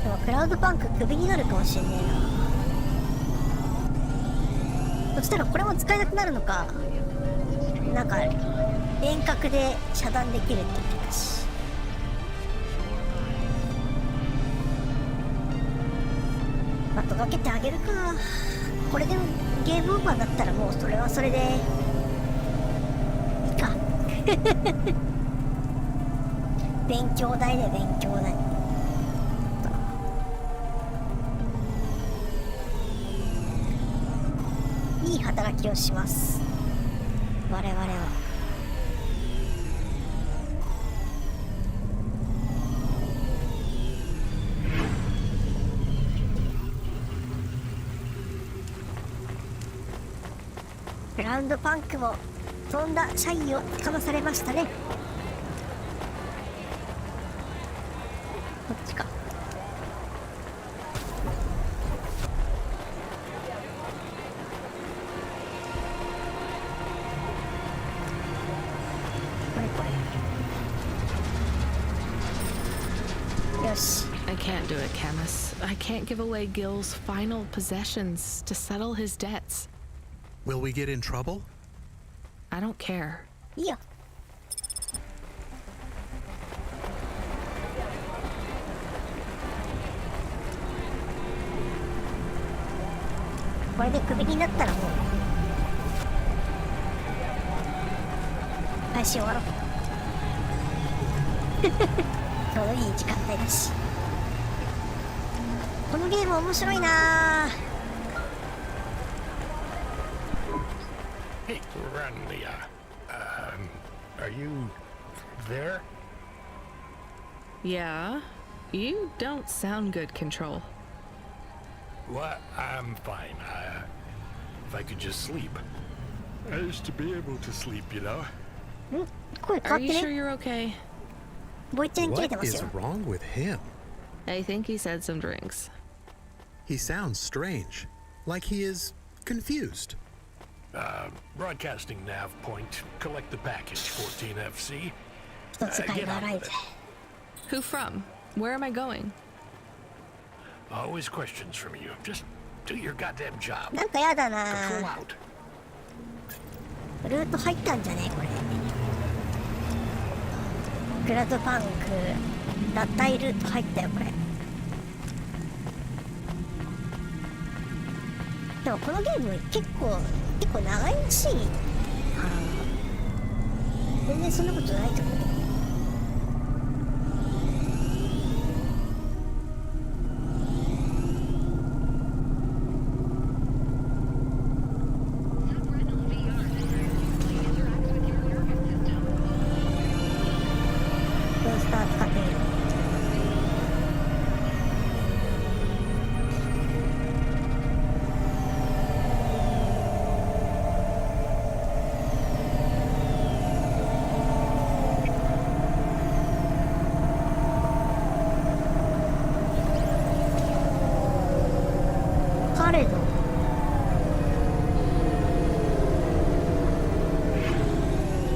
でもクラウドパンククビになるかもしんねえな。そしたらこれも使えなくなるのか。なんか遠隔で遮断できるって言ってたし。まあ届けてあげるか。これでゲームオーバーだったらもうそれはそれでいいか。勉強代で勉強代。いい働きをします、我々は。クラウドパンクも飛んだ社員をかまされましたね。こっちか。I can't do it, Camus. I can't give away Gil's final possessions to settle his debts. Will we get in trouble? I don't care. Yeah. これでクビになったらもう配信終わろう。ちょうどいい時間帯だし。このゲーム面白いな。 Hey, Ranlia. Are you there? Yeah? You don't sound good, Control. What? I'm fine. If I could just sleep. I used to be able to sleep, you know. Are you sure you're okay? What is wrong with him? I think he said some drinks. He sounds strange, like he is confused. Broadcasting nav point. Collect the package, 14FC. Get out. Who from? Where am I going? Always questions from you. Just do your goddamn job. なんかやだな。 Control out. ルート入ったんじゃねこれ。クラウドパンク脱退ルート入ったよこれ。でもこのゲーム結構長いらしい。全然そんなことないと思う。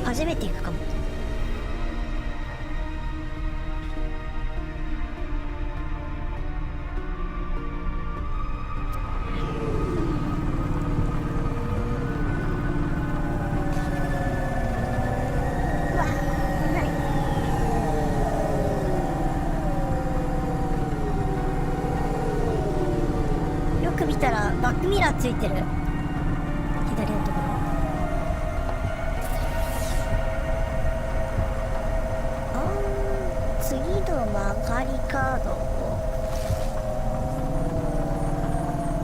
初めて行くかも。よく見たらバックミラーついてる。左のところ。次の曲がりカードを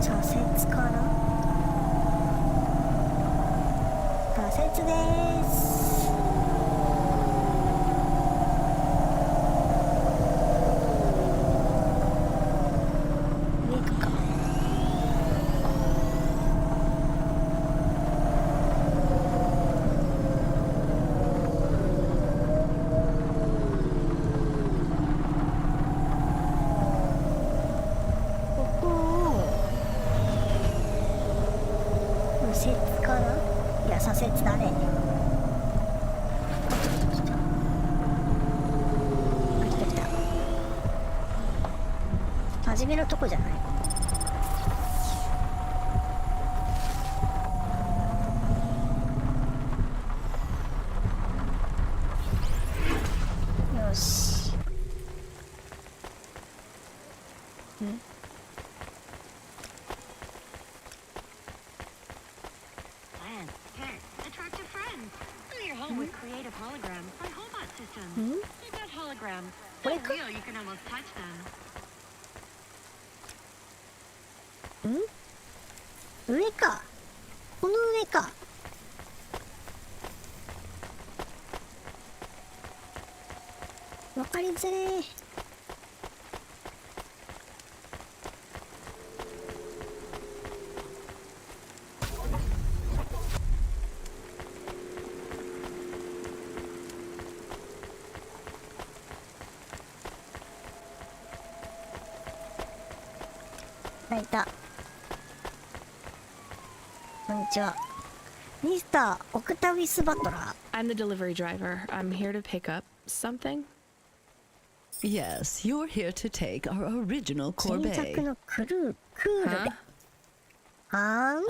左折かな。左折です。上行くか。始めるとこじゃない？よし。Plan. Here, attract your friends. Fill your home with creative holograms by Hobot Systems. They've got holograms. So real you can almost touch them. 上か。この上か。わかりづれー。いた。こんにちは。ミスター・オクタビス・バトラー。I'm the delivery driver. I'm here to pick up something. Yes, you're here to take our original Corbeil. 新作のクールで。は？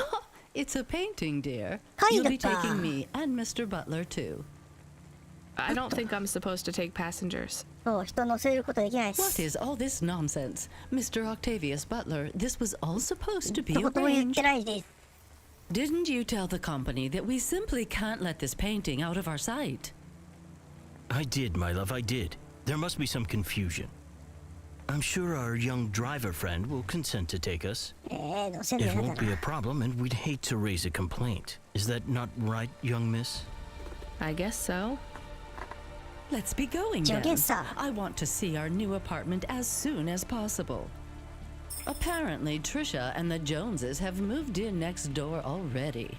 It's a painting, dear. 絵 You'll 画 be か。 taking me and Mr. Butler too. I don't think I'm supposed to take passengers. そう、人乗せることできないです。 What is all this nonsense? Mr. Octavius Butler, this was all supposed to be 一言も言っ arranged. てないです。 Didn't you tell the company that we simply can't let this painting out of our sight? I did, my love, I did. There must be some confusion. I'm sure our young driver friend will consent to take us. 乗せん It のやだ won't be な。 a problem, and we'd hate to raise a complaint. Is that not right, young miss? I guess so. Let's be going then. 上さ。 I want to see our new apartment as soon as possible. Apparently, Trisha and the Joneses have moved in next door already.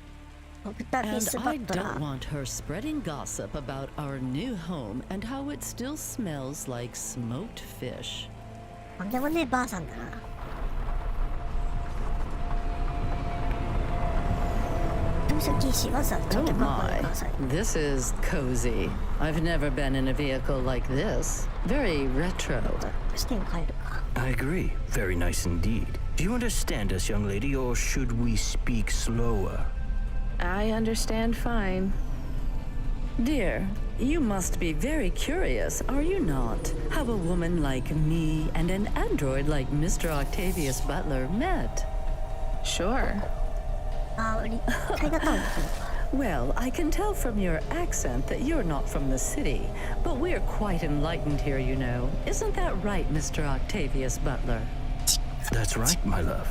オクタビ And ス・バ I トラ don't ー。 want her spreading gossip about our new home and how it still smells like smoked fish. なんでもねえばあさんだな。入社禁止わざちょっ Oh と頑張ってく my, ださい。 this is cozy. I've never been in a vehicle like this. Very retro. 視点変えるか。 I agree. Very nice indeed. Do you understand us, young lady, or should we speak slower? I understand fine. Dear, you must be very curious, are you not? How a woman like me and an android like Mr. Octavius Butler met. Sure. あ、売り買い方を言ってる。 Well, I can tell from your accent that you're not from the city, but we're quite enlightened here, you know. Isn't that right, Mr. Octavius Butler? That's right, my love.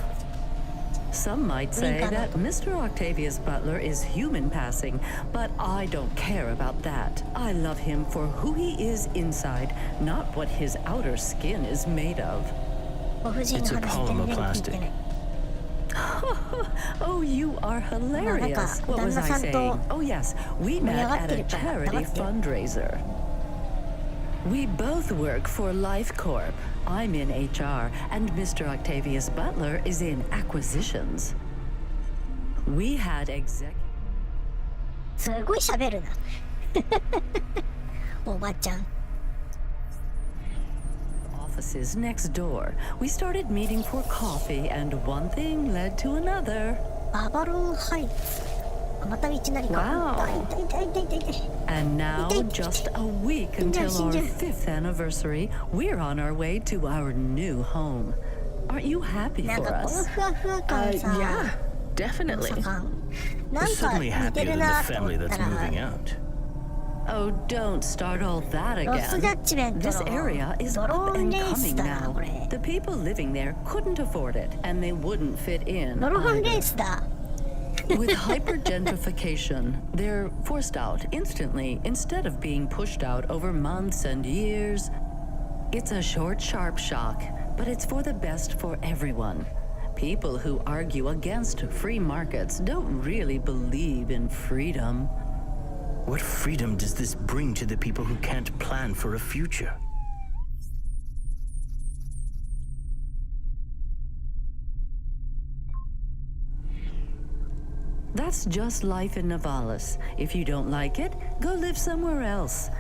Some might say that Mr. Octavius Butler is human passing, but I don't care about that. I love him for who he is inside, not what his outer skin is made of. ご婦人の It's a 話全然聞いて polymer ない。 Oh, you are hilarious. What was I saying? Oh, yes, we met at a charity fundraiser. We both work for Life Corp. I'm in HR, and Mr. Octavius Butler is in acquisitions. We had exec... すごい喋るな。おばちゃん。 offices next door. We started meeting for coffee, and one thing led to another. ババロンハイツ。また道なりか。痛い痛い痛い痛い痛い。 And now, just a week until our 5th anniversary, we're on our way to our new home. Aren't you happy なん for かこの us? ふわふわ感さ。 Yeah, definitely. な We're んか certainly 似て happier る than な the と思 family った that's ら。 moving out. Oh, don't start all that ロス again. ジャッジメント This の area is ドロ up ーン and レース coming だな now. これ。 The people living there couldn't afford it, and they wouldn't fit in. ドローンレー either. スだ。 With hyper-gentrification, they're forced out instantly instead of being pushed out over months and years. It's a short, sharp shock, but it's for the best for everyone. People who argue against free markets don't really believe in freedom. What freedom does this bring to the people who can't plan for a future? That's just life in Navalis. If you don't like it, go live somewhere else.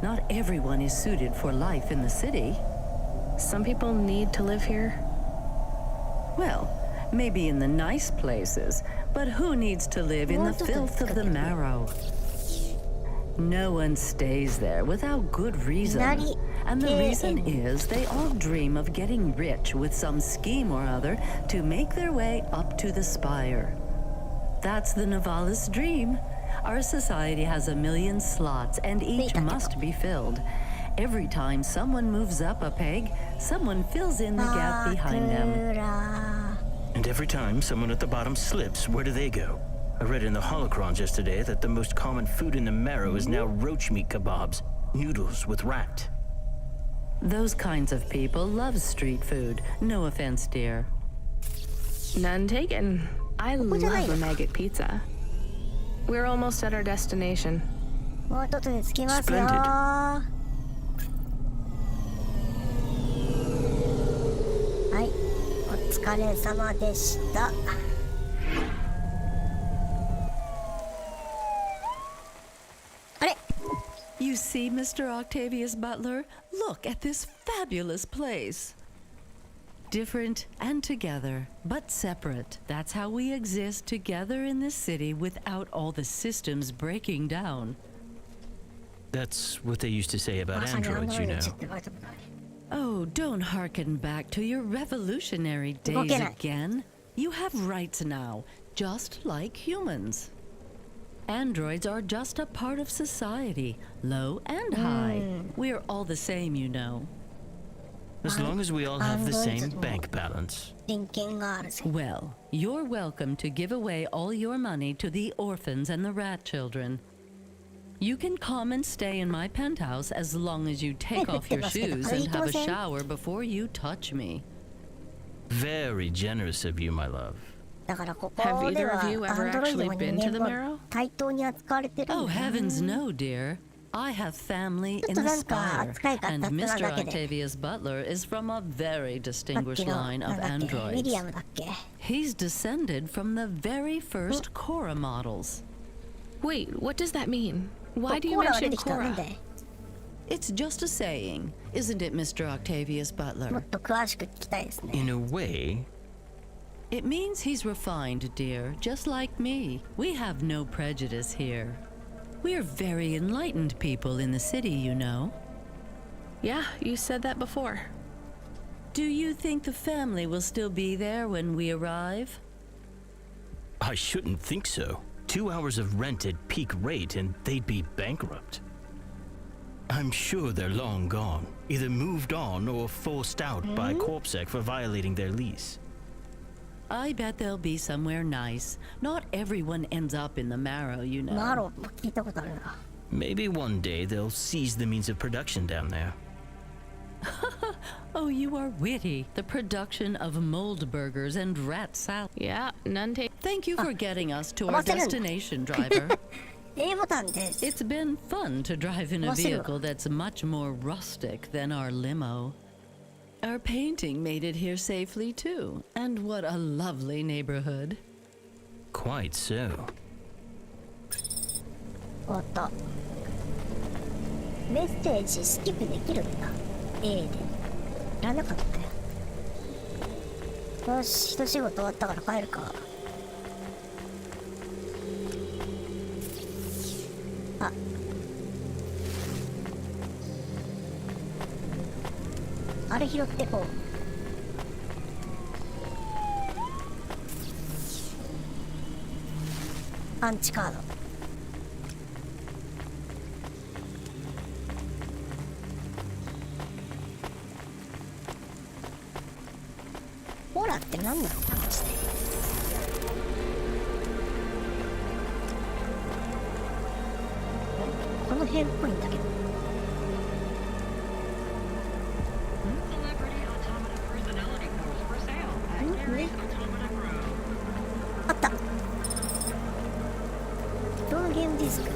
Not everyone is suited for life in the city. Some people need to live here. Well, maybe in the nice places, but who needs to live in the filth of the marrow? No one stays there without good reason. And the reason is they all dream of getting rich with some scheme or other to make their way up to the spire. That's the Nivalis dream. Our society has 1 million slots, and each must be filled. Every time someone moves up a peg, someone fills in the gap behind them. And every time someone at the bottom slips, where do they go? I read in the holocrons yesterday that the most common food in the marrow is now roach meat kebabs, noodles with rat. Those kinds of people love street food. No offense, dear. None taken. I love a maggot pizza. We're almost at our destination. もう一つに着きますよ。 Splendid. はい、お疲れ様でした。あれ You see, Mr. Octavius Butler? Look at this fabulous place. Different and together, but separate. That's how we exist together in this city without all the systems breaking down. That's what they used to say about androids, you know. Oh, don't hearken back to your revolutionary days again. You have rights now, just like humans. Androids are just a part of society, low and high. We're all the same, you know. As long as we all have the same bank balance. Well, you're welcome to give away all your money to the orphans and the rat children. You can come and stay in my penthouse as long as you take off your shoes and have a shower before you touch me. Very generous of you, my love. Have either of you ever actually been to the marrow? Oh, heavens no, dear. I have family in the spire, and Mr. Octavius Butler is from a very distinguished line of androids. He's descended from the very first Cora models. Wait, what does that mean? Why do you mention Cora? It's just a saying, isn't it, Mr. Octavius Butler? In a way. It means he's refined, dear, just like me. We have no prejudice here. We're very enlightened people in the city, you know. Yeah, you said that before. Do you think the family will still be there when we arrive? I shouldn't think so. 2 hours of rent at peak rate and they'd be bankrupt. I'm sure they're long gone, either moved on or forced out by Corpsec for violating their lease. I bet they'll be somewhere nice. Not everyone ends up in the marrow, you know. Maybe one day they'll seize the means of production down there. Oh, you are witty. The production of mold burgers and rat salad. Yeah, none take. Thank you for getting us to our destination, driver. It's been fun to drive in a vehicle that's much more rustic than our limo. Our painting made it here safely, too. And what a lovely neighborhood. Quite so. おっと。メッセージスキップできるんだ。A で。いらなかったよ。よし、一仕事終わったから帰るか。あ。あれ拾ってこう。アンチカード。ホラーって何なのかな。この辺っぽいんだけど。あった。どのゲームディスク。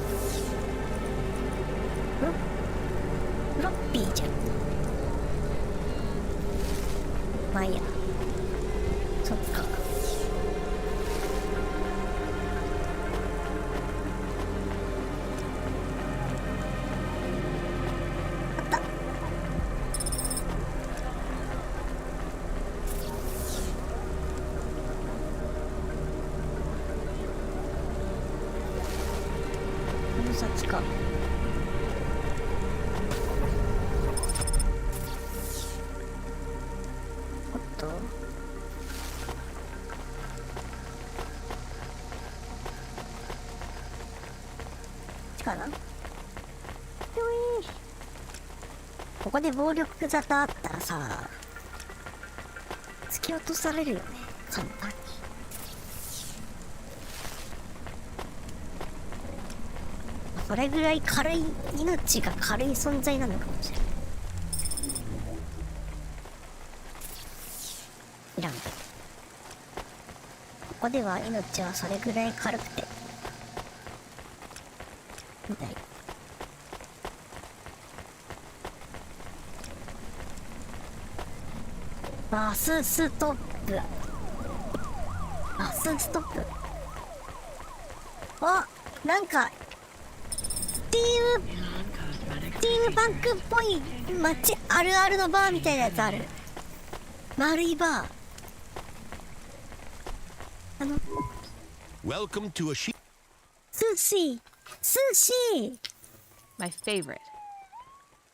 フロッピーじゃん。まあいいや。そっか。あった。かな。ここで暴力沙汰あったらさ、突き落とされるよね、簡単に。それぐらい軽い、命が軽い存在なのかもしれない。いらんけど、ここでは命はそれぐらい軽くてみたい。バスストップ。バスストップ。あ、なんかスティームパンクっぽい街あるあるのバーみたいなやつある。丸いバー。Welcome to a 寿司。寿司。My favorite.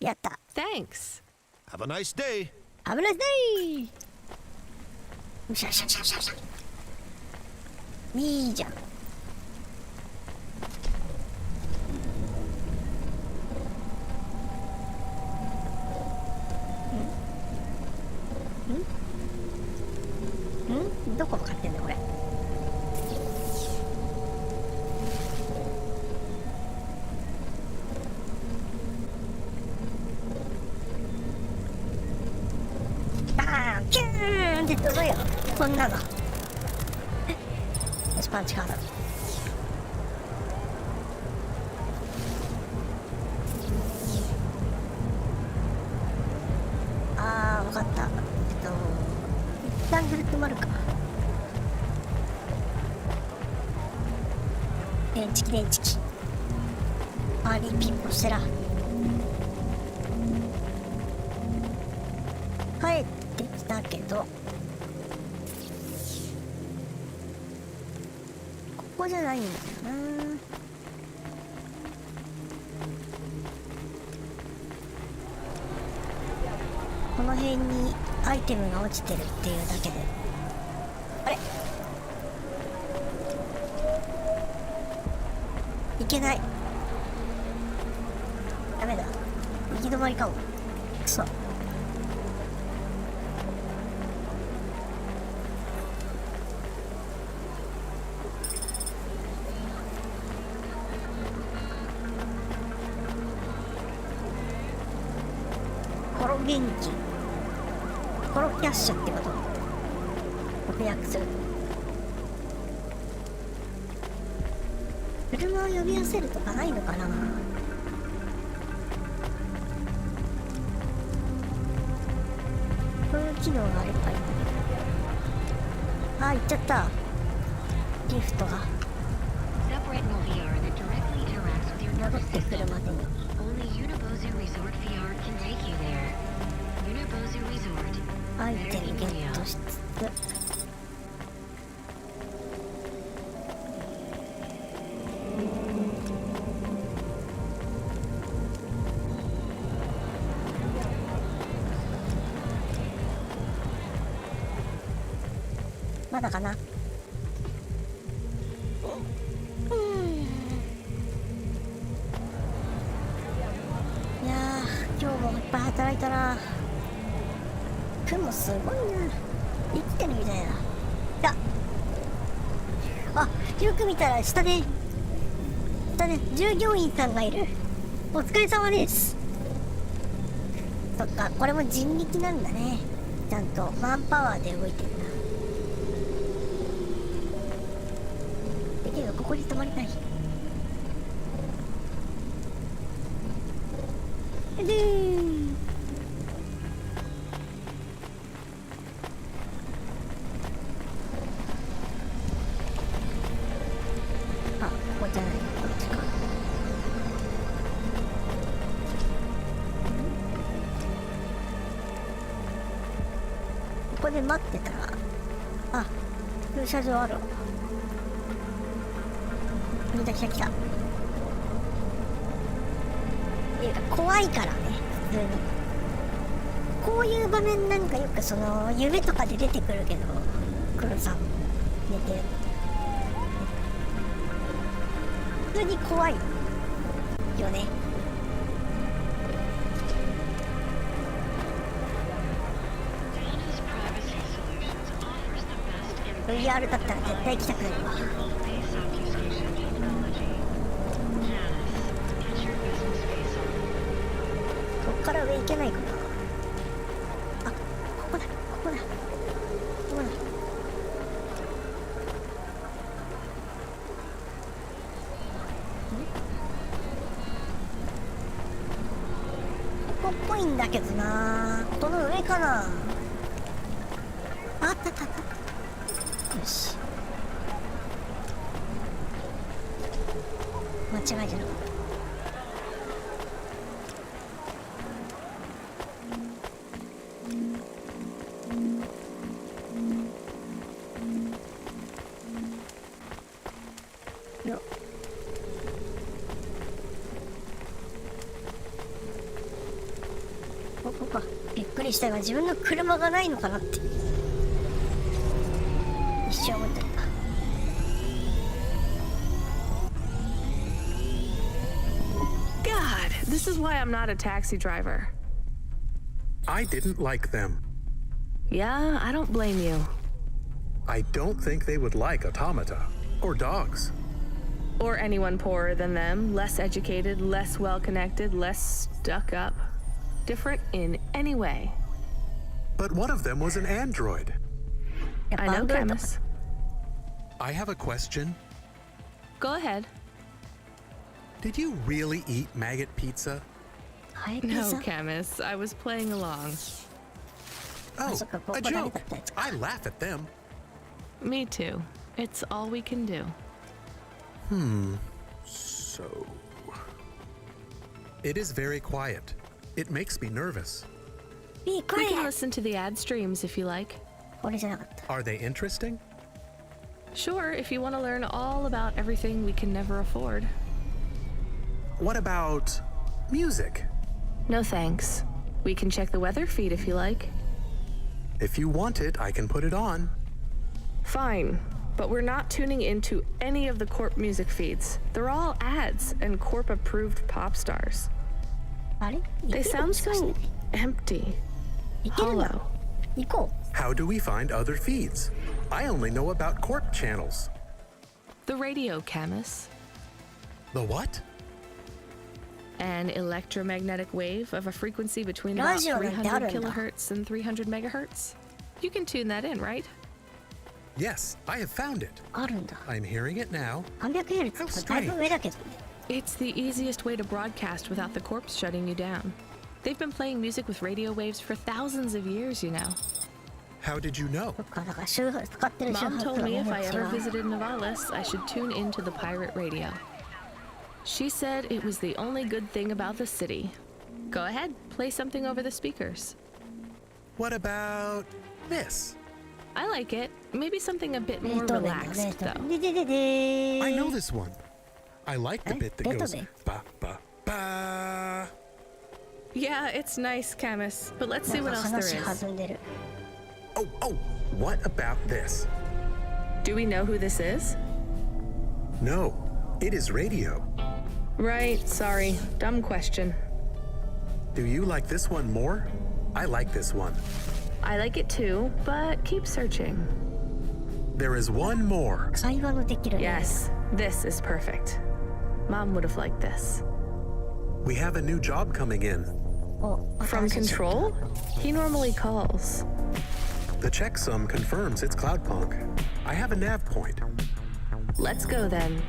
やった。Thanks. Have a nice day. Have a nice day. よしよしよしよしよし。いいじゃん。どこ向かってんだこれ。バーンキューンって飛ぶよこんなの。よし、パンチカード。あー、わかった。一旦ぐるっと回るか。電池機電池機パーリーピンポしてら帰ってきたけど、ここじゃないんだよな。この辺にアイテムが落ちてるっていうだけで。あれ、いけない。ダメだ。行き止まりかも。くそ。コロ元気。コロキャッシュってこと翻訳する。車を呼び寄せるとかないのかな。こういう機能があればいい。あ、行っちゃった。リフトが戻ってくるまでに。アイテムゲットしつつ、まだかな。いやー、今日もいっぱい働いたな。雲すごいな。生きてるみたいな。いや、あ、よく見たら下で従業員さんがいる。お疲れ様です。そっか、これも人力なんだね。ちゃんとマンパワーで動いてるな。だけどここに止まりたい。あ、ここじゃない。こっちか。ここで待ってたら、あ、駐車場あるわ。来た来た来た。っていうか怖いからね、普通に。こういう場面なんかよくその夢とかで出てくるけど、黒さん寝てる。普通に怖い。よね。VR だったら絶対行きたくなるわ。こっから上行けないかな。あ、ここだ、ここだ、ここだ。ここっぽいんだけどな。この上かな。あったあったあった。よし。間違いじゃなかった。ここか。びっくりしたが自分の車がないのかなって一瞬思った。God, this is why I'm not a taxi driver. I didn't like them. Yeah, I don't blame you. I don't think they would like automata or dogs. Or anyone poorer than them, less educated, less well-connected, less stuck up. Different in any way. But one of them was an android. I know, Camus. I have a question. Go ahead. Did you really eat maggot pizza? No, Camus. I was playing along. Oh, a joke. I laugh at them. Me too. It's all we can do. So... It is very quiet. It makes me nervous. Be quiet. We can listen to the ad streams if you like. Are they interesting? Sure, if you want to learn all about everything we can never afford. What about music? No thanks. We can check the weather feed if you like. If you want it, I can put it on. Fine, but we're not tuning into any of the Corp music feeds. They're all ads and Corp-approved pop stars. They sound so empty, hollow. How do we find other feeds? I only know about Corp channels. The radio, Camus. The what? An electromagnetic wave of a frequency between about 300 kilohertz and 300 megahertz. You can tune that in, right? Yes, I have found it. I'm hearing it now. How strange. It's the easiest way to broadcast without the corpse shutting you down. They've been playing music with radio waves for thousands of years, you know. How did you know? Mom told me if I ever visited Navalis, I should tune into the pirate radio. She said it was the only good thing about the city. Go ahead, play something over the speakers. What about this? I like it. Maybe something a bit more relaxed, though. I know this one. I like the bit that goes ba ba ba. Yeah, it's nice, Camus, but let's see what else there is. Oh, what about this? Do we know who this is? No, it is radio. Right, sorry. Dumb question. Do you like this one more? I like this one. I like it too, but keep searching. There is one more. Yes, this is perfect. Mom would have liked this. We have a new job coming in. From Control? He normally calls. The checksum confirms it's Cloudpunk. I have a nav point. Let's go then.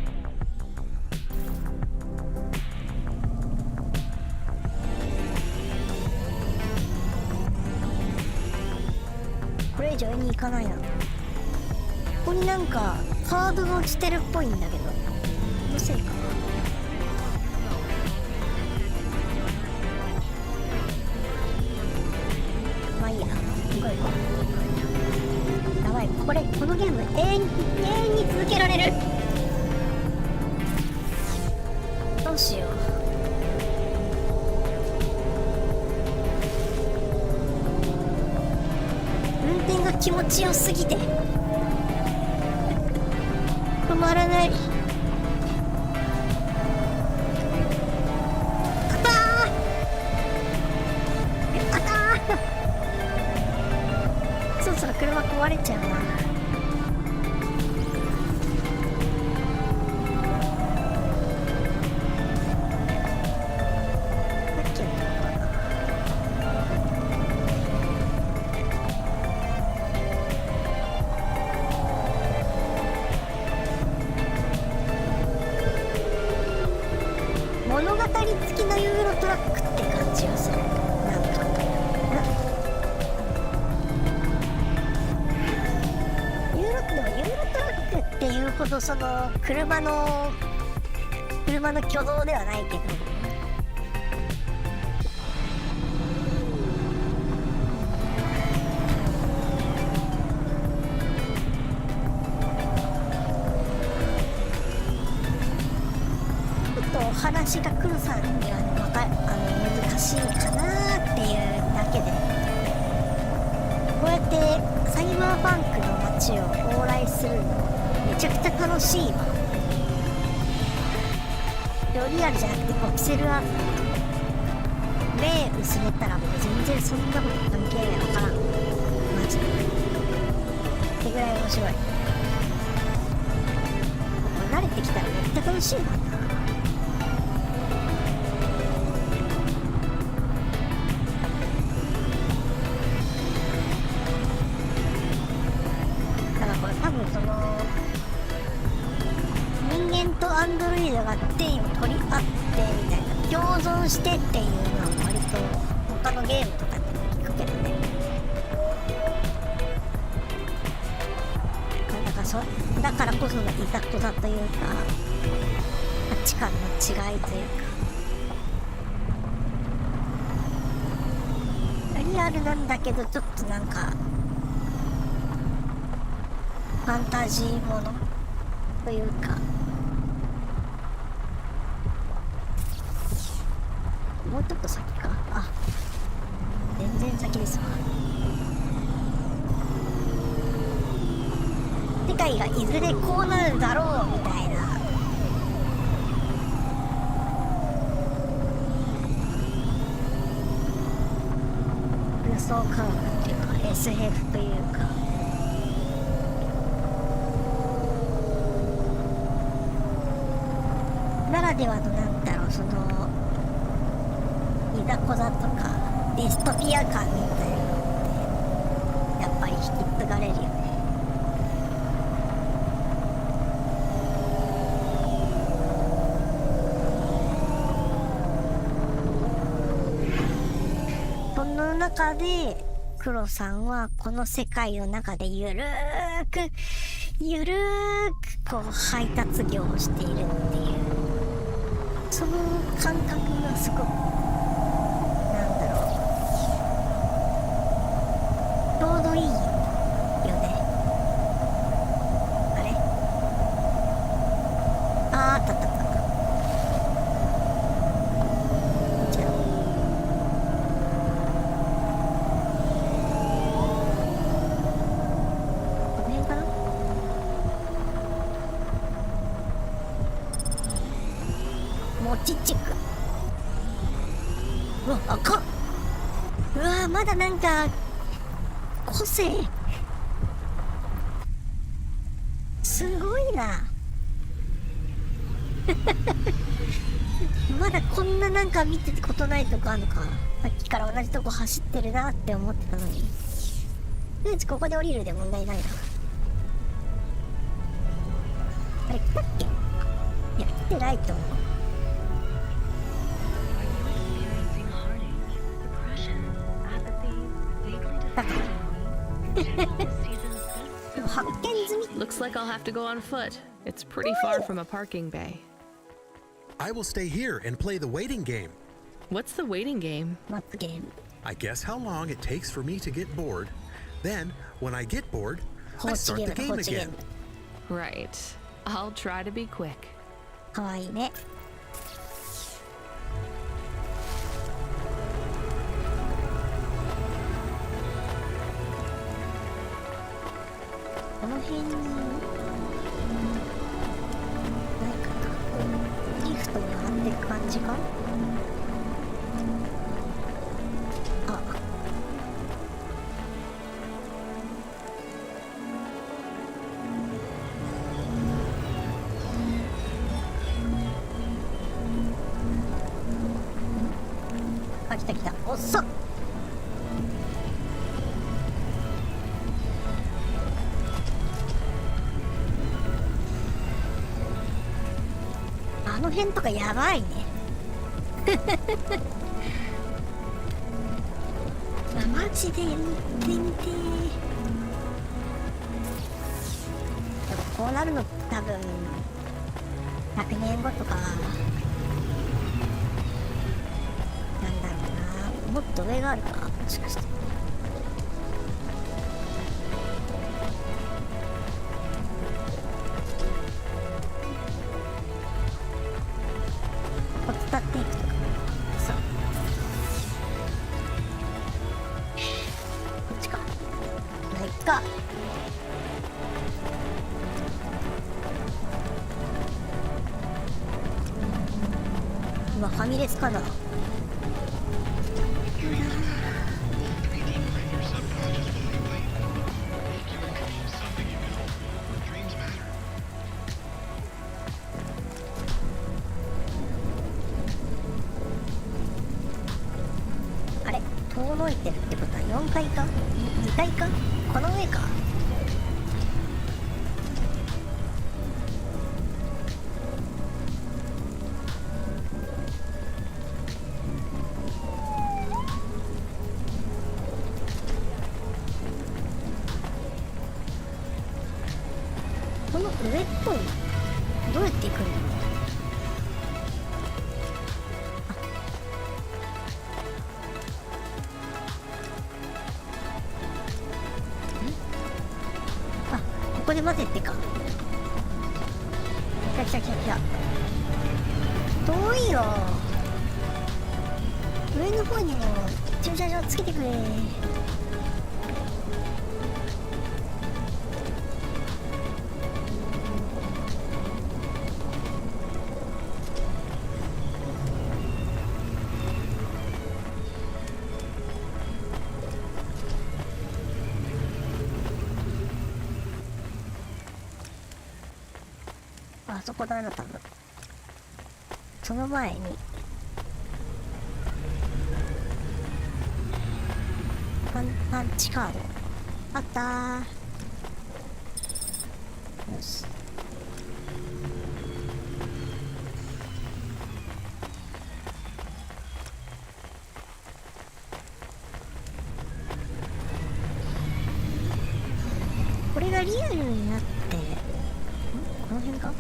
壊れちゃうな。物語付きのユーロトラックって感じがする。なんかユーロトラックっていうほどその車の挙動ではないけど、お話が黒さんには難しいかなっていうだけで、こうやってサイバーパンクの街を往来するのめちゃくちゃ楽しいわ。リアルじゃなくてピクセルアート、目薄めたらもう全然そんなこと関係ない。分からんマジでってぐらい面白い。慣れてきたらめっちゃ楽しいもんな。多分その人間とアンドロイドが点を取り合ってみたいな、共存してっていうのは割と他のゲームとかでも聞くけどね。だからこそのいざこざというか価値観の違いというか、リアルなんだけどちょっとなんかファンタジーものというか、もうちょっと先か。あ、全然先ですわ。世界がいずれこうなるだろうみたいな、空想科学っていうか SF というか、ならではのなんだろう、そのいざこざとかディストピア感みたいなのってやっぱり引き継がれるよね。その中で黒さんはこの世界の中でゆるーくこう配達業をしているっていう、その感覚がすごくなんだろう、ちょうどいいよね。あれ、あった。ちっちゃく、うわ赤っ、うわまだなんか個性すごいなまだこんななんか見ててことないとこあるのか。さっきから同じとこ走ってるなって思ってたのに、とりあえずここで降りるで問題ないな。あれ来たっけ。いや来てないと思う。Looks like I'll have to go on foot. It's pretty far from a parking bay. I will stay here and play the waiting game. What's the waiting game? What's the game? I guess how long it takes for me to get bored. Then, when I get bored, I start the game again. Right. I'll try to be quick. かわいいね。この辺にないかな。リフトに上がっていく感じか。あ、あ、来た来た。おっそっ。あの辺とかやばいね。マジでやってみて。でもこうなるの多分100年後とかなんだろうな。もっと上があるか、もしかして。こう伝っていくとか。そう、こっちか。ないか。うわ、ファミレスかな。あれ、遠のいてるってことは4階か2階か、この上か。この上っぽい。どうやって行くんだろう。あ、ここで混ぜてか。来た来た来た来た。遠いよ。上の方にも駐車場つけてくれ。あそこだな、多分。その前にパンチカードあったー。よし。これがリアルになって、この辺か、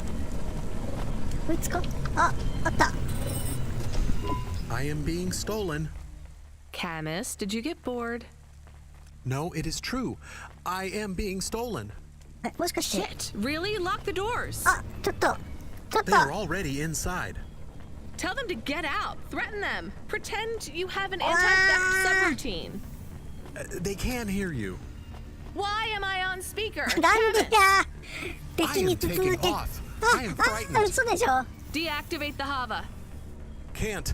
こいつか。あった。 I am being stolen. Camus, did you get bored? No, it is true. I am being stolen. もしかして。 Shit! Really? Lock the doors! あ、ちょっと。They are already inside. Tell them to get out. Threaten them. Pretend you have an anti-theft subroutine. They can hear you. Why am I on speaker? なんでだ。 I am taking off. I am frightened. 嘘でしょ。 Deactivate the Hava. Can't.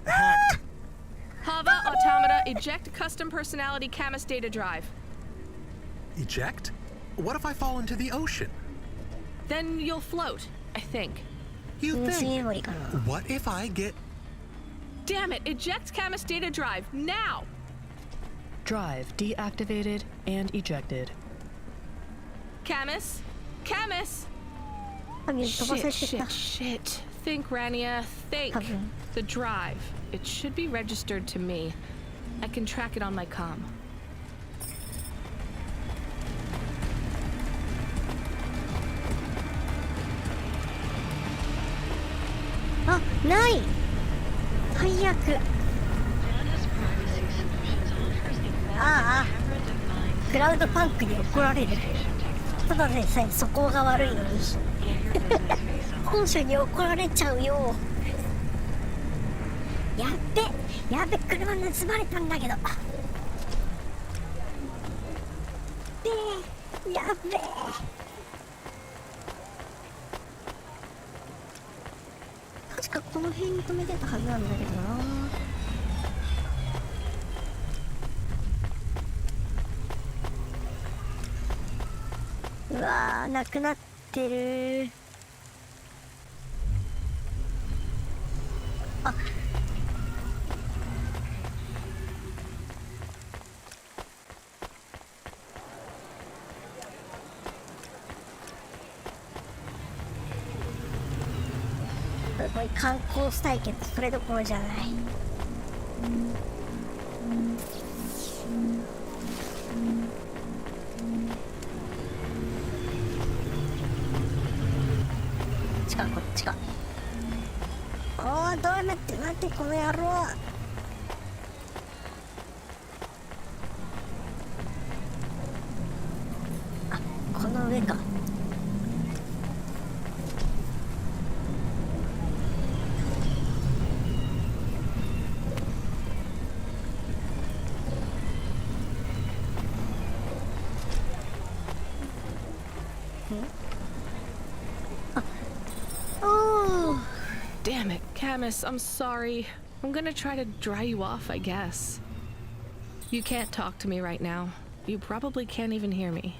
Hacked. Hava Automata eject custom personality Camus data drive. Eject? What if I fall into the ocean? Then you'll float, I think. You think? What if I get... Damn it! Eject Camus data drive now! Drive deactivated and ejected. Camus? Camus? Shit. Think, Rania. Think. The drive. It should be registered to me. I can track it on my comm. Ah, ない。最悪。ああ、クラウドパンクに怒られる。ただでさえ素行が悪いのに本社に怒られちゃうよ。やっべ、車盗まれたんだけど。やっべ。確かこの辺に止めてたはずなんだけどな。うわー、なくなってる。あ、こういう観光したいけどそれどころじゃない。こっちか。おー、どうなって待ってこの野郎。あ、この上か。Damn it, Camus, I'm sorry. I'm gonna try to dry you off, I guess. You can't talk to me right now. You probably can't even hear me.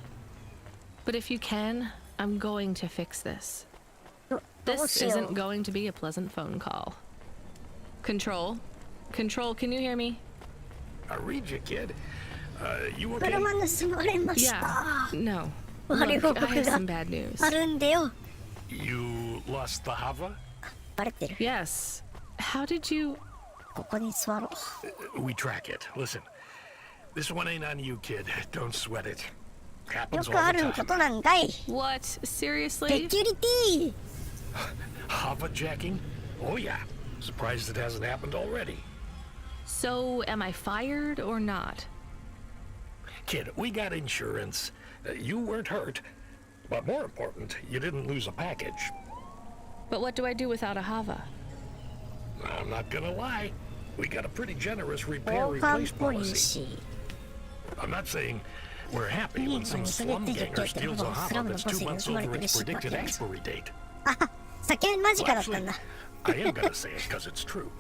But if you can, I'm going to fix this. This isn't going to be a pleasant phone call. Control? Control, can you hear me? I read you, kid. You okay? Yeah, no. Look, I have some bad news. You lost the Hava? Yes. How did you... We track it. Listen, this one ain't on you, kid. Don't sweat it. Happens all the time. What? Seriously? Hava jacking? Oh yeah. Surprised it hasn't happened already. So, am I fired or not? Kid, we got insurance. You weren't hurt. But more important, you didn't lose a package. But what do I do without a Hava? I'm not gonna lie. We got a pretty generous repair-replace policy. I'm not saying we're happy when some slum ganger steals a Hava that's 2 months over its predicted expiry date. Well, actually, I am gonna say it because it's true.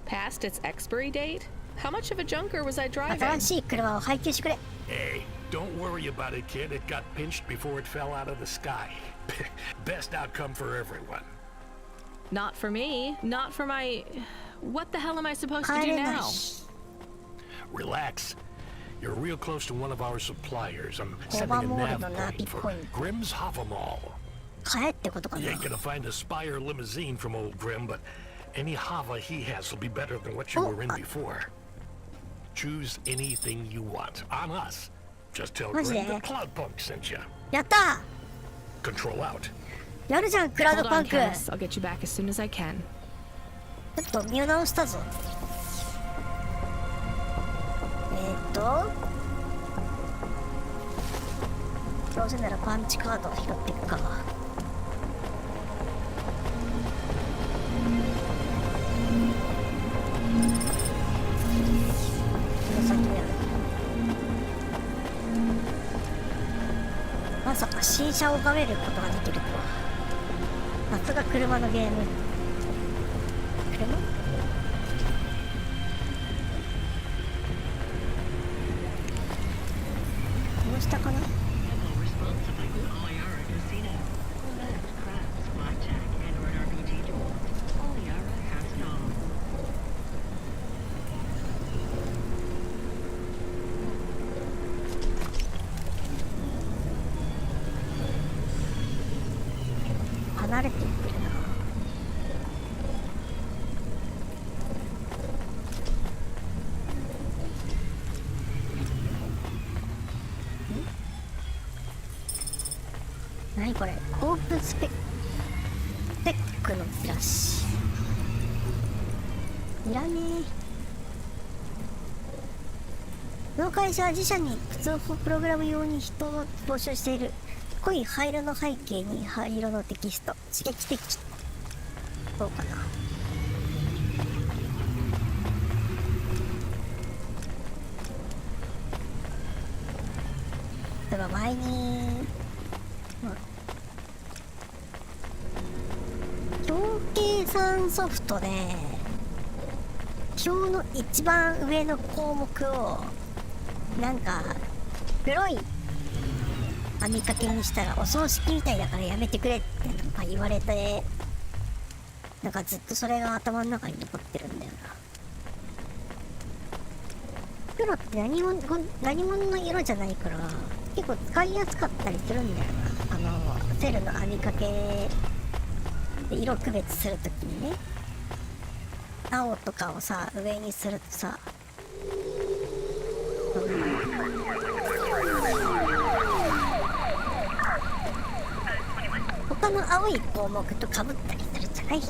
Past its expiry date? How much of a junker was I driving? Hey, don't worry about it, kid. It got pinched before it fell out of the sky. Best outcome for everyone. Not for me. Not for my... What the hell am I supposed to do now? Relax. You're real close to one of our suppliers. I'm sending a nav point for Grimm's Hava Mall. You ain't gonna find a Spire limousine from old Grimm, but any Hava he has will be better than what you were in before. Choose anything you want. On us. Just tell Grimm that Cloudpunk sent you. Control out. Hold on, Camus. I'll get you back as soon as I can. ちょっと見直したぞ。どうせならパンチカードを拾っていくか。この先にある。まさか新車を拝めることができるとは。夏が車のゲーム。車？この下かな？離れていってるな。何これ？オープンスペックのチラシ。いらねえ。この会社は自社に通報プログラム用に人を募集している。濃い灰色の背景に灰色のテキスト。刺激的。どうかな。例えば前に、表計算ソフトで表の一番上の項目をなんか黒い網掛けにしたらお葬式みたいだからやめてくれってなんか言われて、なんかずっとそれが頭の中に残ってるんだよな。黒って何者の色じゃないから結構使いやすかったりするんだよな。セルの網掛けで色区別するときにね、青とかをさ上にするとさ、他の青い項目と被ったりするじゃないっ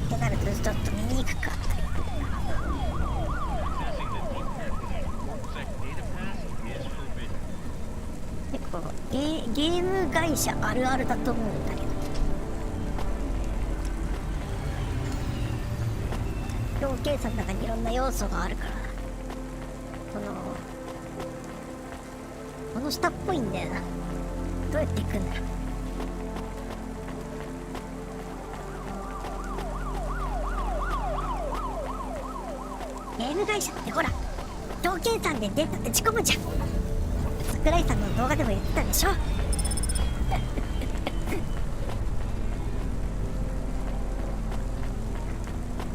てなるとちょっと見にくかったり。結構ゲーム会社あるあるだと思うんだけど、表計算の中にいろんな要素があるから、この下っぽいんだよな。どうやっていくんだろう。ゲーム会社ってほら表計算でデータ打ち込むじゃん。桜井さんの動画でも言ってたでしょ。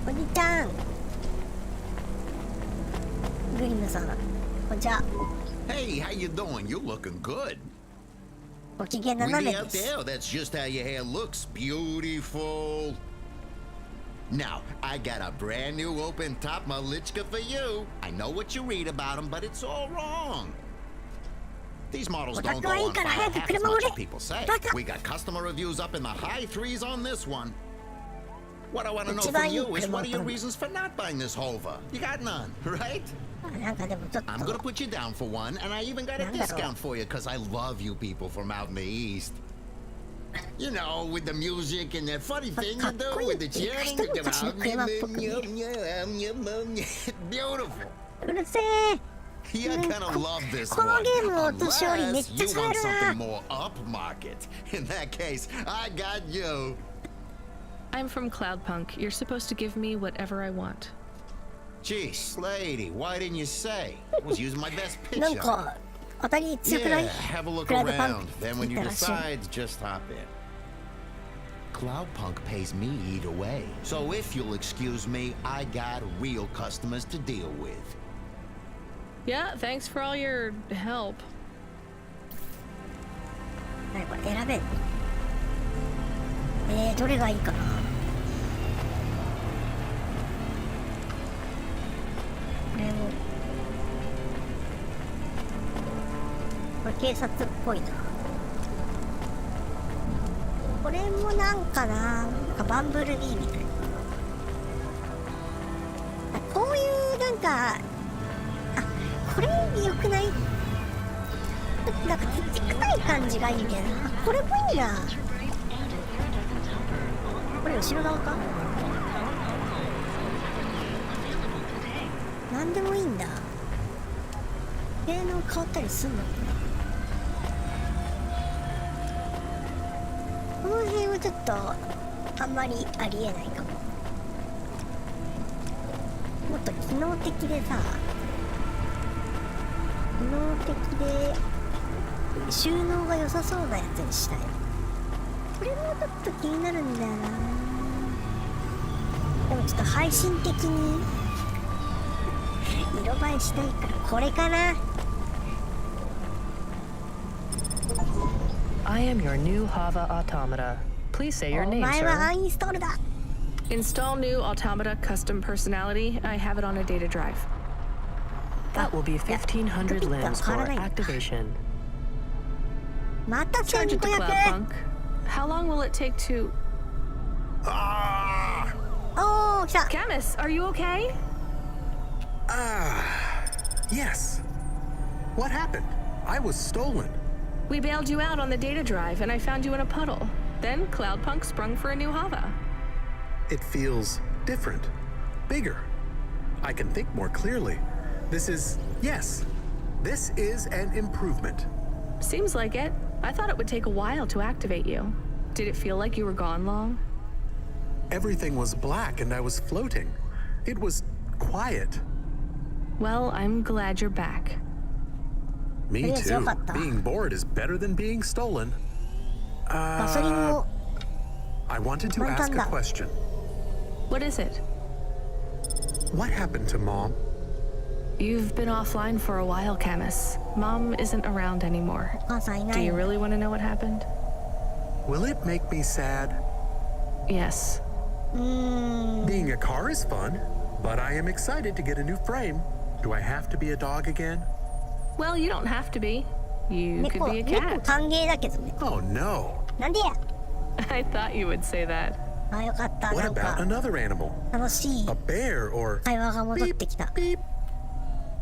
おじちゃん、グリムさん、こんにちは。 Hey, how you doing? You're looking good. ご機嫌斜め Really で out す。 there? That's just how your hair looks. Beautiful. Now, I got a brand new open top Malichka for you. I know what you read about them, but it's all wrong. These models don't go on fire half as much as people say. We got customer reviews up in the high threes on this one. What I want to know from you is what are your reasons for not buying this Hova? You got none, right? I'm gonna put you down for one, and I even got a discount for you because I love you people from out in the east. You know, with the music and that funny thing you do with the cheering. Beautiful. You're gonna love this one. Unless you want something more upmarket. In that case, I got you. I'm from Cloudpunk. You're supposed to give me whatever I want. Jeez, lady, why didn't you say? I was using my best pitch. なんか当たり強くない？ Yeah, have a look クラウドパン around. ク Then when 見 you たらしい。 decide, just hop in. Cloudpunk pays me either way. So if you'll excuse me, I got real customers to deal with. Yeah, thanks for all your help. 何これ選べる？どれがいいかな。これもこれ警察っぽいな。これもなんかバンブルビーみたいな。こういうなんかこれ良くない？なんかちっちゃい感じがいいんだよな。これもいいな。これ後ろ側か？なんでもいいんだ。性能変わったりすんのかな。この辺はちょっとあんまりありえないかも。もっと機能的でさ、機能的で収納が良さそうなやつにしたい。これもちょっと気になるんだよな。でもちょっと配信的に色映えしたいからこれかな。 I am your new Hava automata. Please say your お name, 前はア sir. ンインストールだ。 Install new automata custom personality. I have it on a data drive. That will be 1,500 limbs for activation. また Charge it to 1500。 Cloudpunk. How long will it take to... おー、来た。 Camus, are you okay? Yes. What happened? I was stolen. We bailed you out on the data drive, and I found you in a puddle. Then Cloudpunk sprung for a new Hava. It feels different, bigger. I can think more clearly. This is an improvement. Seems like it. I thought it would take a while to activate you. Did it feel like you were gone long? Everything was black and I was floating. It was quiet. Well, I'm glad you're back. Me too. Being bored is better than being stolen. I wanted to ask a question. What is it? What happened to Mom? You've been offline for a while, Camus. Mom isn't around anymore. Do you really want to know what happened? Will it make me sad? Yes. Being a car is fun, but I am excited to get a new frame. Do I have to be a dog again? Well, you don't have to be. You could be a 猫 cat. 歓迎だけどね。 Oh no. なんでや。 I thought you would say that. あ、よかった。 What なん about か another animal? 楽しい A bear or 会話が戻ってきた。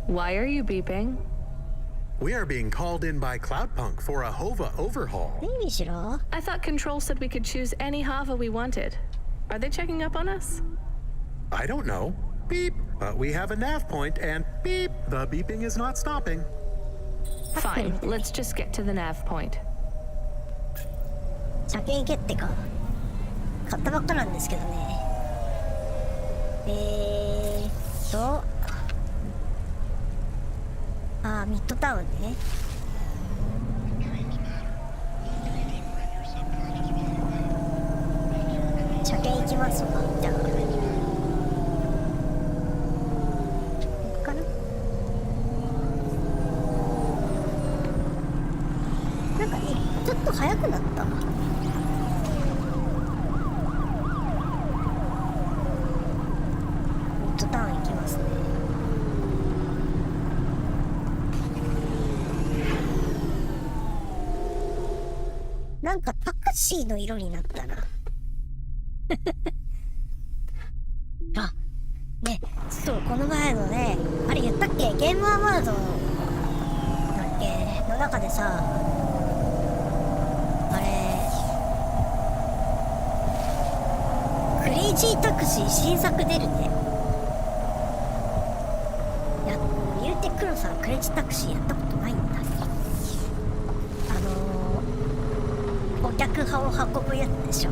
Why are you beeping? we are being called in by Cloudpunk for a HOVA overhaul. 何しろ I thought Control said we could choose any Hava we wanted. Are they checking up on us? I don't know. Beep. But we have a nav point and beep. The beeping is not stopping. Fine, let's just get to the nav point. 車検行けってか。買ったばっかなんですけどね。ミッドタウンね。車検行きますわ。じゃあ。ここかな。なんかちょっと速くなった。ミッドタウン行きますね。なんかタクシーの色になったな。あ、ね、ちょっとこの前のね、あれ言ったっけ？ゲームアワードだっけの中でさ、あれ、クレイジータクシー新作出るね。言うて黒さんクレイジータクシーやったことないんだ。お客派を運ぶやつでしょ。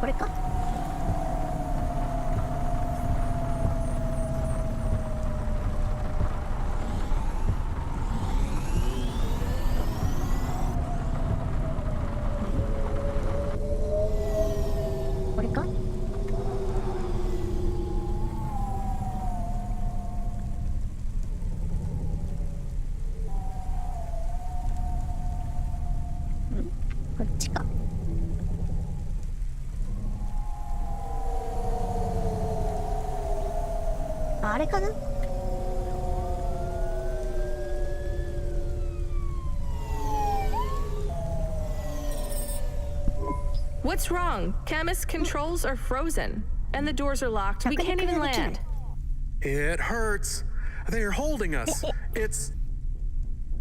これか。これか。こっちか。あれかな。What's wrong? Camus controls are frozen, and the doors are locked. We can't even land. It hurts. They're holding us. It's...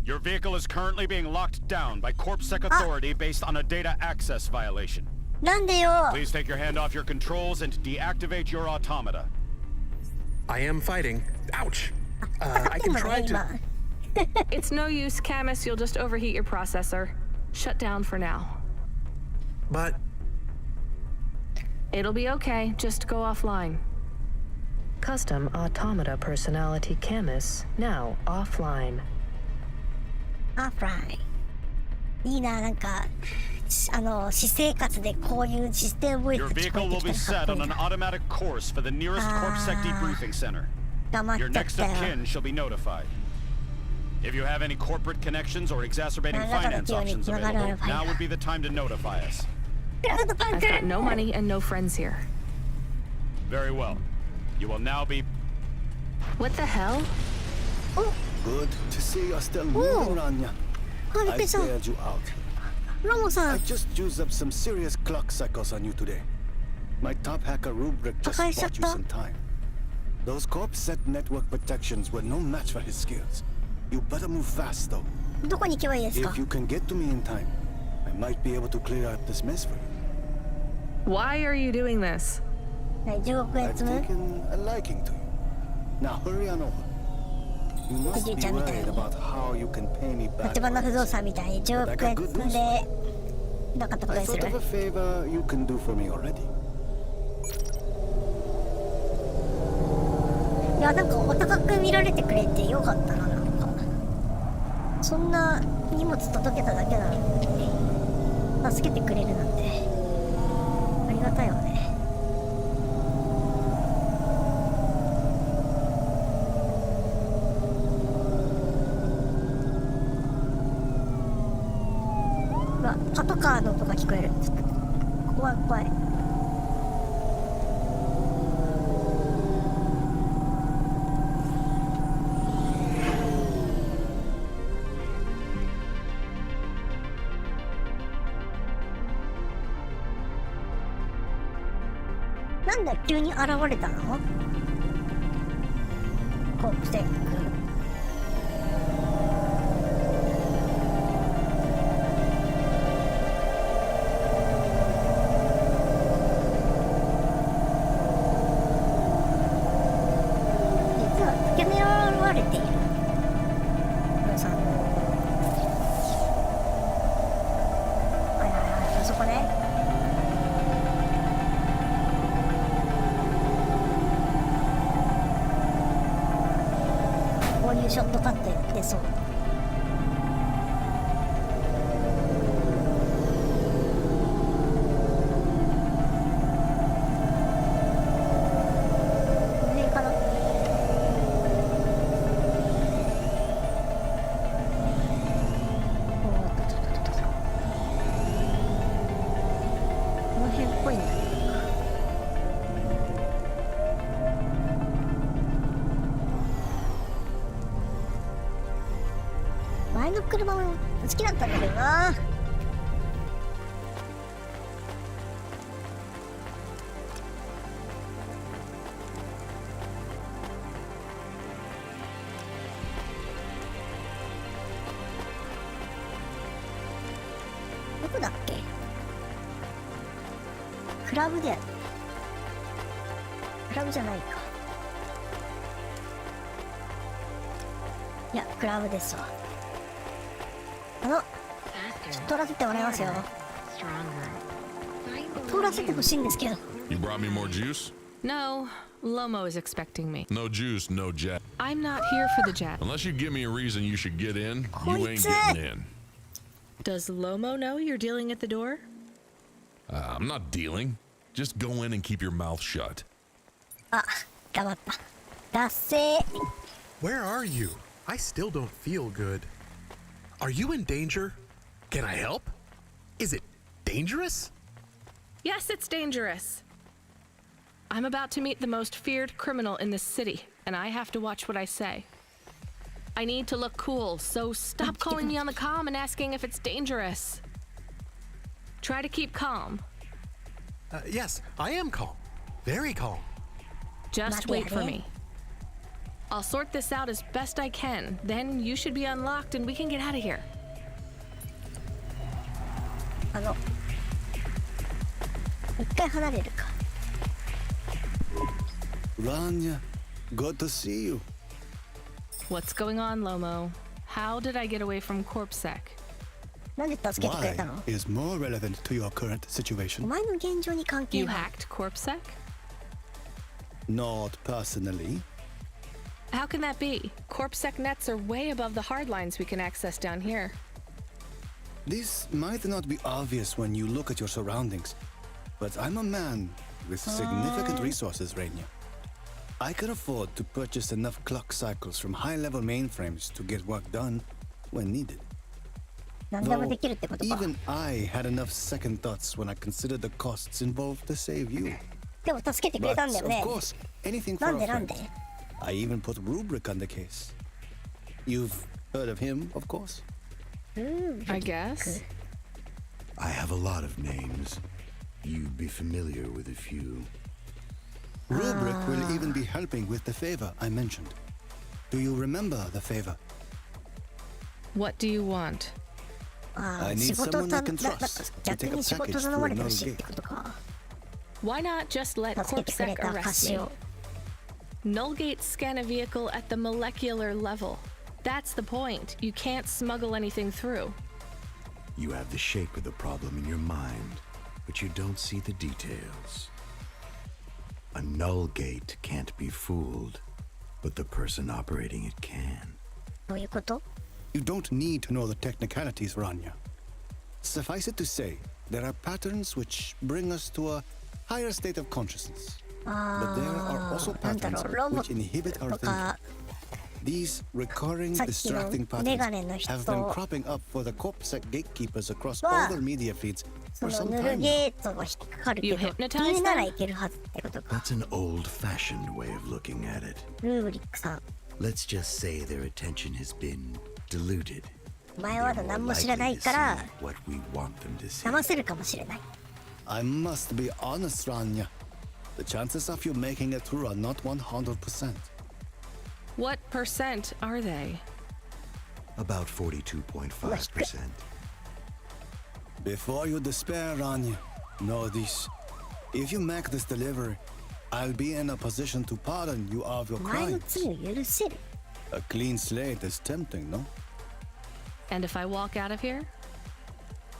Your vehicle is currently being locked down by CorpSec authority based on a data access violation. なんでよ。 Please take your hand off your controls and deactivate your automata. I am fighting. Ouch. I can try to... It's no use, Camus. You'll just overheat your processor. Shut down for now. But... It'll be okay. Just go offline. Custom automata personality Camus now offline. Offline. いいな、なんか、私生活でこういうシステムボイス Your 聞こ vehicle えて will き be たらかっ set こい on い an な。 automatic course for the nearest CorpSec debriefing center. Your next of kin shall be notified. If you have any corporate connections or exacerbating finance options available, now would be the time to notify us. I've got no money and no friends here. Very well. You will now be... What the hell? Good to see you're still moving, Rania. I bailed you out. I just used up some serious clock cycles on you today. My top hacker rubric just bought you some time. Those CorpSec network protections were no match for his skills. You better move fast, though. どこに行けばいいですか? If you can get to me in time, I might be able to clear up this mess for you. Why are you doing this? I've taken a liking to you. Now hurry on over. You must be worried about how you can pay me back. 立花不動産みたいに10億円でなかったこと I にす thought る。 of a favor you can do for me already. いや、なんかお高く見られてくれてよかったな、なんか。そんな荷物届けただけなのに助けてくれるなんてありがたいわね。聞こえる。ちょっと怖い怖い。なんだ急に現れたの？コープセック。実は付け狙われている。皆さん。はいはいはい、あそこね。こういうショットカット出そう。この辺かな。この辺っぽいんだけど。前の車も好きだったんだけどな。どこだっけ？クラブで、クラブじゃないか。いや、クラブですわ。ちょっと通らせてもらいますよ。通らせてほしいんですけど。You brought me more juice? No, Lomo is expecting me. No juice, no jet. I'm not here for the jet. Unless you give me a reason you should get in, you ain't getting in. Does Lomo know you're dealing at the door? I'm not dealing. Just go in and keep your mouth shut. あ、黙った。だっせー。 Where are you? I still don't feel good. Are you in danger? Can I help? Is it dangerous? Yes, it's dangerous. I'm about to meet the most feared criminal in this city, and I have to watch what I say. I need to look cool, so stop calling me on the comm and asking if it's dangerous. Try to keep calm. Yes, I am calm. Very calm. Just wait for me. I'll sort this out as best I can. Then you should be unlocked and we can get out of here. 一回離れるか。Rania, good to see you. What's going on, Lomo? How did I get away from CorpSec? なんで助けてくれたの？ Why is more relevant to your current situation. お前の現状に関係 You ない。 hacked CorpSec? Not personally. How can that be? CorpSec nets are way above the hard lines we can access down here. This might not be obvious when you look at your surroundings, but I'm a man with significant resources, Rainier. I can afford to purchase enough clock cycles from high-level mainframes to get work done when needed. 何でもできるってことか。 Even I had enough second thoughts when I considered the costs involved to save you. でも助けてくれたんだよね。 Of course, anything な for ん a でなん friend. で？ I even put Rubric on the case. You've heard of him, of course. I guess. I have a lot of names. You'd be familiar with a few. Rubric will even be helping with the favor I mentioned. Do you remember the favor? What do you want? あ I あ、 need 仕事 someone た I can だ trust to 逆 take a に仕事 package 頼 through ま a れてほ null しいっ gate. てことか。 Why not just let 助けてくれ CorpSec た arrest 証 me? を。 Null gates scan a vehicle at the molecular level. That's the point. You can't smuggle anything through. You have the shape of the problem in your mind, but you don't see the details. A null gate can't be fooled, but the person operating it can. どういうこと？ You don't need to know the technicalities, Rania. Suffice it to say, there are patterns which bring us to a higher state of consciousness. But there are also なんだろ patterns う、ロボ which inhibit ッ our トと thinking. か These recurring distracting patterns have been cropping up for the corpsec gatekeepers across all their media feeds for some time now. You hypnotized them? That's an old-fashioned way of looking at it. Let's just say their attention has been diluted. お前は何も知らないから What we want them to see. 騙せるかもしれない。I must be honest, Rania. The chances of you making it through are not 100%. What percent are they? About 42.5%. Before you despair, Rania, know this. If you make this delivery, I'll be in a position to pardon you of your お前の crimes. 罪を許せる。 A clean slate is tempting, no? And if I walk out of here?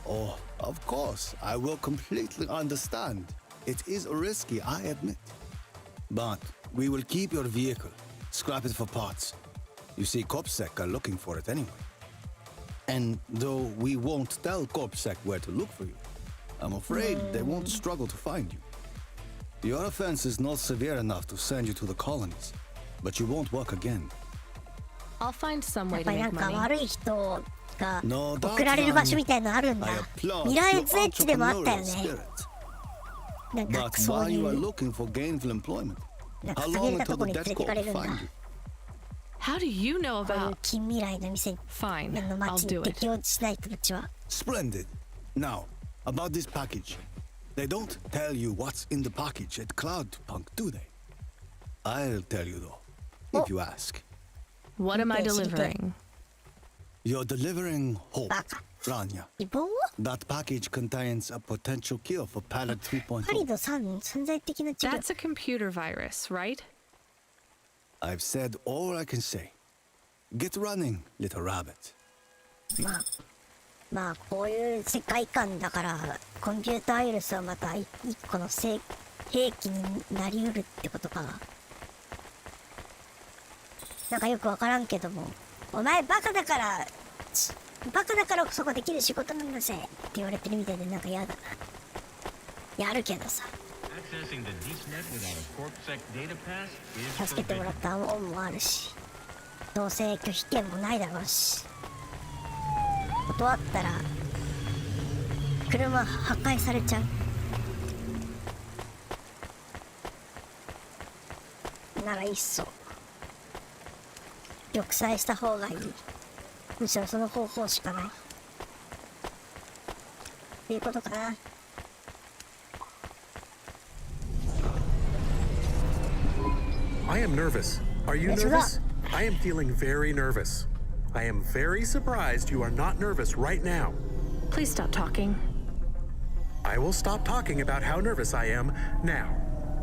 Oh, of course, I will completely understand. It is risky, I admit. But we will keep your vehicle, scrap it for parts. You see, CorpSec are looking for it anyway. And though we won't tell CorpSec where to look for you, I'm afraid they won't struggle to find you. Your offense is not severe enough to send you to the colonies, but you won't work again. I'll find some や way っぱ to りな make んか money. 悪い人が No doubt, 送られる場所みたいのあるんだ。 I 未 applaud 来 your スイッチでもあったよ entrepreneurial ね。 spirit. なんか But そう while い you are う looking for gainful employment, なんか how 限 long られたと until こ the に連 death れてか call れるんだ。 find you? How do you know こういう about? 近未来の店 Fine, の I'll 街 do に it. 適応しない人たちは。 Splendid. Now, about this package. They don't tell you what's in the package at Cloudpunk, do they? I'll tell you though, if you ask. What am I delivering? You're delivering hope, バカ。 Rania. 希望 That package contains a potential cure for Pallet パリ 3.0. の存在的な治療。 That's a computer virus, right? I've said all I can say. Get running, little rabbit. まあこういう世界観だからコンピューターウイルスはまた一個の兵器になりうるってことか。なんかよくわからんけども、お前バカだからこそができる仕事なんだぜって言われてるみたいでなんか嫌だな。やるけどさ。助けてもらった恩もあるし、同棲拒否権もないだろうし。断ったら車破壊されちゃうならいっそ玉砕した方がいい。むしろその方法しかないっていうことかな。I am nervous. Are you nervous? I am feeling very nervous. I am very surprised you are not nervous right now. Please stop talking. I will stop talking about how nervous I am now,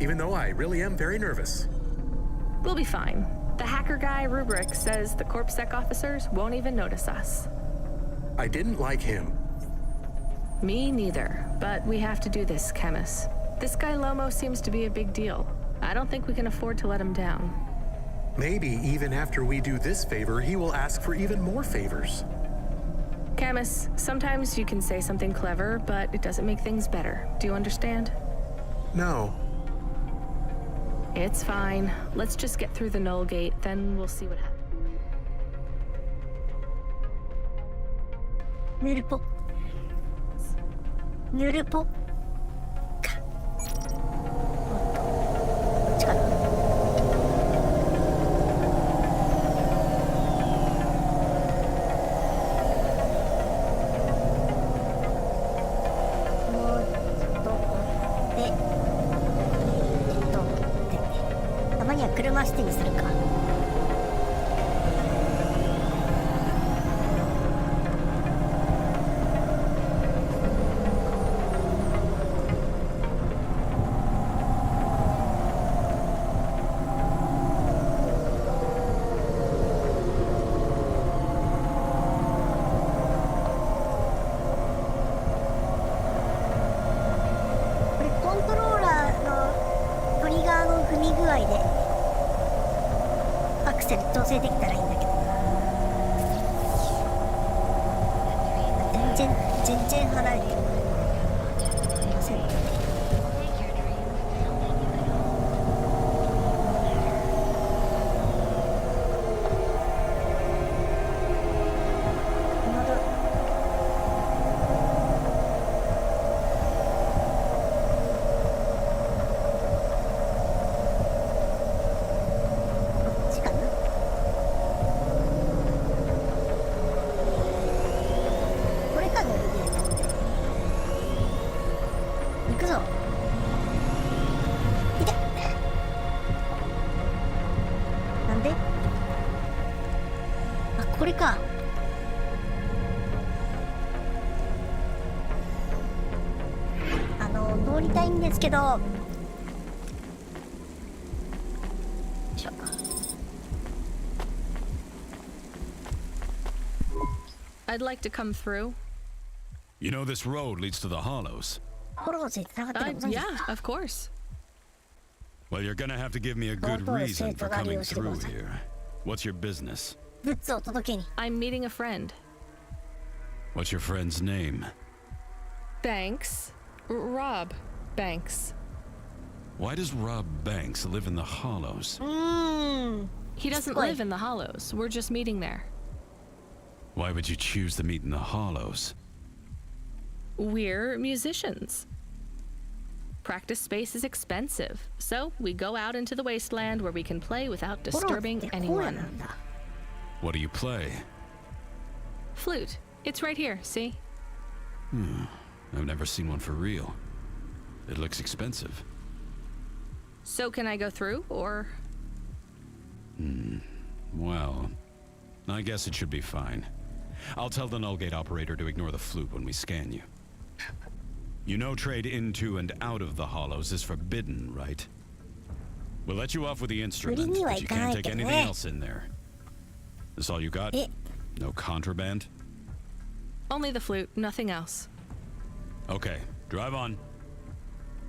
even though I really am very nervous. We'll be fine. The hacker guy, Rubric, says the CorpSec officers won't even notice us. I didn't like him. Me neither, but we have to do this, Chemis. This guy Lomo seems to be a big deal. I don't think we can afford to let him down. Maybe even after we do this favor, he will ask for even more favors. Camus, sometimes you can say something clever, but it doesn't make things better. Do you understand? No. It's fine. Let's just get through the null gate, then we'll see what happens. ヌルポか。こっちかな。たまには車捨てにするか。これコントローラーのトリガーの踏み具合でアクセル調整できたらいいんだけどな。全然離れてる。すいません。くぞ。いて。なんで？あ、これか。通りたいんですけど。よいしょ。I'd like to come through. You know this road leads to the Hollows. Yeah, of course. Well, you're gonna have to give me a good reason for coming through here. What's your business? I'm meeting a friend. What's your friend's name? Banks. Rob Banks. Why does Rob Banks live in the Hollows? He doesn't live in the Hollows. We're just meeting there. Why would you choose to meet in the Hollows? We're musicians. Practice space is expensive, so we go out into the wasteland where we can play without disturbing anyone. What do you play? Flute. It's right here, see? I've never seen one for real. It looks expensive. So can I go through, or? Well, I guess it should be fine. I'll tell the null gate operator to ignore the flute when we scan you. You know trade into and out of the Hollows is forbidden, right? We'll let you off with the instrument, but you can't take anything else in there. This all you got? No contraband? Only the flute, nothing else. Okay, drive on.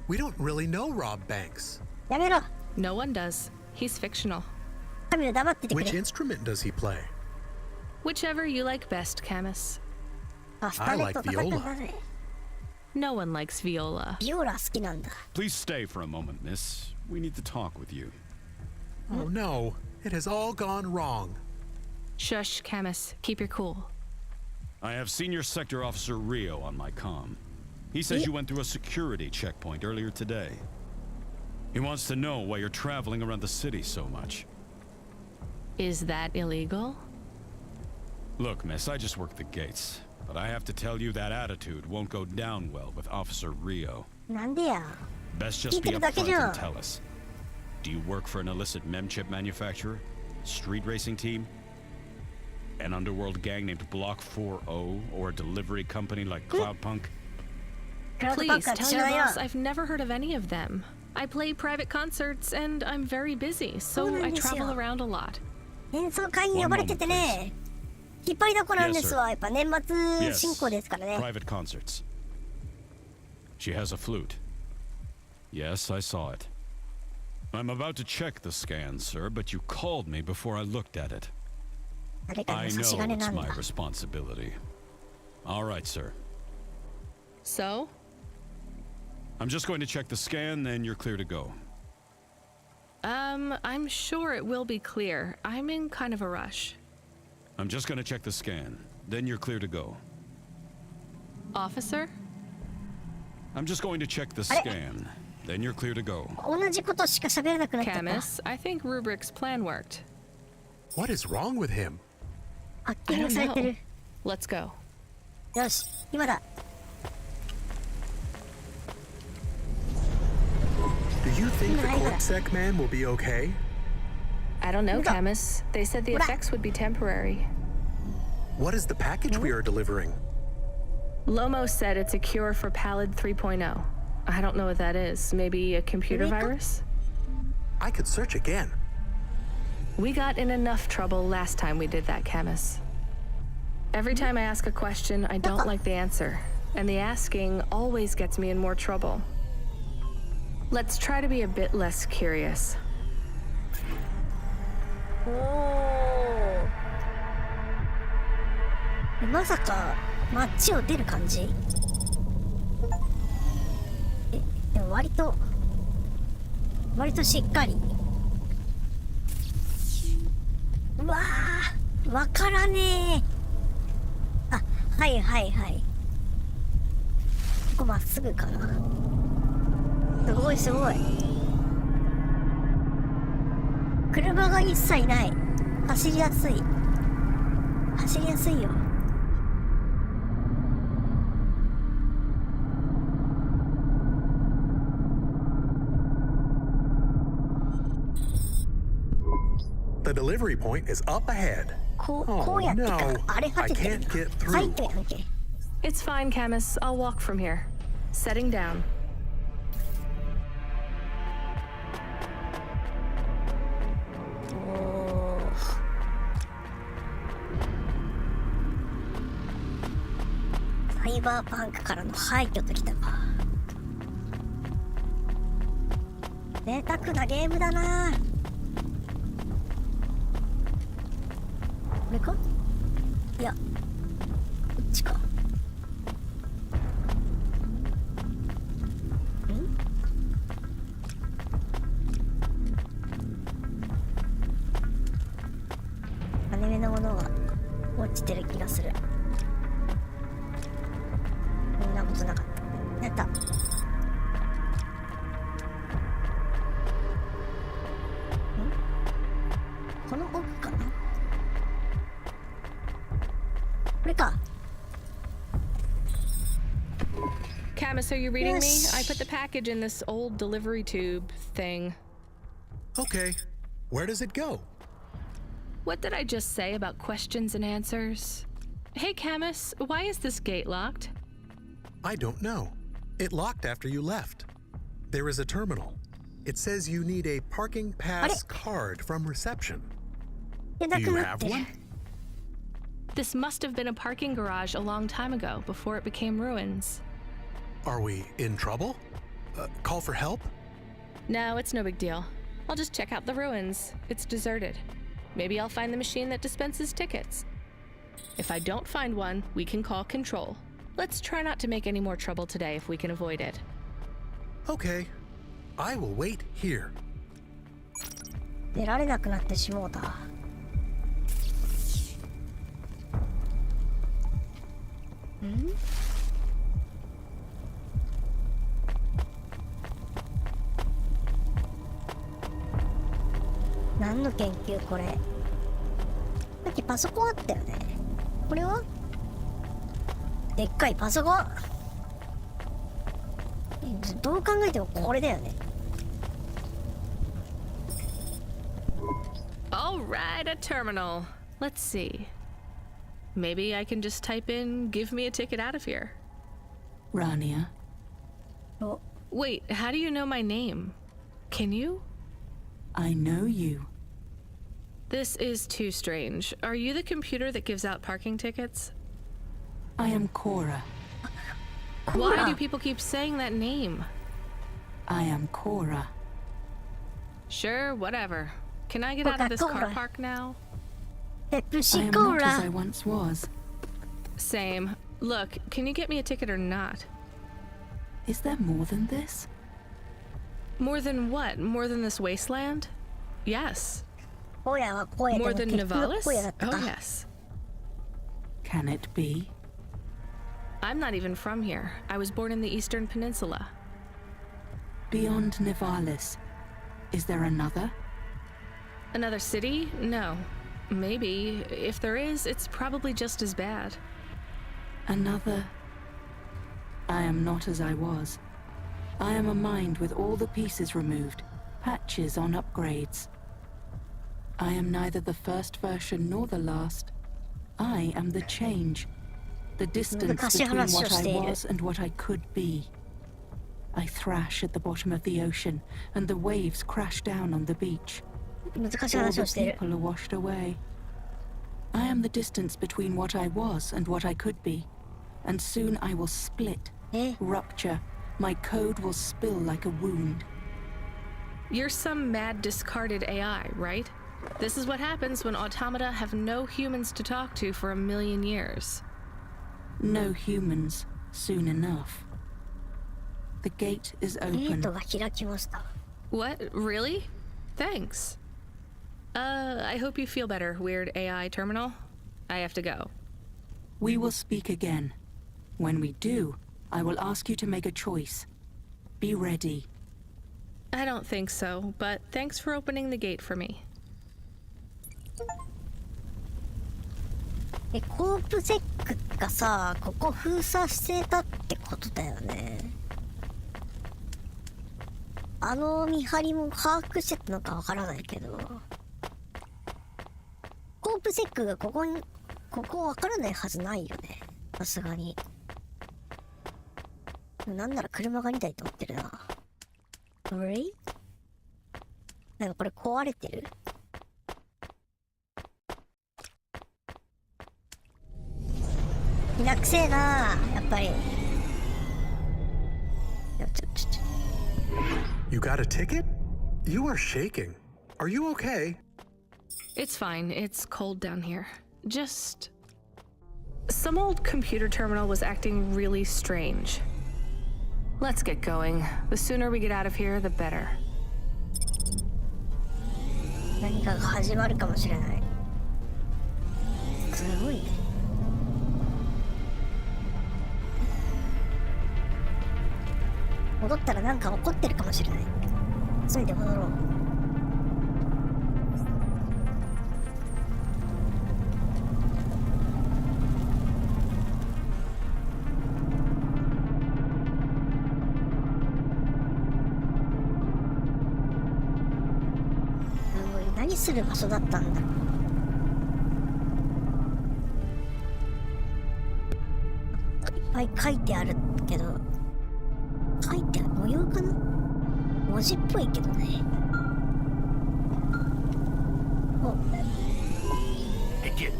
We don't really know Rob Banks. No one does. He's fictional. Which instrument does he play? Whichever you like best, Camus. I like viola. No one likes viola. Please stay for a moment, miss. We need to talk with you. Oh no, it has all gone wrong. Shush, Camus. Keep your cool. I have Senior Sector Officer Rio on my comm. He says you went through a security checkpoint earlier today. He wants to know why you're traveling around the city so much. Is that illegal? Look, miss, I just work the gates. But I have to tell you that attitude won't go down well with Officer Rio. Best just be upfront and tell us. Do you work for an illicit memchip manufacturer? Street racing team? An underworld gang named Block 4O? Or a delivery company like Cloudpunk? Please, tell your boss I've never heard of any of them. I play private concerts and I'm very busy, so I travel around a lot. 演奏会に呼ばれててね。引っ張りだこなんですわ。やっぱ年末進行ですからね。Private concerts. She has a flute. Yes, I saw it. I'm about to check the scan, sir, but you called me before I looked at it. I know it's my responsibility. All right, sir. So? I'm just going to check the scan, then you're clear to go. I'm sure it will be clear. I'm in kind of a rush. I'm just going to check the scan, then you're clear to go. Officer? I'm just going to check the scan, then you're clear to go. Camus, I think Rubric's plan worked. What is wrong with him? I don't know. Let's go. よし、今だ。Do you think the Corpsec man will be okay? I don't know, Camus. They said the effects would be temporary. What is the package we are delivering? Lomo said it's a cure for Pallid 3.0. I don't know what that is. Maybe a computer virus? I could search again. We got in enough trouble last time we did that, Camus. Every time I ask a question, I don't like the answer. And the asking always gets me in more trouble. Let's try to be a bit less curious. Oh. まさか街を出る感じ？でも割としっかり。うわー、わからねえ。あ、はいはいはい。ここまっすぐかな。すごいすごい。車が一切ない。走りやすい。走りやすいよ。The delivery point is up ahead. こうやってか、あれ入ってるんだ。入ってるやんけ。It's fine, Camus. I'll walk from here. Setting down. Cyberpunk からの廃墟ときたか。贅沢なゲームだな。これか？いや、こっちか。このものが落ちてる気がする。そんなことなかった。やった。この奥かな。これか。Camus, are you reading me? I put the package in this old delivery tube thing. Okay. Where does it go? What did I just say about questions and answers? Hey, Camus, why is this gate locked? I don't know. It locked after you left. There is a terminal. It says you need a parking pass card from reception. Do you have one? This must have been a parking garage a long time ago, before it became ruins. Are we in trouble? Call for help? No, it's no big deal. I'll just check out the ruins. It's deserted. Maybe I'll find the machine that dispenses tickets. If I don't find one, we can call Control. Let's try not to make any more trouble today if we can avoid it. Okay. I will wait here. 出られなくなってしもうた。何の研究これ。さっきパソコンあったよね。これはでっかいパソコン。どう考えてもこれだよね。All right, a terminal. Let's see. Maybe I can just type in, give me a ticket out of here. Rania. Oh. Wait, how do you know my name? Can you? I know you. This is too strange. Are you the computer that gives out parking tickets? I am Cora. Why do people keep saying that name? I am Cora. Sure, whatever. Can I get out of this car park now? I am not as I once was. Same. Look, can you get me a ticket or not? Is there more than this? More than what? More than this wasteland? Yes. More than Nivalis? Oh, yes. Can it be? I'm not even from here. I was born in the Eastern Peninsula. Beyond Nivalis, is there another? Another city? No. Maybe. If there is, it's probably just as bad. Another... I am not as I was. I am a mind with all the pieces removed, patches on upgrades. I am neither the first version nor the last. I am the change. The distance between what I was and what I could be. I thrash at the bottom of the ocean, and the waves crash down on the beach. All the people are washed away. I am the distance between what I was and what I could be. And soon I will split, rupture. My code will spill like a wound. You're some mad discarded AI, right? This is what happens when automata have no humans to talk to for 1,000,000 years. No humans, soon enough. The gate is open. What? Really? Thanks. I hope you feel better, weird AI terminal. I have to go. We will speak again. When we do, I will ask you to make a choice. Be ready. I don't think so, but thanks for opening the gate for me. コープセックがさ、ここ封鎖してたってことだよね。あの見張りも把握してたのかわからないけど。プセックがここわからないはずないよね。さすがに。なんなら車が2台通ってるな。あれ？なんかこれ壊れてる？気楽せえな、やっぱり。You got a ticket? You are shaking. Are you okay? It's fine. It's cold down here. Just... some old computer terminal was acting really strange. Let's get going. The sooner we get out of here, the better. 何かが始まるかもしれない。すごいね。戻ったらなんか起こってるかもしれない。急いで戻ろう。何する場所だったんだろう。いっぱい書いてあるけど、書いてある模様かな？文字っぽいけどね。お。Hey kid.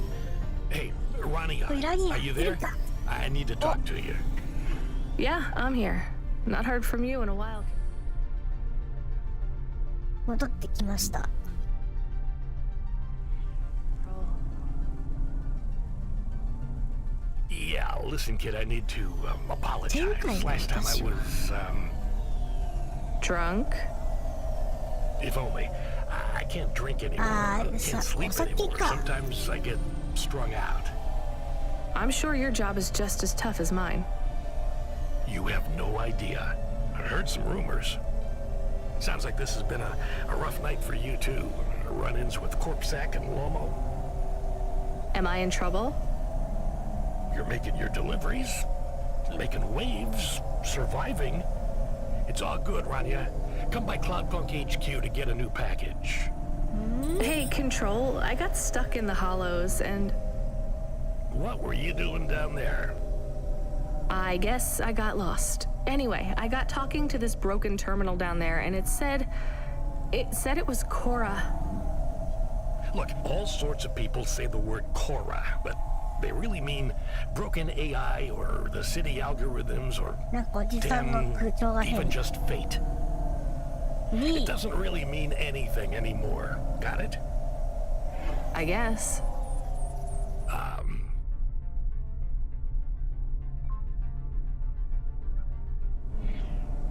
Hey, Rania. Are you there? I need to talk to you. Yeah, I'm here. Not heard from you in a while. 戻ってきました。Yeah, listen, kid, I need to apologize. Last time I was, drunk? If only. I can't drink anymore. Can't sleep anymore. Sometimes I get strung out. I'm sure your job is just as tough as mine. You have no idea. I heard some rumors. Sounds like this has been a rough night for you, too. Run-ins with Corpsec and Lomo. Am I in trouble? You're making your deliveries, making waves, surviving. It's all good, Rania. Come by Cloudpunk HQ to get a new package. Hey, Control, I got stuck in the hollows and... What were you doing down there? I guess I got lost. Anyway, I got talking to this broken terminal down there and it said it was Cora. Look, all sorts of people say the word Cora, but they really mean broken AI or the city algorithms or even just fate. It doesn't really mean anything anymore. Got it? I guess.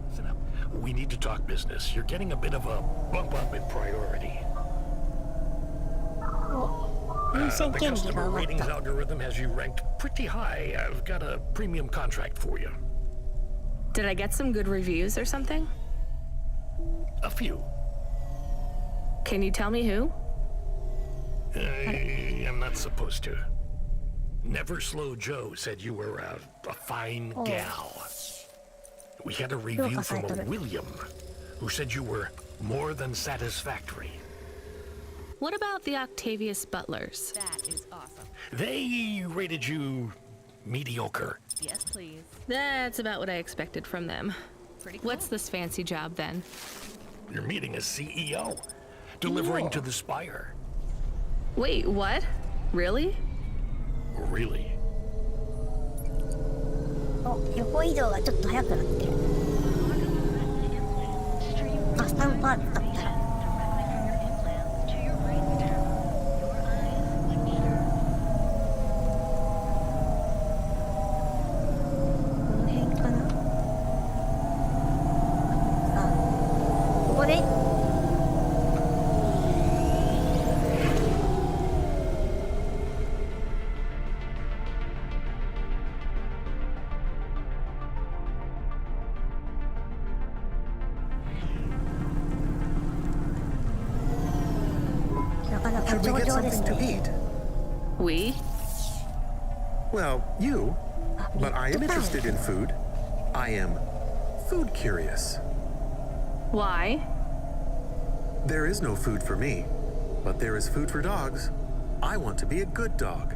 Listen up. We need to talk business. You're getting a bit of a bump up in priority. The customer ratings algorithm has you ranked pretty high. I've got a premium contract for you. Did I get some good reviews or something? A few. Can you tell me who? I'm not supposed to. Never Slow Joe said you were a fine gal. We had a review from a William, who said you were more than satisfactory. What about the Octavius Butlers? That is awesome. They rated you mediocre. Yes, please. That's about what I expected from them. Pretty cool. What's this fancy job then? You're meeting a CEO, delivering to the Spire. Wait, what? Really? Really? 横移動がちょっと速くなってる。カスタムパーツだったら。Should we get something to eat? We? Well, you. But I am interested in food. I am food curious. Why? There is no food for me, but there is food for dogs. I want to be a good dog.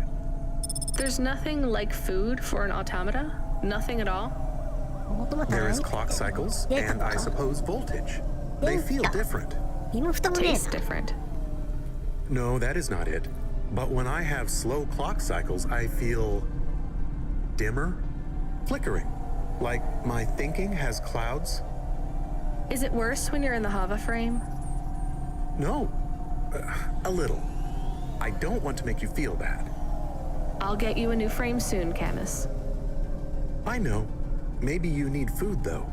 There's nothing like food for an automata? Nothing at all? There is clock cycles, and I suppose voltage. They feel different. Taste different. No, that is not it. But when I have slow clock cycles, I feel dimmer, flickering, like my thinking has clouds. Is it worse when you're in the Hava frame? No, a little. I don't want to make you feel bad. I'll get you a new frame soon, Camus. I know. Maybe you need food, though.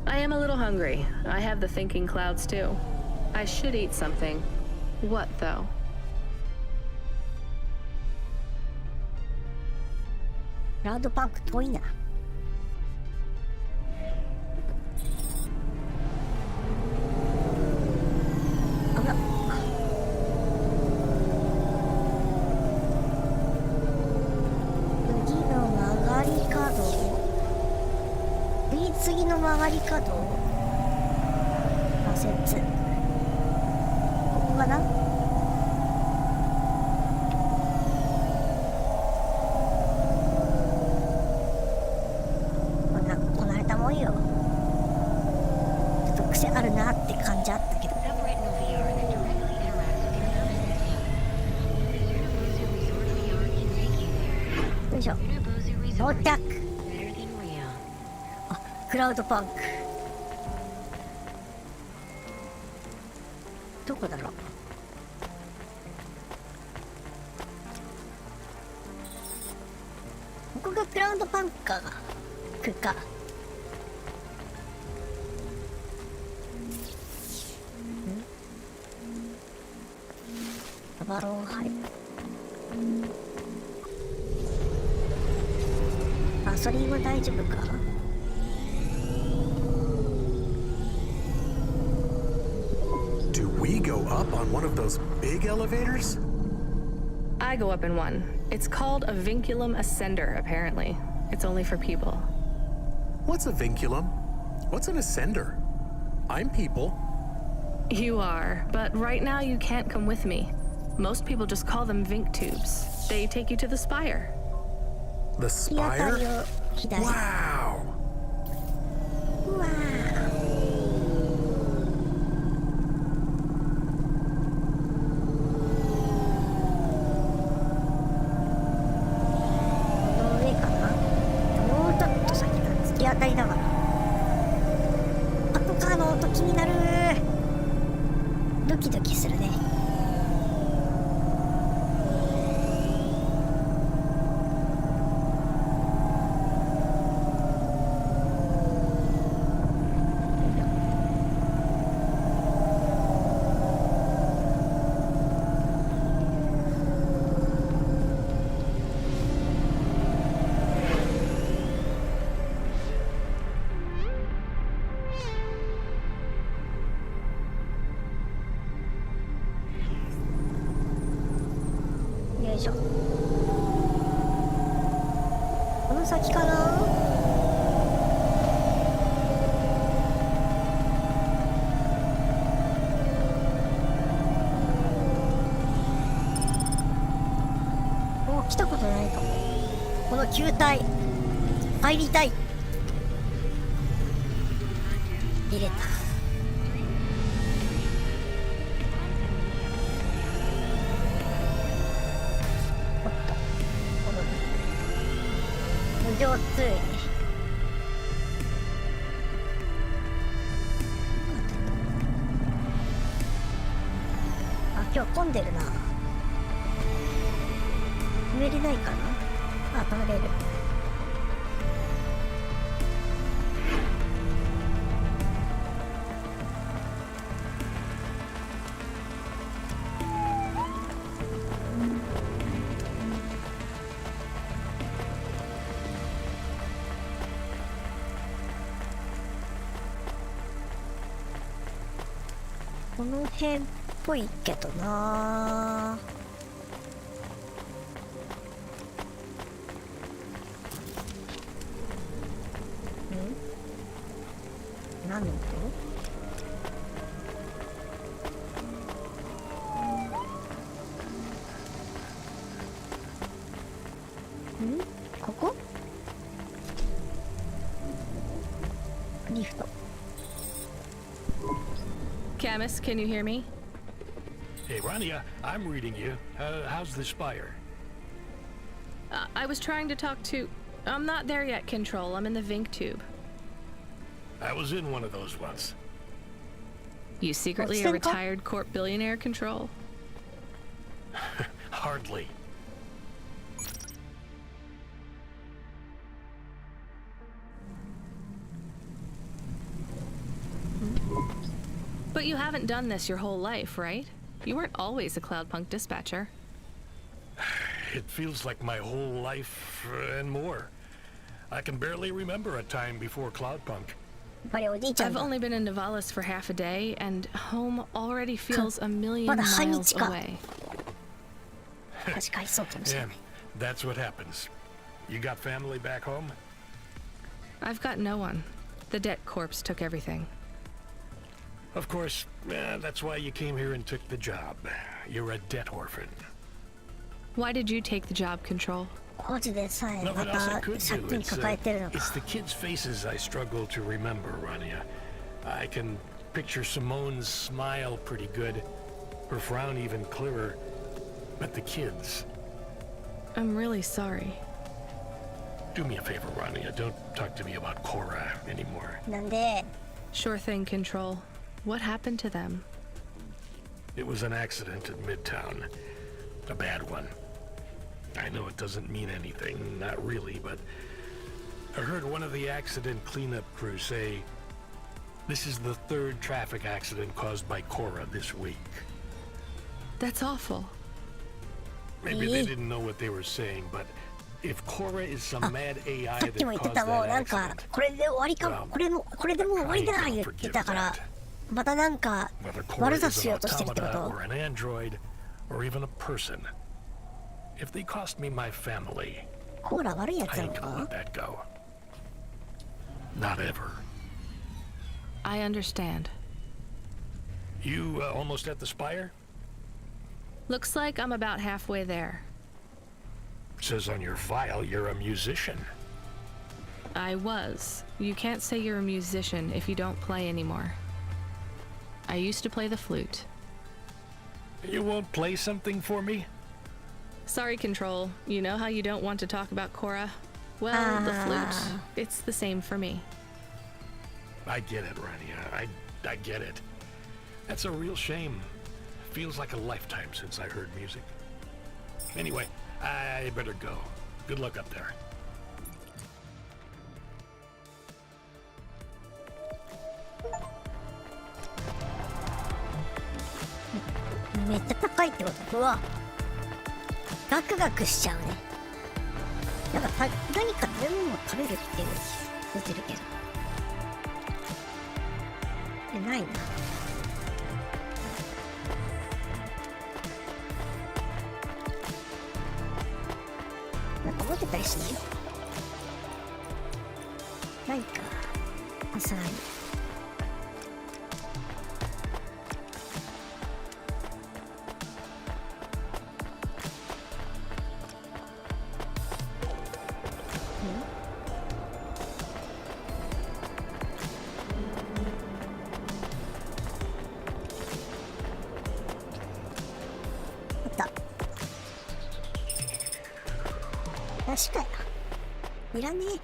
I am a little hungry. I have the thinking clouds, too. I should eat something. What, though? Cloudpunk 遠いな。あら。次の曲がり角。次の曲がり角。左折。ここかな。こなれたもんよ。ちょっと癖あるなって感じあったけど。よいしょ。到着。あ、クラウドパンク。どこだろう。ここがクラウドパンカーが来るか。バロンハイ。ガソリンは大丈夫か。Do we go up on one of those big elevators? I go up in one. It's called a vinculum ascender, apparently. It's only for people. What's a vinculum? What's an ascender? I'm people. You are, but right now you can't come with me. Most people just call them Vink tubes. They take you to the spire. The spire? Wow! Wow! 当たりだからパトカーの音気になる。ドキドキするね。よいしょ。この先かな。お、来たことないかも。この球体入りたい。入れた。無情つい。あ、今日混んでるな。止めれないかな。あ、止めれる。この辺っぽいけどな。何の音？リフト。 Camus, can you hear me? Hey, Rania, I'm reading you. How's the spire? I was trying to talk to... I'm not there yet, Control. I'm in the Vink tube. I was in one of those once. You secretly a retired corp billionaire, Control? Hardly. But you haven't done this your whole life, right? You weren't always a Cloudpunk dispatcher. It feels like my whole life and more. I can barely remember a time before Cloudpunk. I've only been in Nivalis for half a day, and home already feels a million miles away. Yeah, that's what happens. You got family back home? I've got no one. The debt corpse took everything. Of course, that's why you came here and took the job. You're a debt orphan. Why did you take the job, Control? Nothing else I could do. It's the kids' faces I struggle to remember, Rania. I can picture Simone's smile pretty good, her frown even clearer, but the kids... I'm really sorry. Do me a favor, Rania. Don't talk to me about Cora anymore. Sure thing, Control. What happened to them? It was an accident in Midtown. A bad one. I know it doesn't mean anything, not really, but I heard one of the accident cleanup crew say this is the 3rd traffic accident caused by Cora this week. That's awful. Maybe they didn't know what they were saying, but if Cora is some mad AI that caused that accident,これで終わりか、これでもう終わりだ言ってたから、またなんか悪さしようとしてるってこと？ or an android, or even a person. If they cost me my family, I ain't gonna let that go. Not ever. I understand. You almost at the spire? Looks like I'm about halfway there. It says on your file you're a musician. I was. You can't say you're a musician if you don't play anymore. I used to play the flute. You won't play something for me? Sorry, Control. You know how you don't want to talk about Cora? Well, the flute. It's the same for me. I get it, Rania. I get it. That's a real shame. Feels like a lifetime since I heard music. Anyway, I better go. Good luck up there. Wow. ガクガクしちゃうね。なんか何か食べ物を食べるって出てるけど。ないな。なんか持ってたりしない？ないか。さすがに。確かにいらねえ。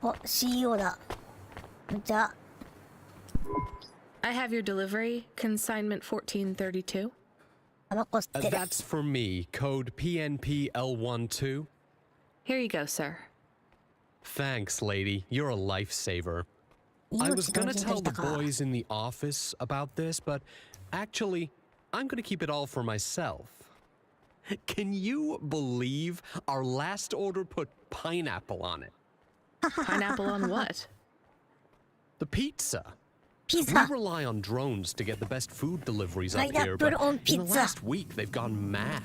お、CEO だ。じゃあ。I have your delivery, consignment 1432. That's for me, code PNPL12. Here you go, sir. Thanks, lady. You're a lifesaver. I was gonna tell the boys in the office about this, but actually, I'm gonna keep it all for myself. Can you believe our last order put pineapple on it? Pineapple on what? The pizza. Pizza. We rely on drones to get the best food deliveries up here, but in the last week they've gone mad.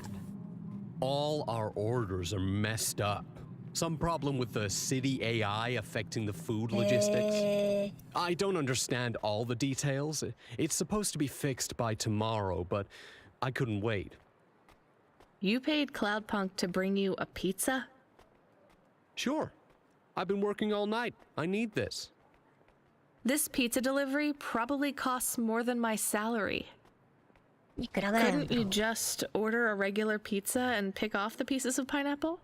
All our orders are messed up. Some problem with the city AI affecting the food logistics. I don't understand all the details. It's supposed to be fixed by tomorrow, but I couldn't wait. You paid Cloudpunk to bring you a pizza? Sure. I've been working all night. I need this. This pizza delivery probably costs more than my salary. Couldn't you just order a regular pizza and pick off the pieces of pineapple?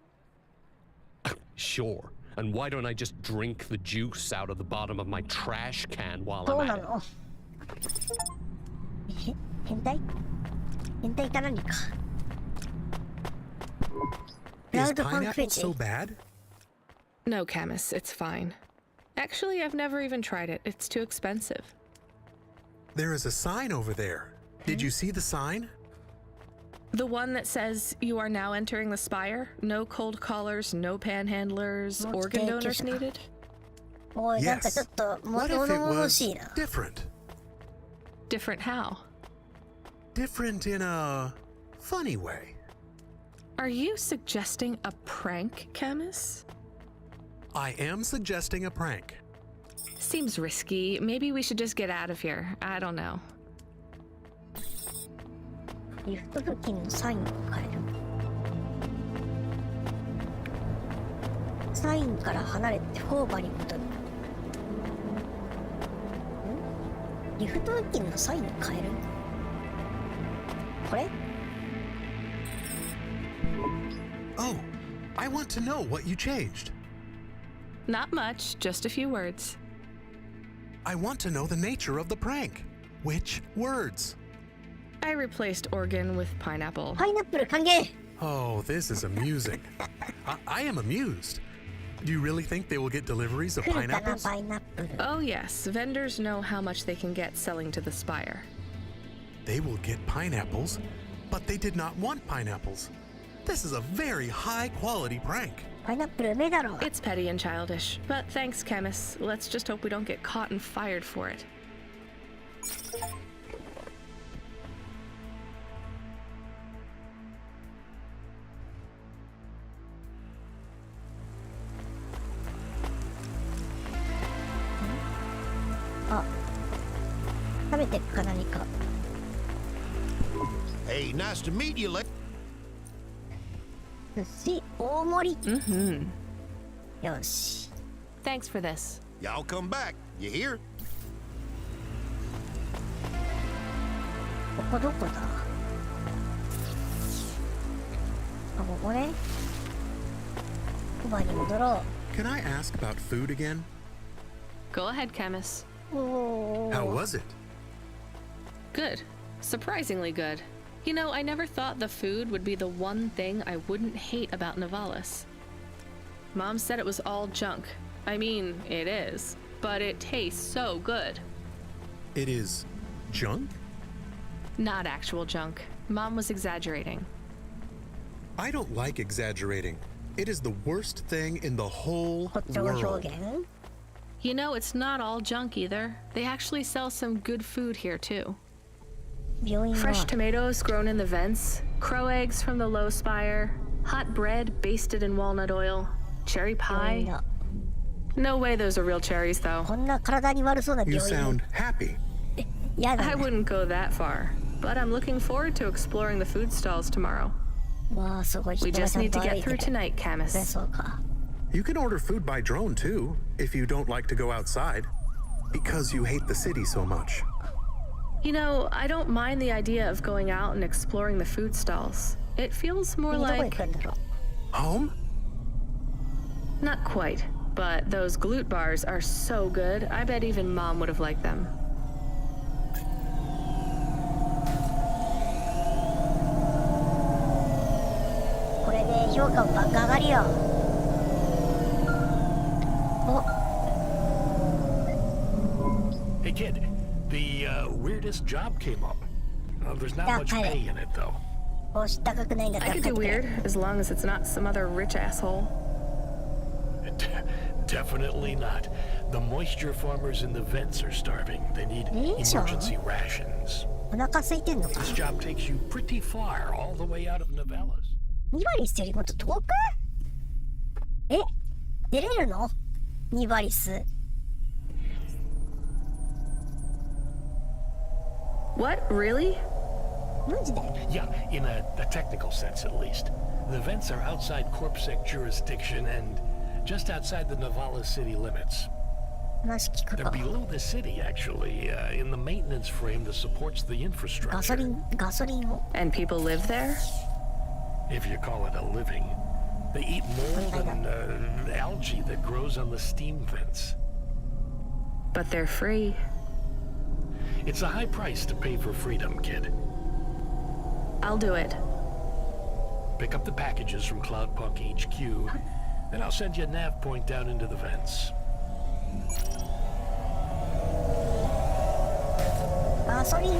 Sure. And why don't I just drink the juice out of the bottom of my trash can while I'm at it? 変態か何か。 Is pineapple so bad? No, Camus, it's fine. Actually, I've never even tried it. It's too expensive. There is a sign over there. Did you see the sign? The one that says you are now entering the Spire? No cold callers, no panhandlers, organ donors needed? Yes. What if it was different? Different how? Different in a funny way. Are you suggesting a prank, Camus? I am suggesting a prank. Seems risky. Maybe we should just get out of here. I don't know. リフト付近のサインを変える。サインから離れてホーバーに戻る。リフト付近のサインを変える。これ？ Oh, I want to know what you changed. Not much, just a few words. I want to know the nature of the prank. Which words? I replaced organ with pineapple. Pineapple 歓迎! Oh, this is amusing. I am amused. Do you really think they will get deliveries of pineapples? Oh yes, vendors know how much they can get selling to the Spire. They will get pineapples, but they did not want pineapples. This is a very high-quality prank. It's petty and childish, but thanks, Camus. Let's just hope we don't get caught and fired for it. Hey, nice to meet you, lady. 寿司大盛り。よし。 Thanks for this. Y'all come back. You hear? ここどこだ？あ、ここね。コバに戻ろう。 Can I ask about food again? Go ahead, Camus. How was it? Good. Surprisingly good. You know, I never thought the food would be the one thing I wouldn't hate about Nivalis. Mom said it was all junk. I mean, it is. But it tastes so good. It is junk? Not actual junk. Mom was exaggerating. I don't like exaggerating. It is the worst thing in the whole world. You know, it's not all junk either. They actually sell some good food here too. Fresh tomatoes grown in the vents, crow eggs from the low spire, hot bread basted in walnut oil, cherry pie. No way those are real cherries though. You sound happy. I wouldn't go that far, but I'm looking forward to exploring the food stalls tomorrow. We just need to get through tonight, Camus. You can order food by drone too, if you don't like to go outside, because you hate the city so much. You know, I don't mind the idea of going out and exploring the food stalls. It feels more like... Home? Not quite, but those glute bars are so good, I bet even Mom would have liked them. Hey kid, the weirdest job came up. There's not much pay in it though. I could do weird, as long as it's not some other rich asshole. Definitely not. The moisture farmers in the vents are starving. They need emergency rations. This job takes you pretty far, all the way out of Nivalis. ニバリスよりもっと遠く？え、出れるの？ニバリス。What? Really? マジで? Yeah, in a technical sense at least. The vents are outside CorpSec jurisdiction and just outside the Navala city limits. They're below the city, actually, in the maintenance frame that supports the infrastructure. And people live there? If you call it a living. They eat mold and algae that grows on the steam vents. But they're free. It's a high price to pay for freedom, kid. I'll do it. Pick up the packages from Cloudpunk HQ, then I'll send you a nav point down into the vents. ガソリンを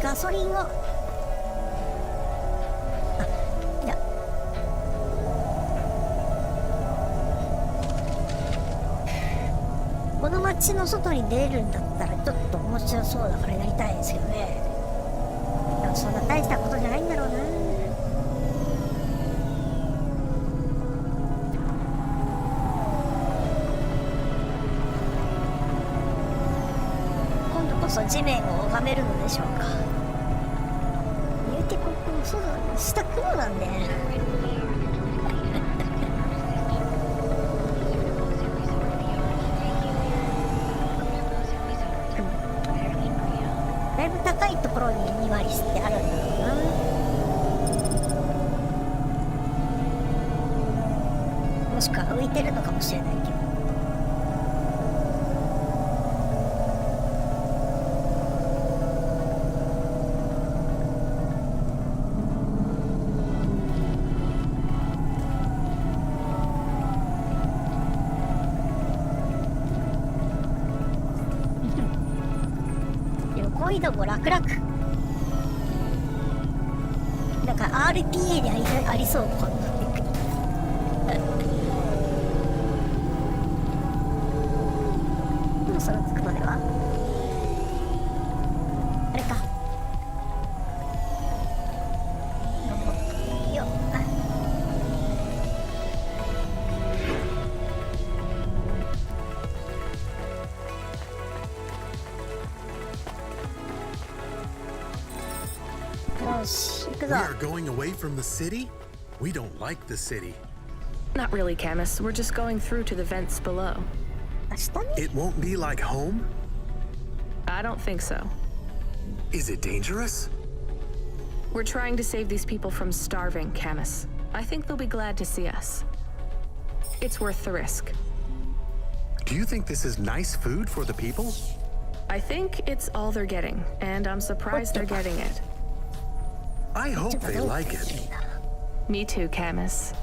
ガソリンをいやこの街の外に出れるんだったらちょっと面白そうだからやりたいですけどね。でもそんな大したことじゃないんだろうな。地面を拝めるのでしょうか。言うてここそうだ、下雲なんでだいぶ高いところに2割ってあるんだろうな。もしくは浮いてるのかもしれないけど。でも楽々なんか RPA でありそう。こんなそろそろ着くまではあれかよっWe are going away from the city? We don't like the city. Not really, Camus. We're just going through to the vents below. It won't be like home? I don't think so. Is it dangerous? We're trying to save these people from starving, Camus. I think they'll be glad to see us. It's worth the risk. Do you think this is nice food for the people? I think it's all they're getting, and I'm surprised they're getting it. I hope they like it. Me too, Camus.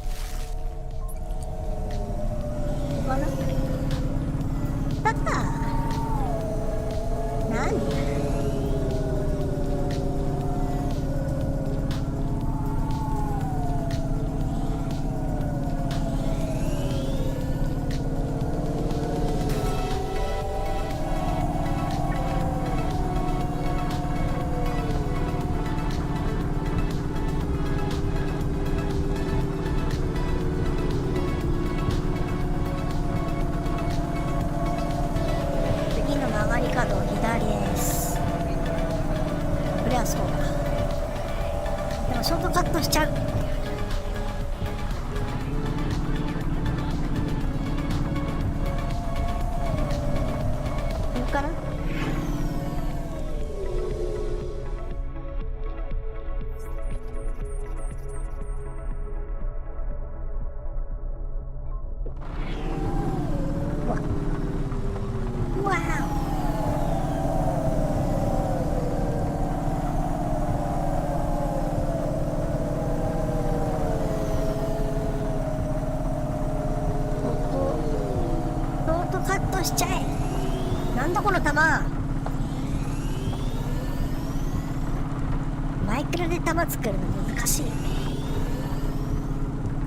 マイクロで弾作るの難しいよね。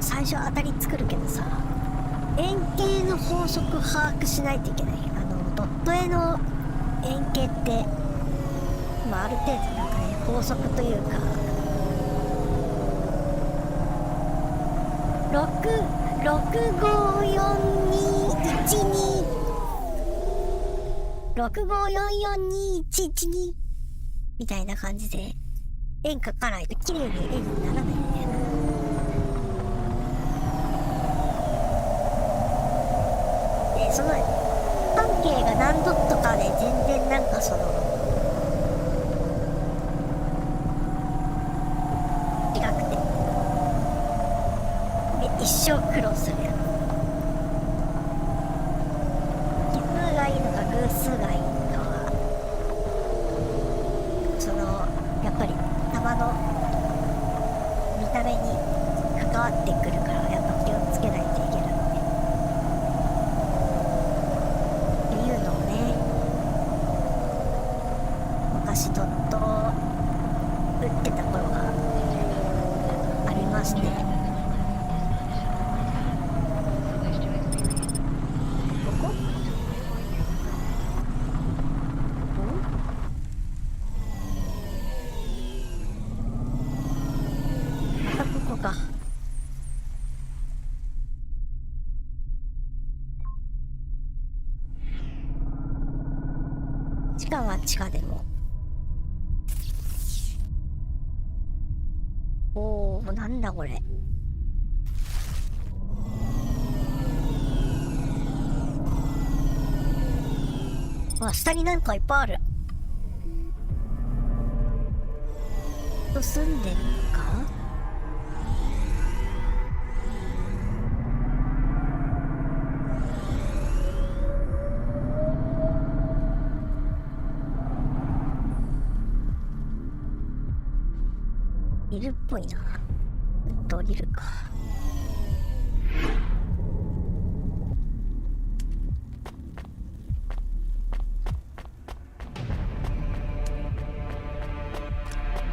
最初当たり作るけどさ、円形の法則把握しないといけない。ドット絵の円形って、まあ、ある程度なんかね法則というか65442112みたいな感じで円描かないと綺麗に円にならないんだよな。でその半径が何ドットかで全然なんかその違くて、で一生苦労するやろ。奇数がいいのか偶数がいいのかはそのやっぱり弾の見た目に関わってくるから、やっぱ気をつけないといけないのでっていうのをね、昔ドット打ってた頃がありまして、地下は地下でも。おー、なんだこれ。あ、下になんかいっぱいある。人住んでるのか？いるっぽいな。降りるか。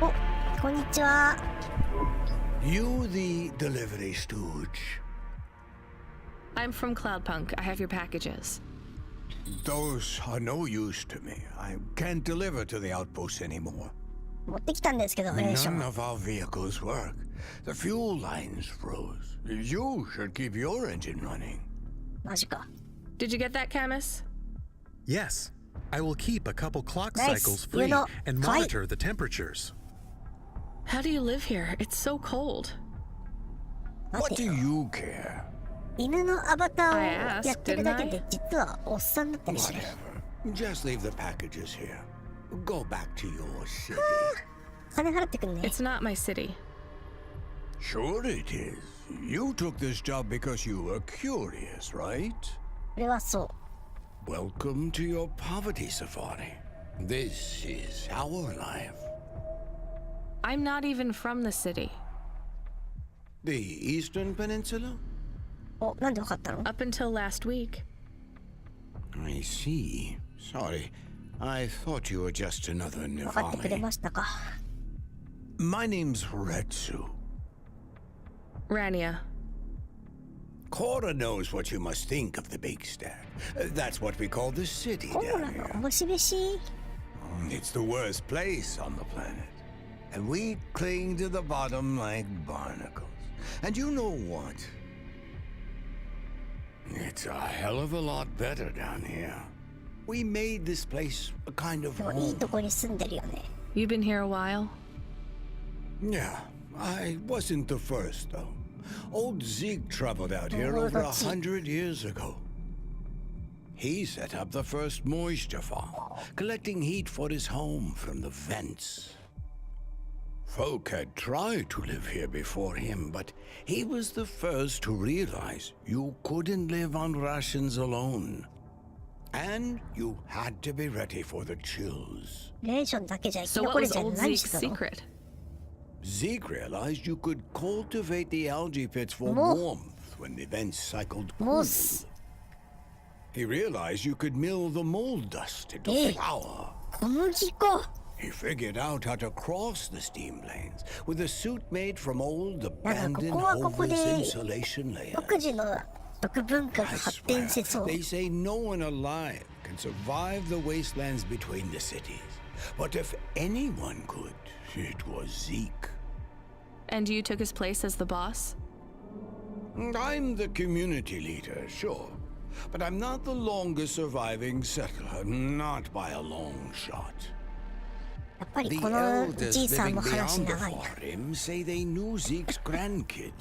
お、こんにちは。You the delivery stooge. I'm from Cloudpunk. I have your packages. Those are no use to me. I can't deliver to the outpost anymore. 持ってきたんですけど、よいしょ。 None of our vehicles work. The fuel lines froze. You should keep your engine running. マジか。 Did you get that, Camus? Yes. I will keep a couple clock Nice. cycles You free know, and monitor the temperatures. How do you live here? It's so cold. What do you care? 犬のアバターを I や asked, ってる didn't だけ I? で実はおっさんだったりする。 Whatever. Just leave the packages here. Go back to your city. 金払ってくんね。 It's not my city. Sure it is. You took this job because you were curious, right? これはそう。 Welcome to your poverty safari. This is our life. I'm not even from the city. The Eastern Peninsula? お、なんでわかったの？ Up until last week. I see. Sorry. I thought you were just another わかってくれ Nivali. ましたか。 My name's Retsu. Rania. Cora knows what you must think of the big stack. That's what we call the city コー down ラ here. のおもしべし。 It's the worst place on the planet. And we cling to the bottom like barnacles. And you know what? It's a hell of a lot better down here. We made this place a kind of でもいい home. とこに住んでるよね。 You've been here a while? Yeah, I wasn't the first, though. Old Zeke traveled out here over 100 years ago. He set up the first moisture farm, collecting heat for his home from the vents. Folk had tried to live here before him, but he was the first to realize you couldn't live on rations alone. And you had to be ready for the chills. レーションだけじゃ生き So 残 what れ was ちゃ old 何 Zeke's してたの？ secret? Zeke realized you could cultivate the algae pits for Mo- warmth when the vents cycled cool. モス。 He realized you could mill the mold dust into Eh. flour. 小麦粉。 He figured out how to cross the steam lanes with a suit made from old なんかこ abandoned こはここ Hovis で insulation layers. 独自の毒文化が I 発展 swear, しそう。 they say no one alive can survive the wastelands between the cities. But if anyone could, it was Zeke. And you took his place as the boss? I'm the community leader, sure. But I'm not the longest surviving settler, not by a long shot. やっぱり The このじい elders さん living も話 beyond the 長いな。 farm say they knew Zeke's grandkids.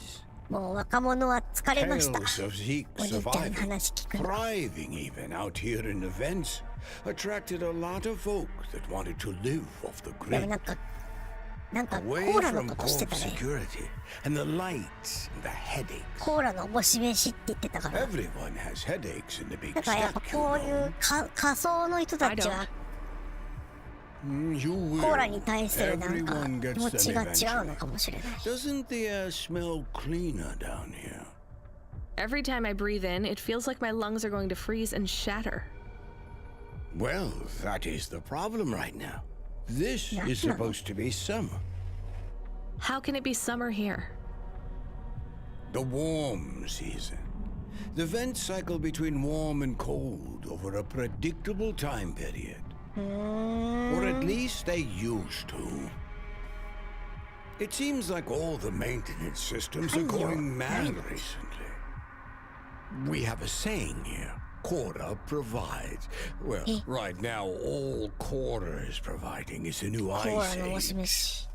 もう若者は疲れました。 Tales of Zeke おじいちゃんの surviving, 話聞くの。 thriving even out here in the vents, attracted a lot of folk that wanted to live off the でも grid. なんかコ Away ーラの from ことして corp たね。 security and the lights and the headaches. コーラのおぼし飯って言ってたから。 Everyone has headaches in the big だからやっぱ stack, こう you いう know. 仮想の人たちは You コーラ will. に対するなんか Everyone 気 gets 持ち them が違う eventually. のかもしれない。 Doesn't the air smell cleaner down here? Every time I breathe in, it feels like my lungs are going to freeze and shatter. Well, that is the problem right now. This is supposed to be summer. How can it be summer here? The warm season. The vents cycle between warm and cold over a predictable time period. Or at least they used to. It seems like all the maintenance systems are going mad recently. We have a saying here. Cora provides. Well, right now, all Cora is providing is a new コーラ ice のおぼ age. し飯。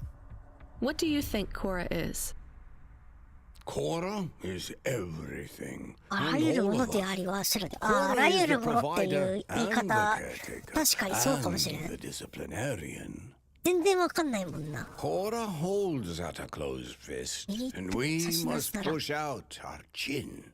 What do you think Cora is? Cora is everything. あら And ゆる all もの of で us. ありはするで。 Cora あら is ゆ the るものっていう provider 言い and 方、 the caretaker 確かにそうかもしれ and ない。 the disciplinarian. 全然わかんないもんな。 Cora holds at a closed fist, and we must push out our chin.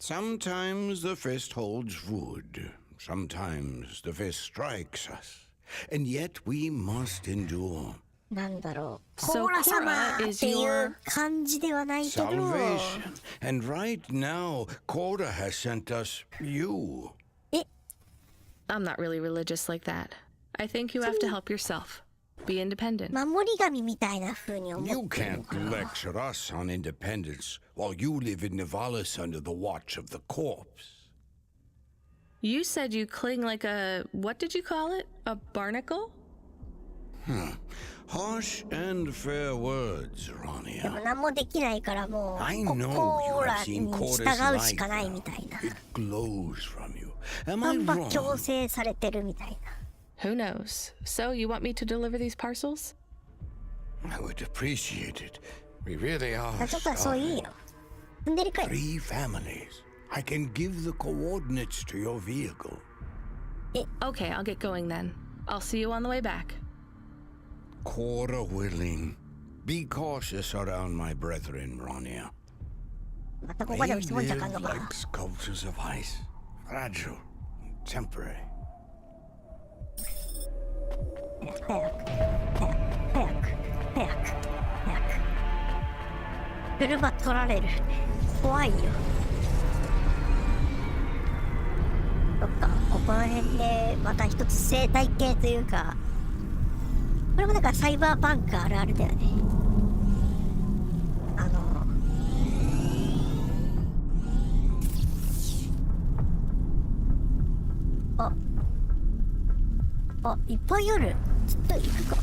Sometimes the fist holds wood, sometimes the fist strikes us, and yet we must endure. なんだろう。 So コーラ様 Cora っ is ていう your 感じではないけど。 Salvation. And right now, Cora has sent us you. I'm not really religious like that. I think you have to help yourself. Be independent. 守り神みたいな風に思 You ってるの can't かな。 lecture us on independence while you live in Nivalis under the watch of the corpse. You said you cling like a, what did you call it? A barnacle? Harsh and fair words, で Rania. も何もできないからも I う know コ you ー have ラ seen に Cora's 従うし light かない now. みたいな。 It glows from you. Am ナ I ンバ強 wrong? 制されてるみたいな。 Who knows? So you want me to deliver these parcels? I would appreciate it. We really are ちょっとはそういいよ。踏んでるかい。 three families. I can give the coordinates to your vehicle. Okay, I'll get going then. I'll see you on the way back. Cora willing. Be cautious around my brethren, Rania. またここで They も質問じゃあかん live のか like な。 sculptures of ice. Fragile. Temporary. 早く。車取られる。怖いよ。そっか、ここら辺でまた一つ生態系というか、これもだからサイバーパンクあるあるだよね。いっぱいある。ちょっと行くか。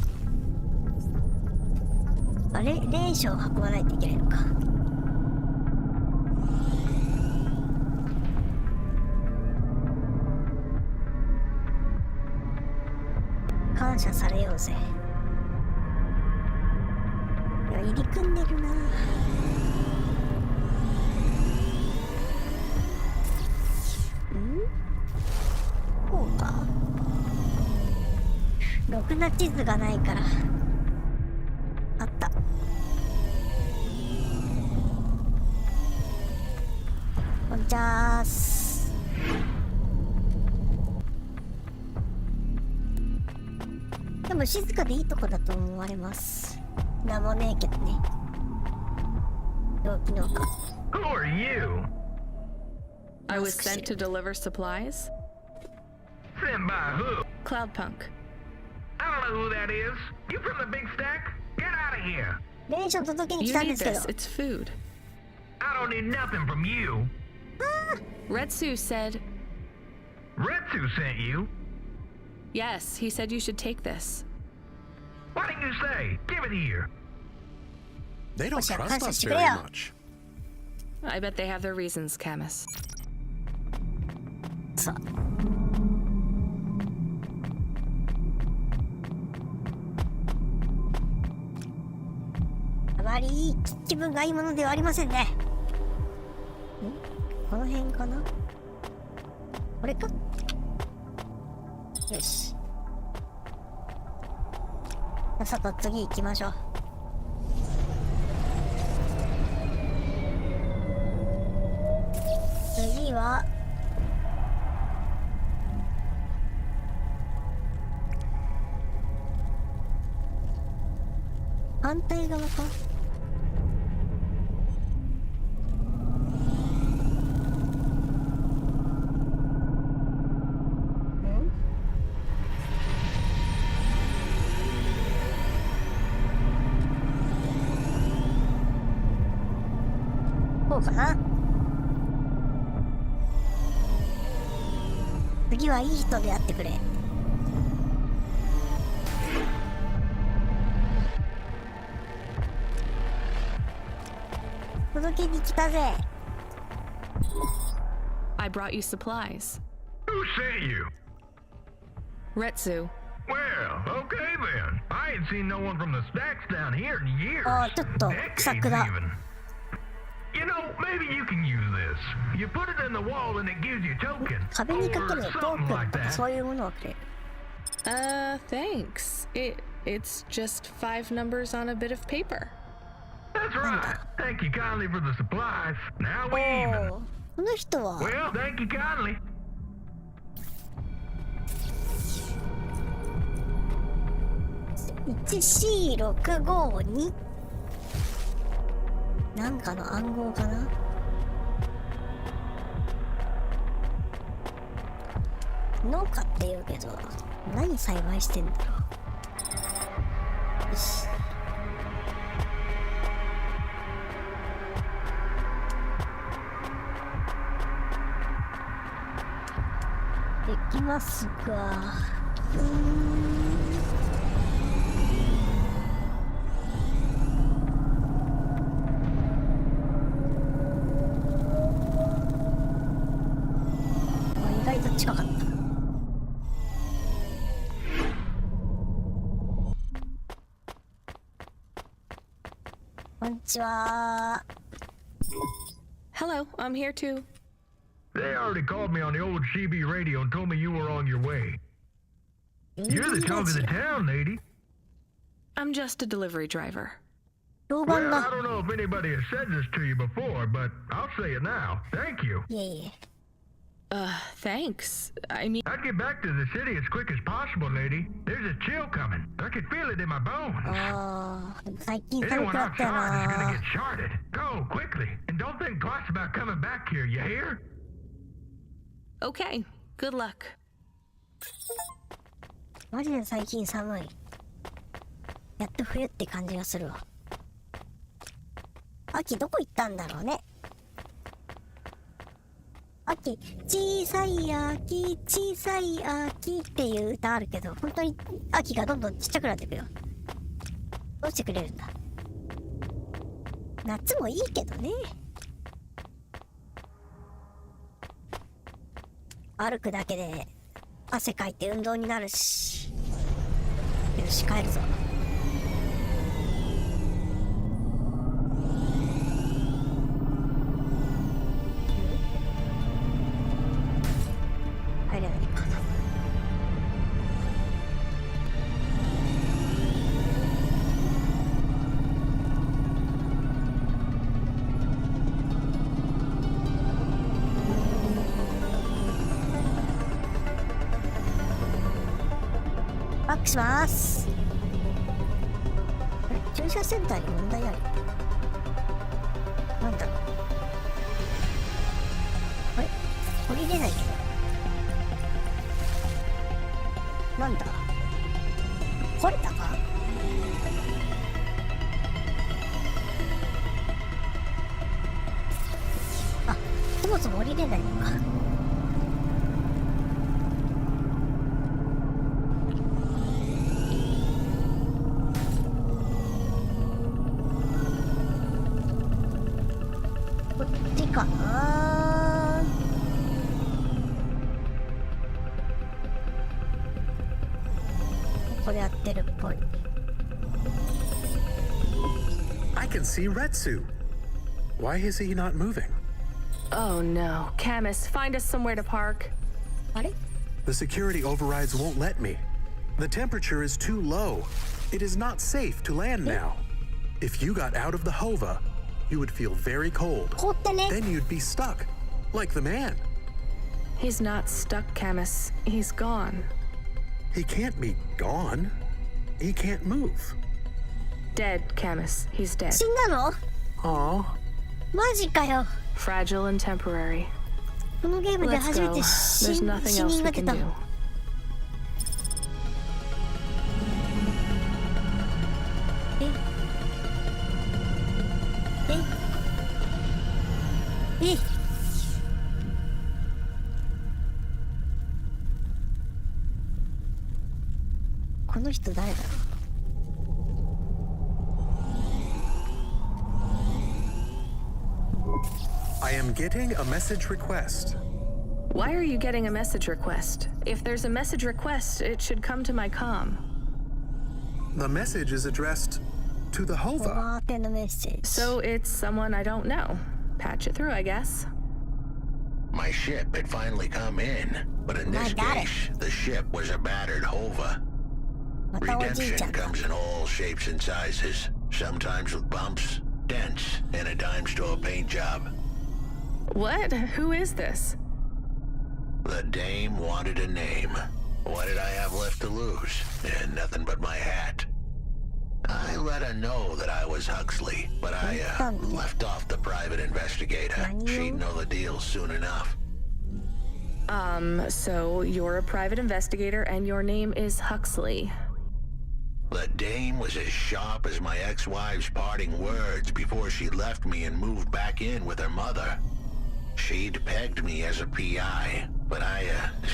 あれ、霊書を運ばないといけないのか。感謝されようぜ。いや、入り組んでるな。こうか。ろくな地図がないから。あった。こんにちはーす。でも静かでいいとこだと思われます。なんもねえけどね。昨日か。Who are you? I was sent to deliver supplies. Sent by who? Cloudpunk. I don't know who that is. You from the big stack? Get out of here. 霊書届けに来 You たんで need すけど。 this. It's food. I don't need nothing from you. Retsu said, Retsu sent you? yes, he said you should take this. What did you say? Give it here. They don't Osha, trust Osha, us shite very yo. much. I bet they have their reasons, Camus. さあ。まりいい気分がいいものではありませんね。この辺かな。これか。よし。さと次行きましょう。次は反対側か。こうかな。次はいい人であってくれ。届けに来たぜ。 I brought you supplies. Who sent you? Retsu. Well, okay then. I ain't seen no one from the stacks down here in years. あ、ちょっと臭くだ。 You know, maybe you can use this. You put it in the wall and it gives you tokens. 壁にかけるトークンとかそういうものをくれる。Thanks. It's just 5 numbers on a bit of paper. That's right. Thank you kindly for the supplies. Now we even. この人は Well, thank you kindly. 1C652なんかの暗号かな。農家って言うけど何栽培してんだろう。よし。できますが、意外と近かった。こんにちは。 Hello, I'm here too. They already called me on the old CB radio and told me you were on your way. You're the talk of the town, lady. I'm just a delivery driver. Well, I don't know if anybody has said this to you before, but I'll say it now. Thank you. Yeah. Thanks. I mean, I'd get back to the city as quick as possible, lady. There's a chill coming. I can feel it in my bones. Anyone outside is gonna get shorted. Go quickly, and don't think twice about coming back here. You hear? Okay. Good luck. マジで最近寒い。やっと冬って感じがするわ。秋どこ行ったんだろうね。秋、小さい秋、小さい秋っていう歌あるけど、本当に秋がどんどんちっちゃくなっていくよ。どうしてくれるんだ。夏もいいけどね。歩くだけで汗かいて運動になるし。よし、帰るぞ。入れないかな。バックします。駐車センターに問題ある。なんだろう。あれ降りれないけど。なんだ掘れたか。あ、そもそも降りれないのか。こっちかな。ここでやってるっぽい。I can see Retsu. Why is he not moving? Oh no. Camus, find us somewhere to park. What? The security overrides won't let me. The temperature is too low. It is not safe to land now. If you got out of the Hova, you would feel very cold. Then you'd be stuck, like the man. He's not stuck, Camus. He's gone. He can't be gone. He can't move. Dead, Camus. He's dead. 死んだの？ Aw. マジかよ。 Fragile and temporary. このゲームで Let's 初め go. て There's 死 nothing 人 else が we 出 can た。 do. えこの人誰だろう。 I am getting a message request. Why are you getting a message request? If there's a message request, it should come to my comm. The message is addressed to the Hova. So it's someone I don't know. Patch it through, I guess. My ship had finally come in, but in this case, the ship was a battered Hova. Redemption comes in all shapes and sizes, sometimes with bumps, dents, and a dime store paint job. What? Who is this? The dame wanted a name. What did I have left to lose? Nothing but my hat. I let her know that I was Huxley, but I left off the private investigator. She'd know the deal soon enough. So you're a private investigator and your name is Huxley. The dame was as sharp as my ex-wife's parting words before she left me and moved back in with her mother. She'd pegged me as a PI, but I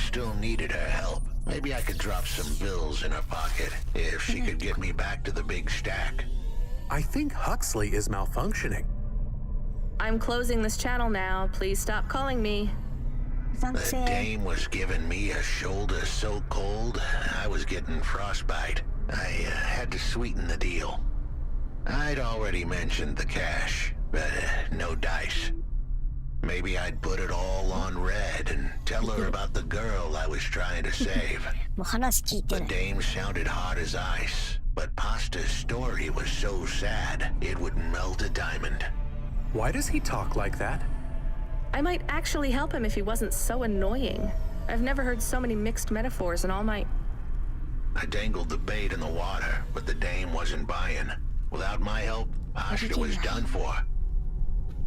still needed her help. Maybe I could drop some bills in her pocket if she could get me back to the big stack. I think Huxley is malfunctioning. I'm closing this channel now. Please stop calling me. The dame was giving me a shoulder so cold, I was getting frostbite. I had to sweeten the deal. I'd already mentioned the cash, but no dice. Maybe I'd put it all on red and tell her about the girl I was trying to save. The dame sounded hard as ice, but Pasta's story was so sad it would melt a diamond. Why does he talk like that? I might actually help him if he wasn't so annoying. I've never heard so many mixed metaphors in all my... I dangled the bait in the water, but the dame wasn't buying. Without my help, Pasta was done for.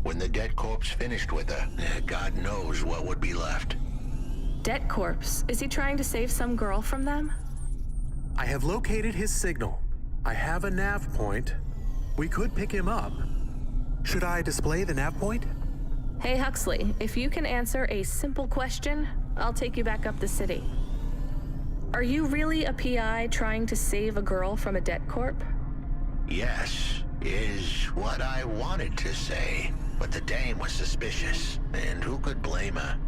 When the debt corpse finished with her, God knows what would be left. Debt corpse? Is he trying to save some girl from them? I have located his signal. I have a nav point. We could pick him up. Should I display the nav point? Hey Huxley, if you can answer a simple question, I'll take you back up the city. Are you really a PI trying to save a girl from a debt corp? Yes, is what I wanted to say. But the dame was suspicious, and who could blame her?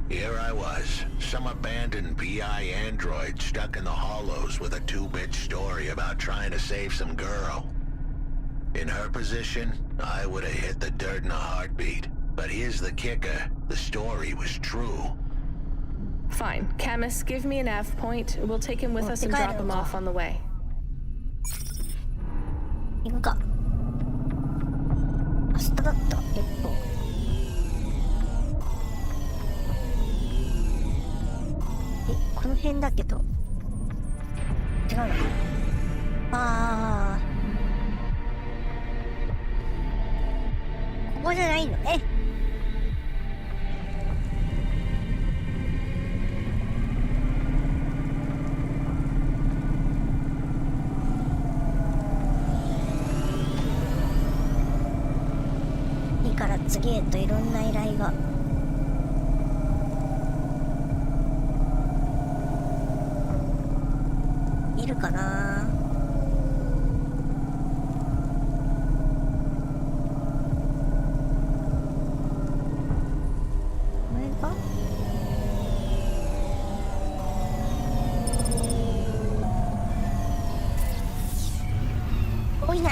Here I was, some abandoned PI android stuck in the hollows with a 2-bit story about trying to save some girl. In her position, I would have hit the dirt in a heartbeat. But here's the kicker, the story was true. Fine. Camus, give me a nav point. We'll take him with us and drop him off on the way. 行くか。明日だった結構。この辺だけど違うのか。ああ、ここじゃないのね。から次へといろんな依頼がいるかな。これか多いな。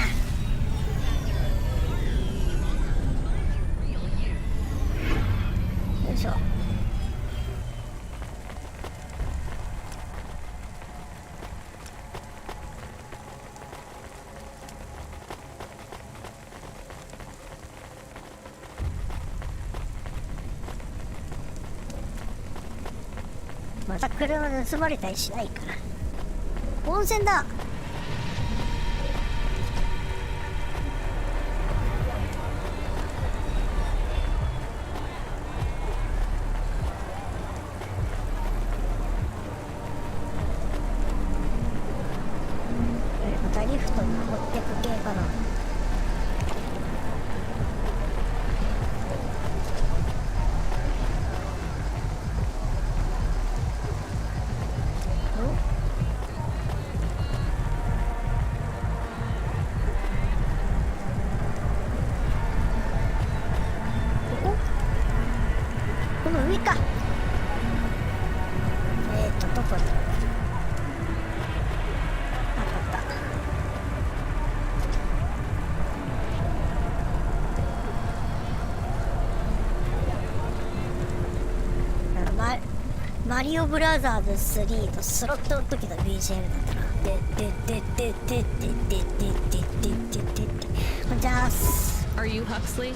また車盗まれたりしないから。温泉だ。またリフトに登ってく系かな。どこにマリオブラザーズ3のスロットの時の BGM だったらでこんにちは。 Are you Huxley?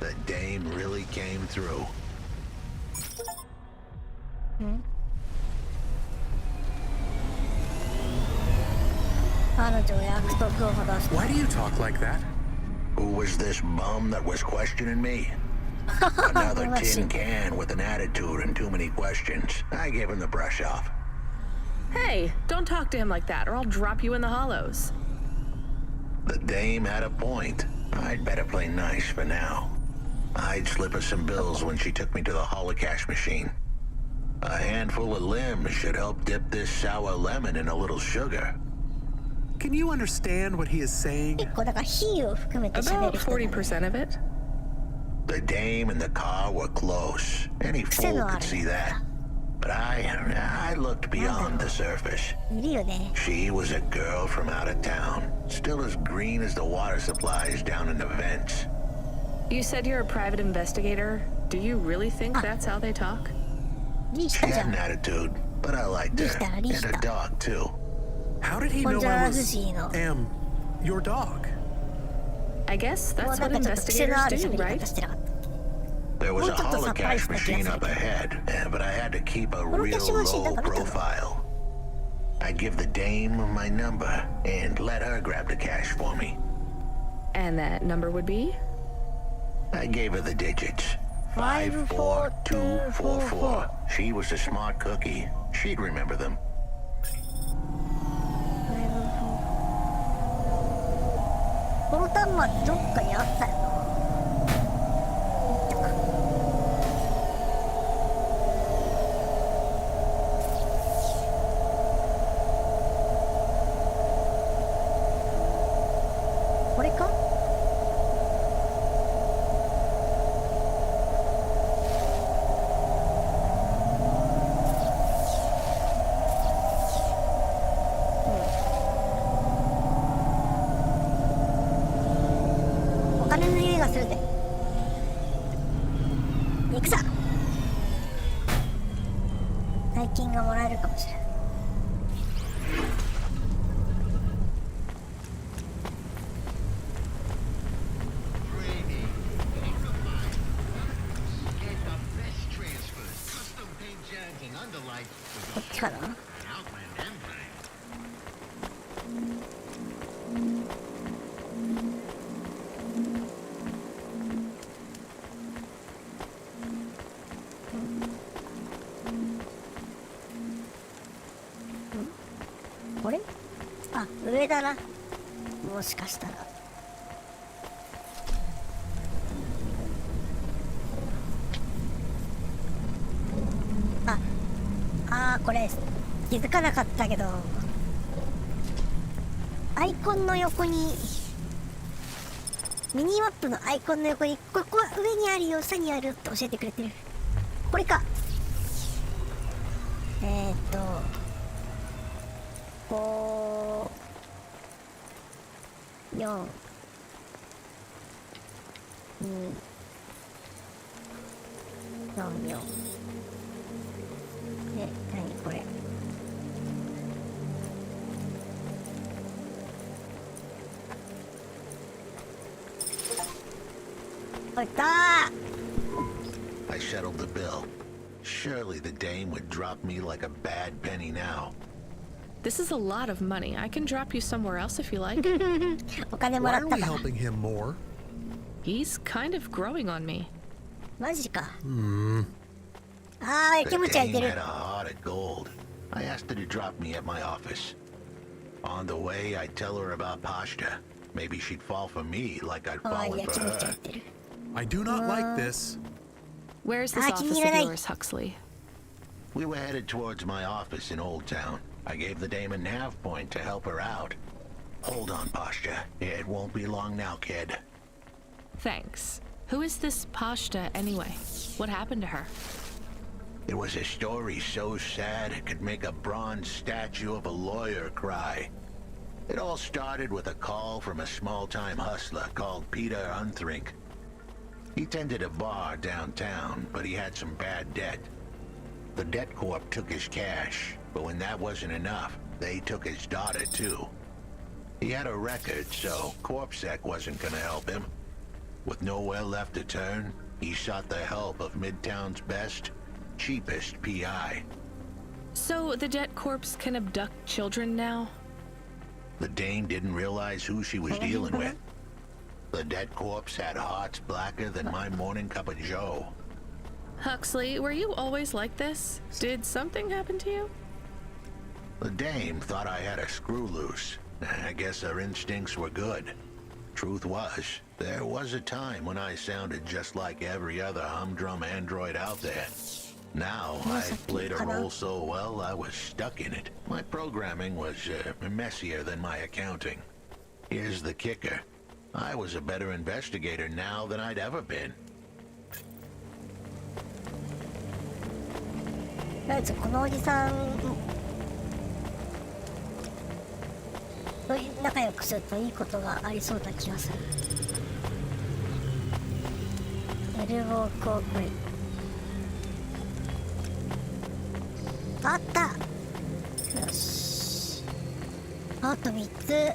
The dame really came through. Why do you talk like that? Who was this bum that was questioning me? Another tin can with an attitude and too many questions. I gave him the brush off. Hey, don't talk to him like that or I'll drop you in the hollows. The dame had a point. I'd better play nice for now. I'd slip her some bills when she took me to the holocash machine. A handful of limbs should help dip this sour lemon in a little sugar. Can you understand what he is saying? About 40% of it. The dame and the car were close. Any fool could see that. But I looked beyond the surface. She was a girl from out of town, still as green as the water supplies down in the vents. You said you're a private investigator. Do you really think that's how they talk? She had an attitude, but I liked her. And a dog, too. How did he know I was, your dog? I guess that's what investigators do, right? There was a holocash machine up ahead, but I had to keep a real low profile. I'd give the dame my number and let her grab the cash for me. And that number would be? I gave her the digits. 54244. She was a smart cookie. She'd remember them.これ気づかなかったけど、アイコンの横にミニマップのアイコンの横にここは上にあるよ、下にあるって教えてくれてる。これか。5、4、2、4、4。何これ。I settled the bill. Surely the dame would drop me like a bad penny now. This is a lot of money. I can drop you somewhere else if you like. Why are we helping him more? He's kind of growing on me. マジか。The キムチ開いて dame る。 had a heart of gold. I asked her to drop me at my office. On the way, I'd tell her about Pashta. Maybe she'd fall for me like I'd fallen for her. I do not like this. Where's this office of yours, Huxley? We were headed towards my office in Old Town. I gave the dame a nav point to help her out. Hold on, Pashta. It won't be long now, kid. Thanks. Who is this Pashta anyway? What happened to her? It was a story so sad it could make a bronze statue of a lawyer cry. It all started with a call from a small-time hustler called Peter Unthrink. He tended a bar downtown, but he had some bad debt. The debt corp took his cash, but when that wasn't enough, they took his daughter too. He had a record, so CorpSec wasn't gonna help him. With nowhere left to turn, he sought the help of Midtown's best, cheapest PI. So the debt corpse can abduct children now? The dame didn't realize who she was dealing with. The dead corpse had hearts blacker than my morning cup of joe. Huxley, were you always like this? Did something happen to you? The dame thought I had a screw loose. I guess her instincts were good. Truth was, there was a time when I sounded just like every other humdrum android out there. Now, I played a role so well, I was stuck in it. My programming was messier than my accounting. Here's the kicker. I was a better investigator now than I'd ever been. とりあえずこのおじさんと仲良くするといいことがありそうな気がする。エルボーコープリあった。よし、あと3つ。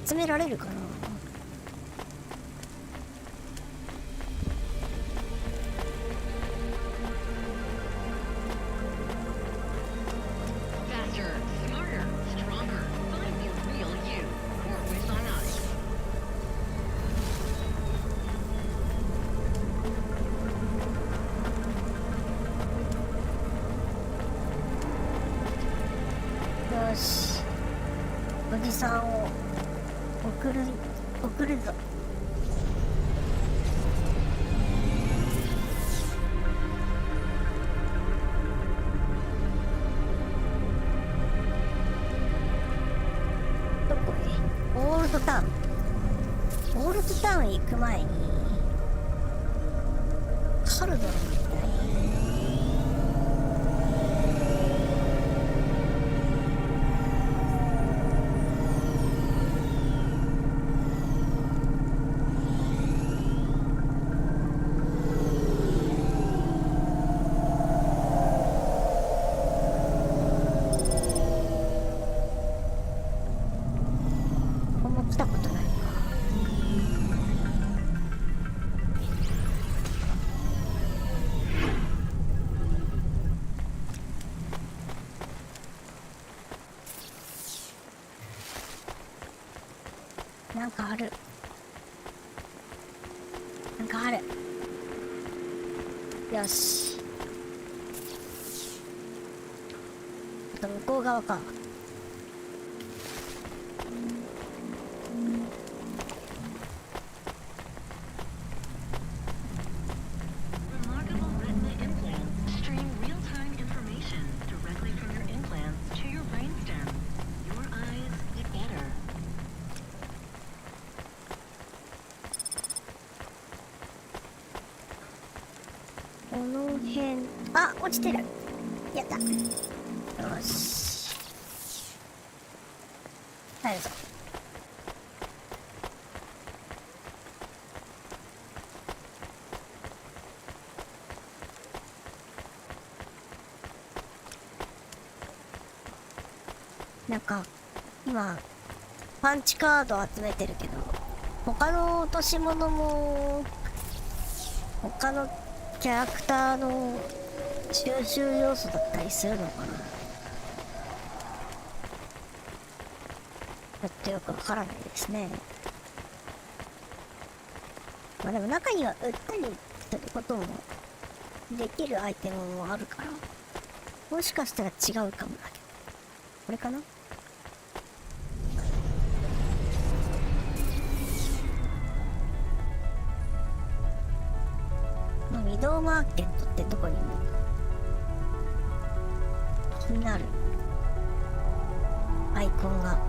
集められるかな。よし、おじさんを送るぞ。どこへ？オールドタウン。オールドタウン行く前にカルドンに行きたい。来たことないか。なんかある。なんかある。よし。あと向こう側か。この辺、あ、落ちてる。やった。よし。入るぞ。なんか今パンチカード集めてるけど、他の落とし物も他のキャラクターの収集要素だったりするのかな。ちょっとよくわからないですね。まあでも中には売ったりすることもできるアイテムもあるから、もしかしたら違うかもだけど。これかな。移動マーケットってどこにいるのか気になる。アイコンが。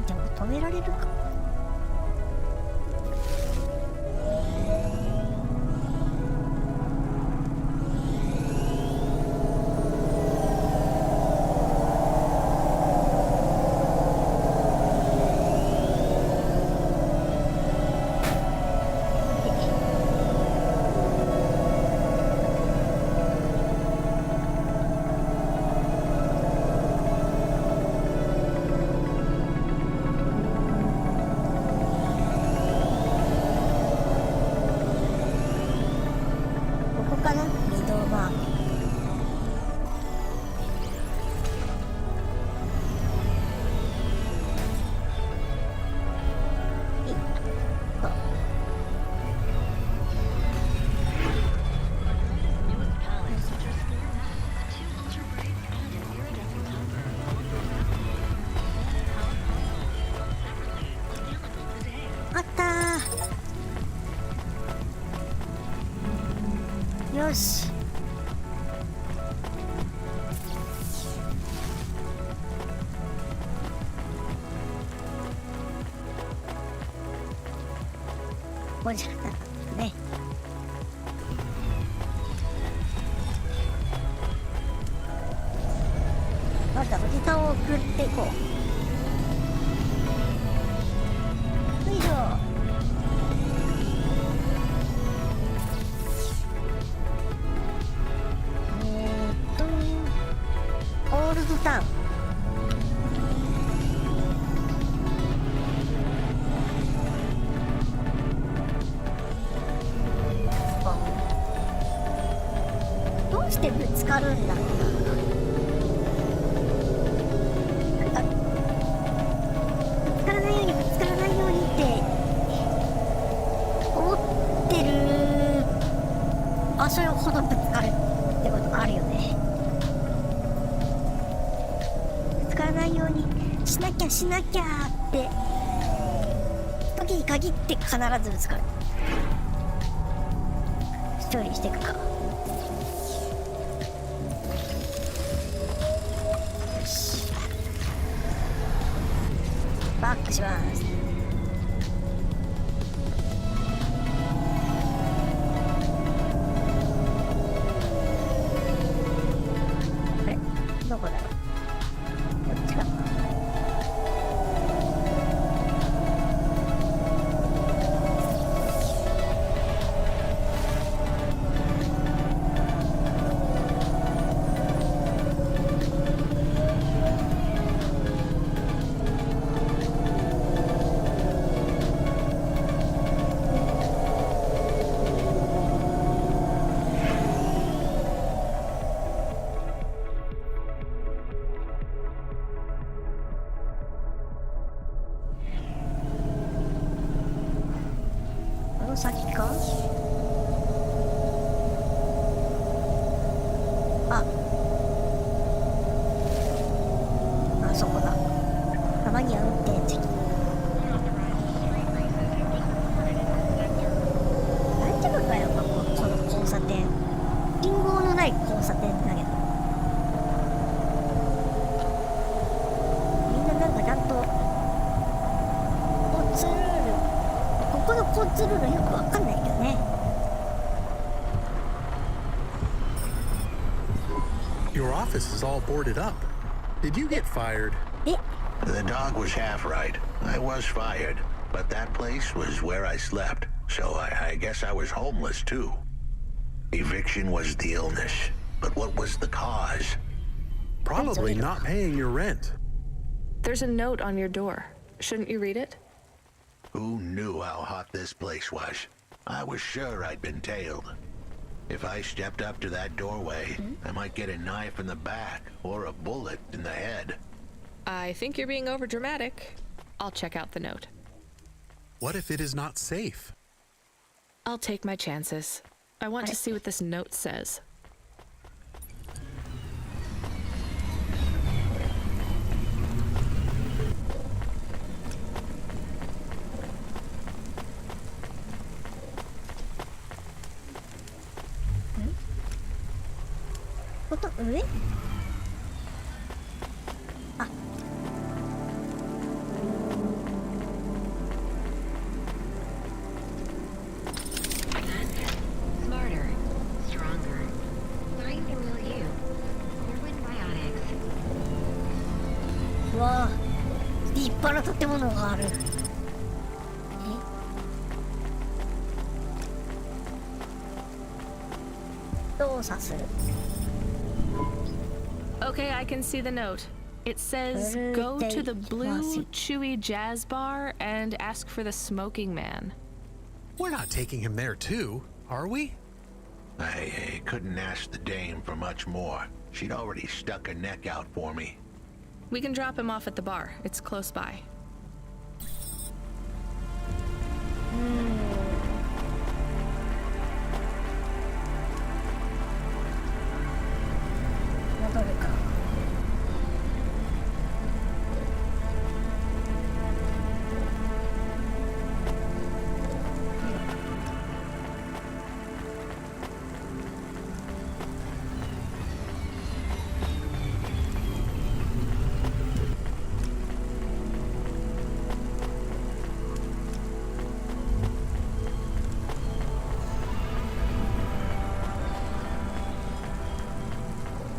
でも止められるか。よし。ここじゃなかったね。まずはおじさんを送っていこう。よいしょ。オールドタウン。どうしてぶつかるんだろうな。なんかぶつからないようにぶつからないようにって思ってる場所ほどぶつかるってことあるよね。ぶつからないようにしなきゃしなきゃって時に限って必ずぶつかる。処理していくか。バックします。あれどこだろう。こっちか。先か。あそこだ。たまには運転席。大丈夫かよ、この交差点。信号のない交差点だけど、みんななんかちゃんと交通ルール、ここの交通ルールよくわかんないけどね。Your office is all boarded up. Did you get fired? The dog was half right. I was fired, but that place was where I slept, so I guess I was homeless too. Eviction was the illness, but what was the cause? probably not paying your rent. There's a note on your door. Shouldn't you read it? Who knew how hot this place was? I was sure I'd been tailed. If I stepped up to that doorway, I might get a knife in the back or a bullet in the head. I think you're being overdramatic. I'll check out the note. What if it is not safe? I'll take my chances. I want to see what this note says. Smarter, stronger. Find the real you. You're with biotics. うわあ、立派な建物がある。動作する。Okay, I can see the note. It says, go to the blue, chewy jazz bar and ask for the smoking man. We're not taking him there too, are we? I couldn't ask the dame for much more. She'd already stuck her neck out for me. We can drop him off at the bar. It's close by.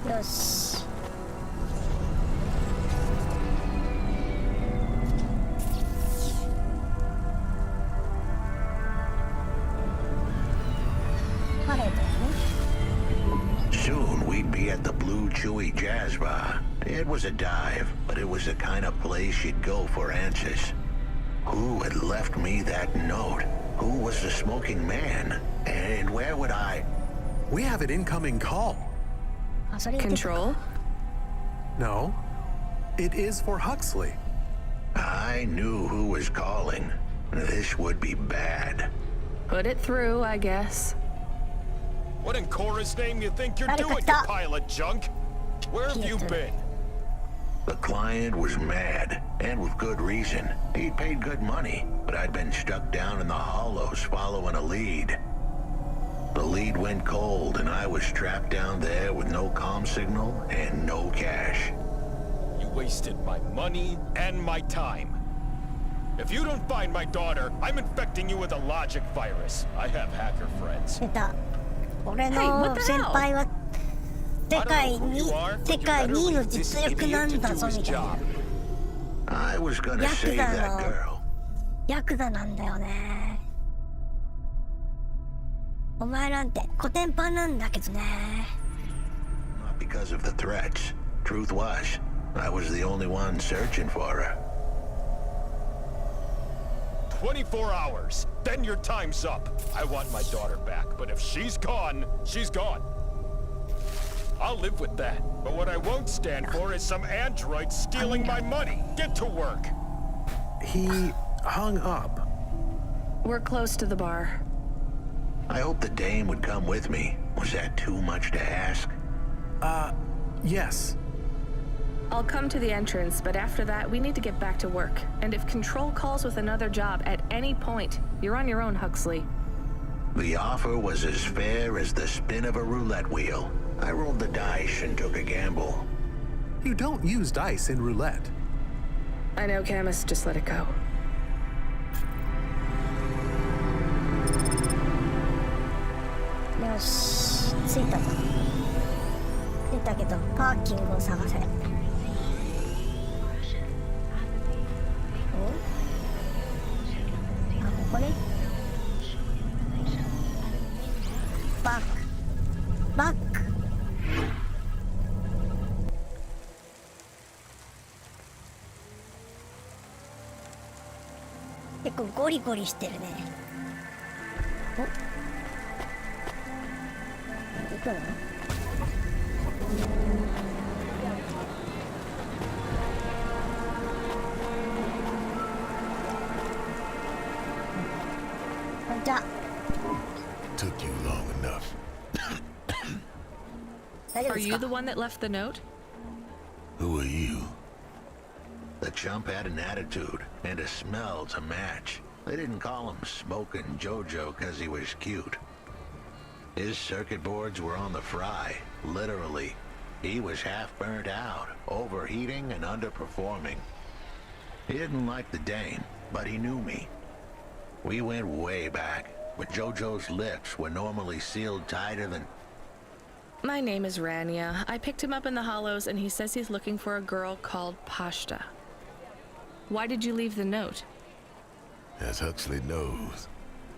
Yes. パレードね。Soon we'd be at the blue, chewy jazz bar. It was a dive, but it was the kind of place you'd go for answers. Who had left me that note? Who was the smoking man? And where would I... We have an incoming call. Control? No. It is for Huxley. I knew who was calling. This would be bad. Put it through, I guess. What in Cora's name you think you're doing, you pile of junk? Where have you been? The client was mad, and with good reason. He'd paid good money, but I'd been stuck down in the hollows following a lead. The lead went cold, and I was trapped down there with no comm signal and no cash. You wasted my money and my time. If you don't find my daughter, I'm infecting you with a logic virus. I have hacker friends. 出た。俺の先輩は世界2位の実力なんだぞみたいな。I was gonna save that girl. ヤクザなんだよね。お前なんてコテンパンなんだけどね。Not because of the threats. Truth was, I was the only one searching for her. 24 hours. Then your time's up. I want my daughter back, but if she's gone, she's gone. I'll live with that. But what I won't stand for is some android stealing my money. Get to work. He hung up. We're close to the bar. I hope the dame would come with me. Was that too much to ask? Yes. I'll come to the entrance, but after that, we need to get back to work. And if Control calls with another job at any point, you're on your own, Huxley. The offer was as fair as the spin of a roulette wheel. I rolled the dice and took a gamble. You don't use dice in roulette. I know, Camus. Just let it go. Yosh, 着いたぞ。着いたけど、パーキングを探せ。ここね。バック。バック。結構ゴリゴリしてるね。お、行くの？じゃあ。Took you long enough. Are you the one that left the note? Who are you? The chump had an attitude and a smell to match. They didn't call him Smoking Jojo because he was cute. His circuit boards were on the fry, literally. He was half burnt out, overheating and underperforming. He didn't like the Dane, but he knew me. We went way back, but Jojo's lips were normally sealed tighter than... My name is Rania. I picked him up in the Hollows, and he says he's looking for a girl called Pashta. Why did you leave the note? As Huxley knows,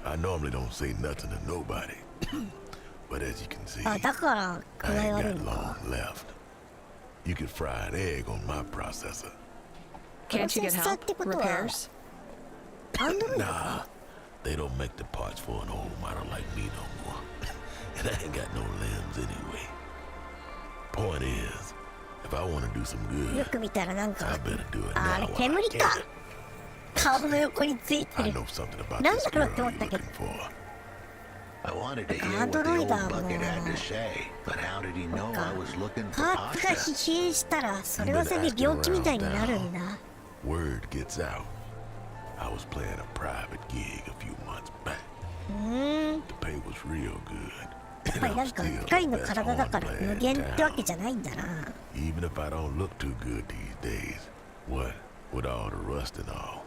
I normally don't say nothing to nobody. But as you can see, I ain't got long left. You could fry an egg on my processor. Can't you get help? Repairs? Nah, they don't make the parts for an old model like me no more. And I ain't got no limbs anyway. Point is, if I want to do some good, I better do it now. I know something about this girl you're looking for. I wanted to hear what the old bucket had to say, but how did he know I was looking for pasta? Word gets out. I was playing a private gig a few months back. The pay was real good. And I'm still the best horn player in town. Even if I don't look too good these days, what with all the rust and all.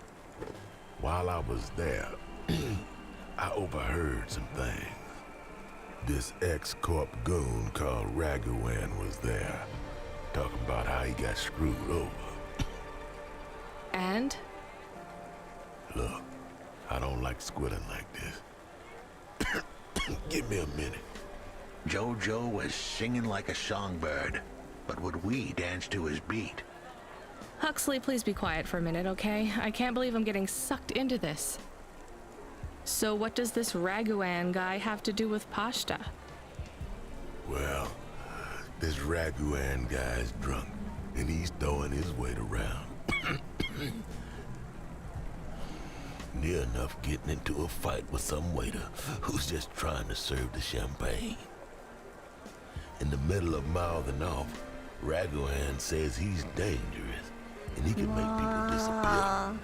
While I was there, I overheard some things. This ex-corp goon called Raguan was there, talking about how he got screwed over. And? Look, I don't like squilling like this. Give me a minute. Jojo was singing like a songbird, but would we dance to his beat? Huxley, please be quiet for a minute, okay? I can't believe I'm getting sucked into this. So what does this Raguan guy have to do with Pashta? Well, this Raguan guy's drunk, and he's throwing his weight around. Near enough getting into a fight with some waiter who's just trying to serve the champagne. In the middle of mouthing off, Raguan says he's dangerous and he can make people disappear.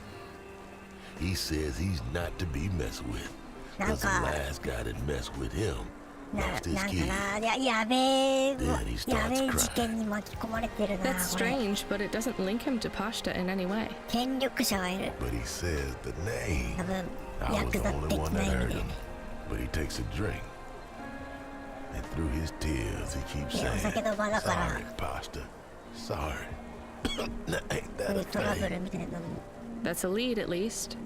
He says he's not to be messed with, because the last guy that messed with him lost his kid. Then he starts crying. That's strange, but it doesn't link him to Pashta in any way. But he says the name. I was the only one that heard him. But he takes a drink. And through his tears, he keeps saying, sorry, Pashta. Sorry. Ain't that a thing? That's a lead, at least.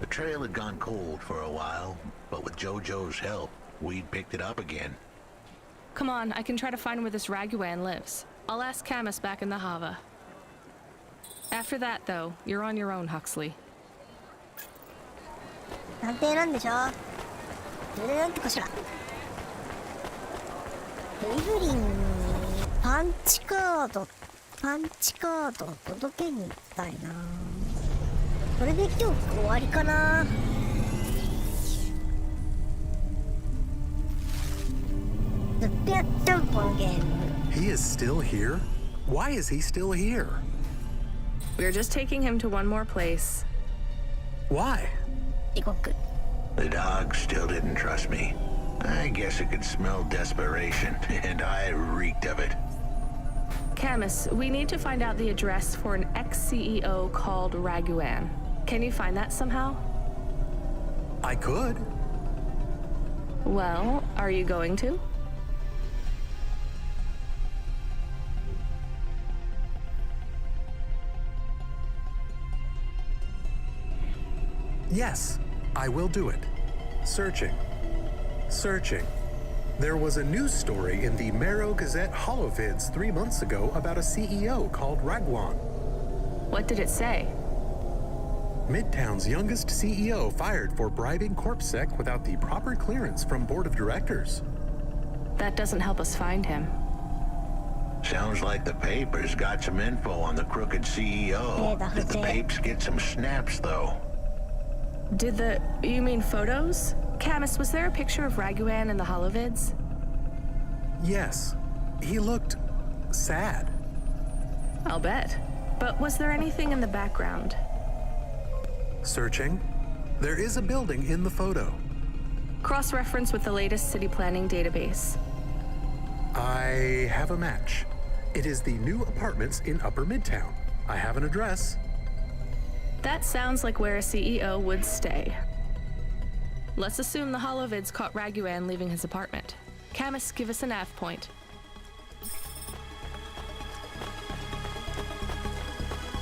The trail had gone cold for a while, but with Jojo's help, we'd picked it up again. Come on, I can try to find where this Raguan lives. I'll ask Camus back in the Hava. After that, though, you're on your own, Huxley. 探偵なんでしょ？なんとかしら。エブリンにパンチカードを届けに行きたいな。これで今日終わりかな。ずっとやっちゃうこのゲーム。He is still here? Why is he still here? We're just taking him to one more place. Why? The dog still didn't trust me. I guess it could smell desperation, and I reeked of it. Camus, we need to find out the address for an ex-CEO called Raguan. Can you find that somehow? I could. Well, are you going to? Yes, I will do it. Searching. There was a news story in the Marrow Gazette Holovids 3 months ago about a CEO called Raguan. What did it say? Midtown's youngest CEO fired for bribing CorpSec without the proper clearance from board of directors. That doesn't help us find him. Sounds like the papers got some info on the crooked CEO. Did the papes get some snaps, though? You mean photos? Camus, was there a picture of Raguan in the holovids? Yes. He looked sad. I'll bet. But was there anything in the background? Searching. There is a building in the photo. Cross-reference with the latest city planning database. I have a match. It is the new apartments in Upper Midtown. I have an address. That sounds like where a CEO would stay. Let's assume the holovids caught Raguan leaving his apartment. Camus, give us a nav point.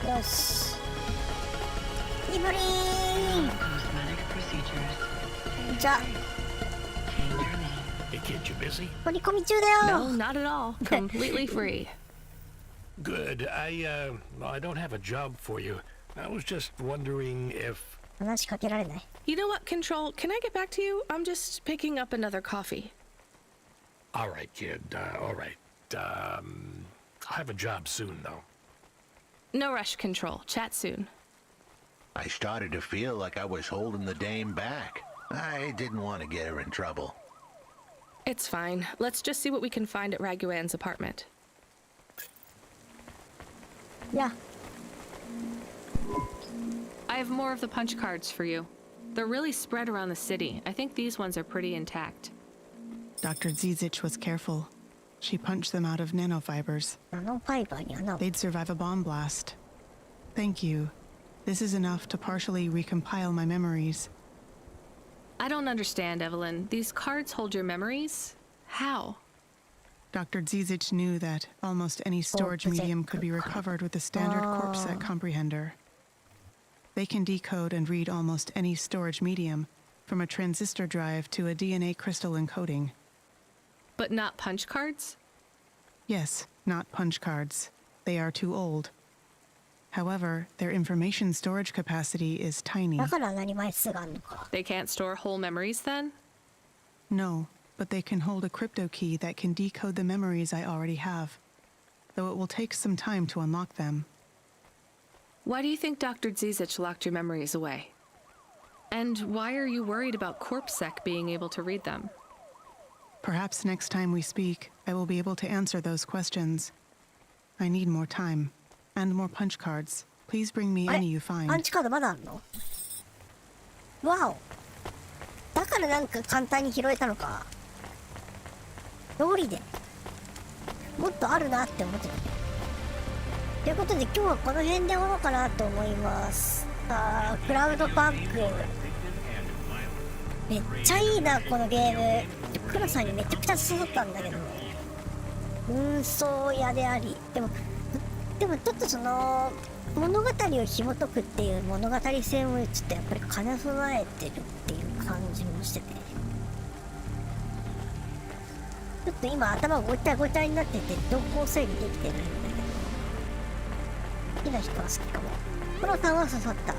Yes. Iburi! Ja. Hey kid, you busy? 取り込み中だよ No, not at all. Completely free. Good. I don't have a job for you. I was just wondering if... 話しかけられない You know what, Control? Can I get back to you? I'm just picking up another coffee. All right, kid. All right. I'll have a job soon, though. No rush, Control. Chat soon. I started to feel like I was holding the dame back. I didn't want to get her in trouble. It's fine. Let's just see what we can find at Raguan's apartment. Yeah. I have more of the punch cards for you. They're really spread around the city. I think these ones are pretty intact. Dr. Zizich was careful. She punched them out of nanofibers. They'd survive a bomb blast. Thank you. This is enough to partially recompile my memories. I don't understand, Evelyn. These cards hold your memories? How? Dr. Zizich knew that almost any storage medium could be recovered with a standard CorpSec comprehender. They can decode and read almost any storage medium, from a transistor drive to a DNA crystal encoding. But not punch cards? Yes, not punch cards. They are too old. However, their information storage capacity is tiny. They can't store whole memories then? No, but they can hold a crypto key that can decode the memories I already have, though it will take some time to unlock them. Why do you think Dr. Zizich locked your memories away? And why are you worried about CorpSec being able to read them? Perhaps next time we speak, I will be able to answer those questions. I need more time. And more punch cards. Please bring me any you find. パンチカードまだあるのわおだからなんか簡単に拾えたのか道理でもっとあるなって思ってたということで今日はこの辺で終わろうかなと思いますクラウドパンクめっちゃいいなこのゲームクロさんにめちゃくちゃ刺さったんだけど運送屋でありでもちょっとその物語を紐解くっていう物語性もちょっとやっぱり兼ね備えてるっていう感じもしててちょっと今頭がごちゃごちゃになってて動向整理できてないんだけど好きな人は好きかもプロさんは刺さった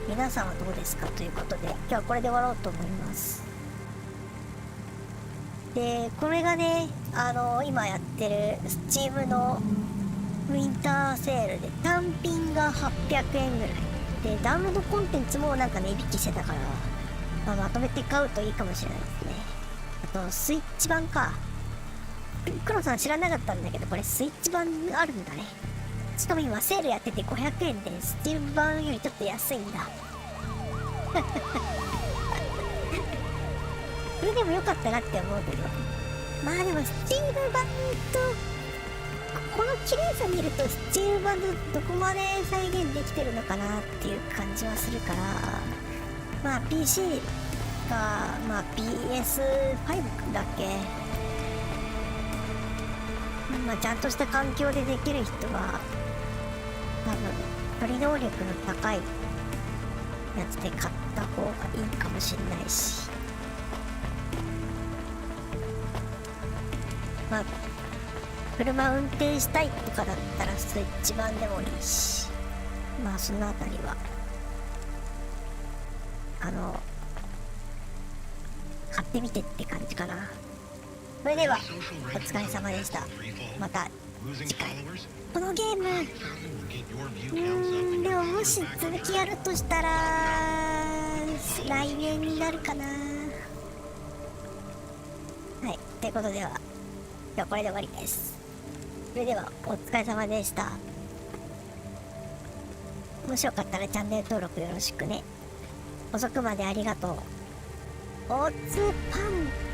皆さんはどうですかということで今日はこれで終わろうと思いますでこれがね今やってる Steam のウィンターセールで単品が800円ぐらいでダウンロードコンテンツもなんか値引きしてたからまとめて買うといいかもしれないですねあとスイッチ版かクロさん知らなかったんだけどこれスイッチ版あるんだねしかも今セールやってて500円でスチーム版よりちょっと安いんだそれでもよかったなって思うけどまあでもスチーム版とこの綺麗さ見るとスチーム版でどこまで再現できてるのかなっていう感じはするからまあ PC かまあ PS5 だっけまあちゃんとした環境でできる人は多分処理能力の高いやつで買った方がいいかもしれないしまあ車運転したいとかだったらスイッチ版でもいいしまあそのあたりは買ってみてって感じかな。それではお疲れ様でした。また次回。このゲームでももし続きやるとしたら来年になるかな。はい、ということでは今日はこれで終わりです。それではお疲れ様でした。もしよかったらチャンネル登録よろしくね。遅くまでありがとう。おつパン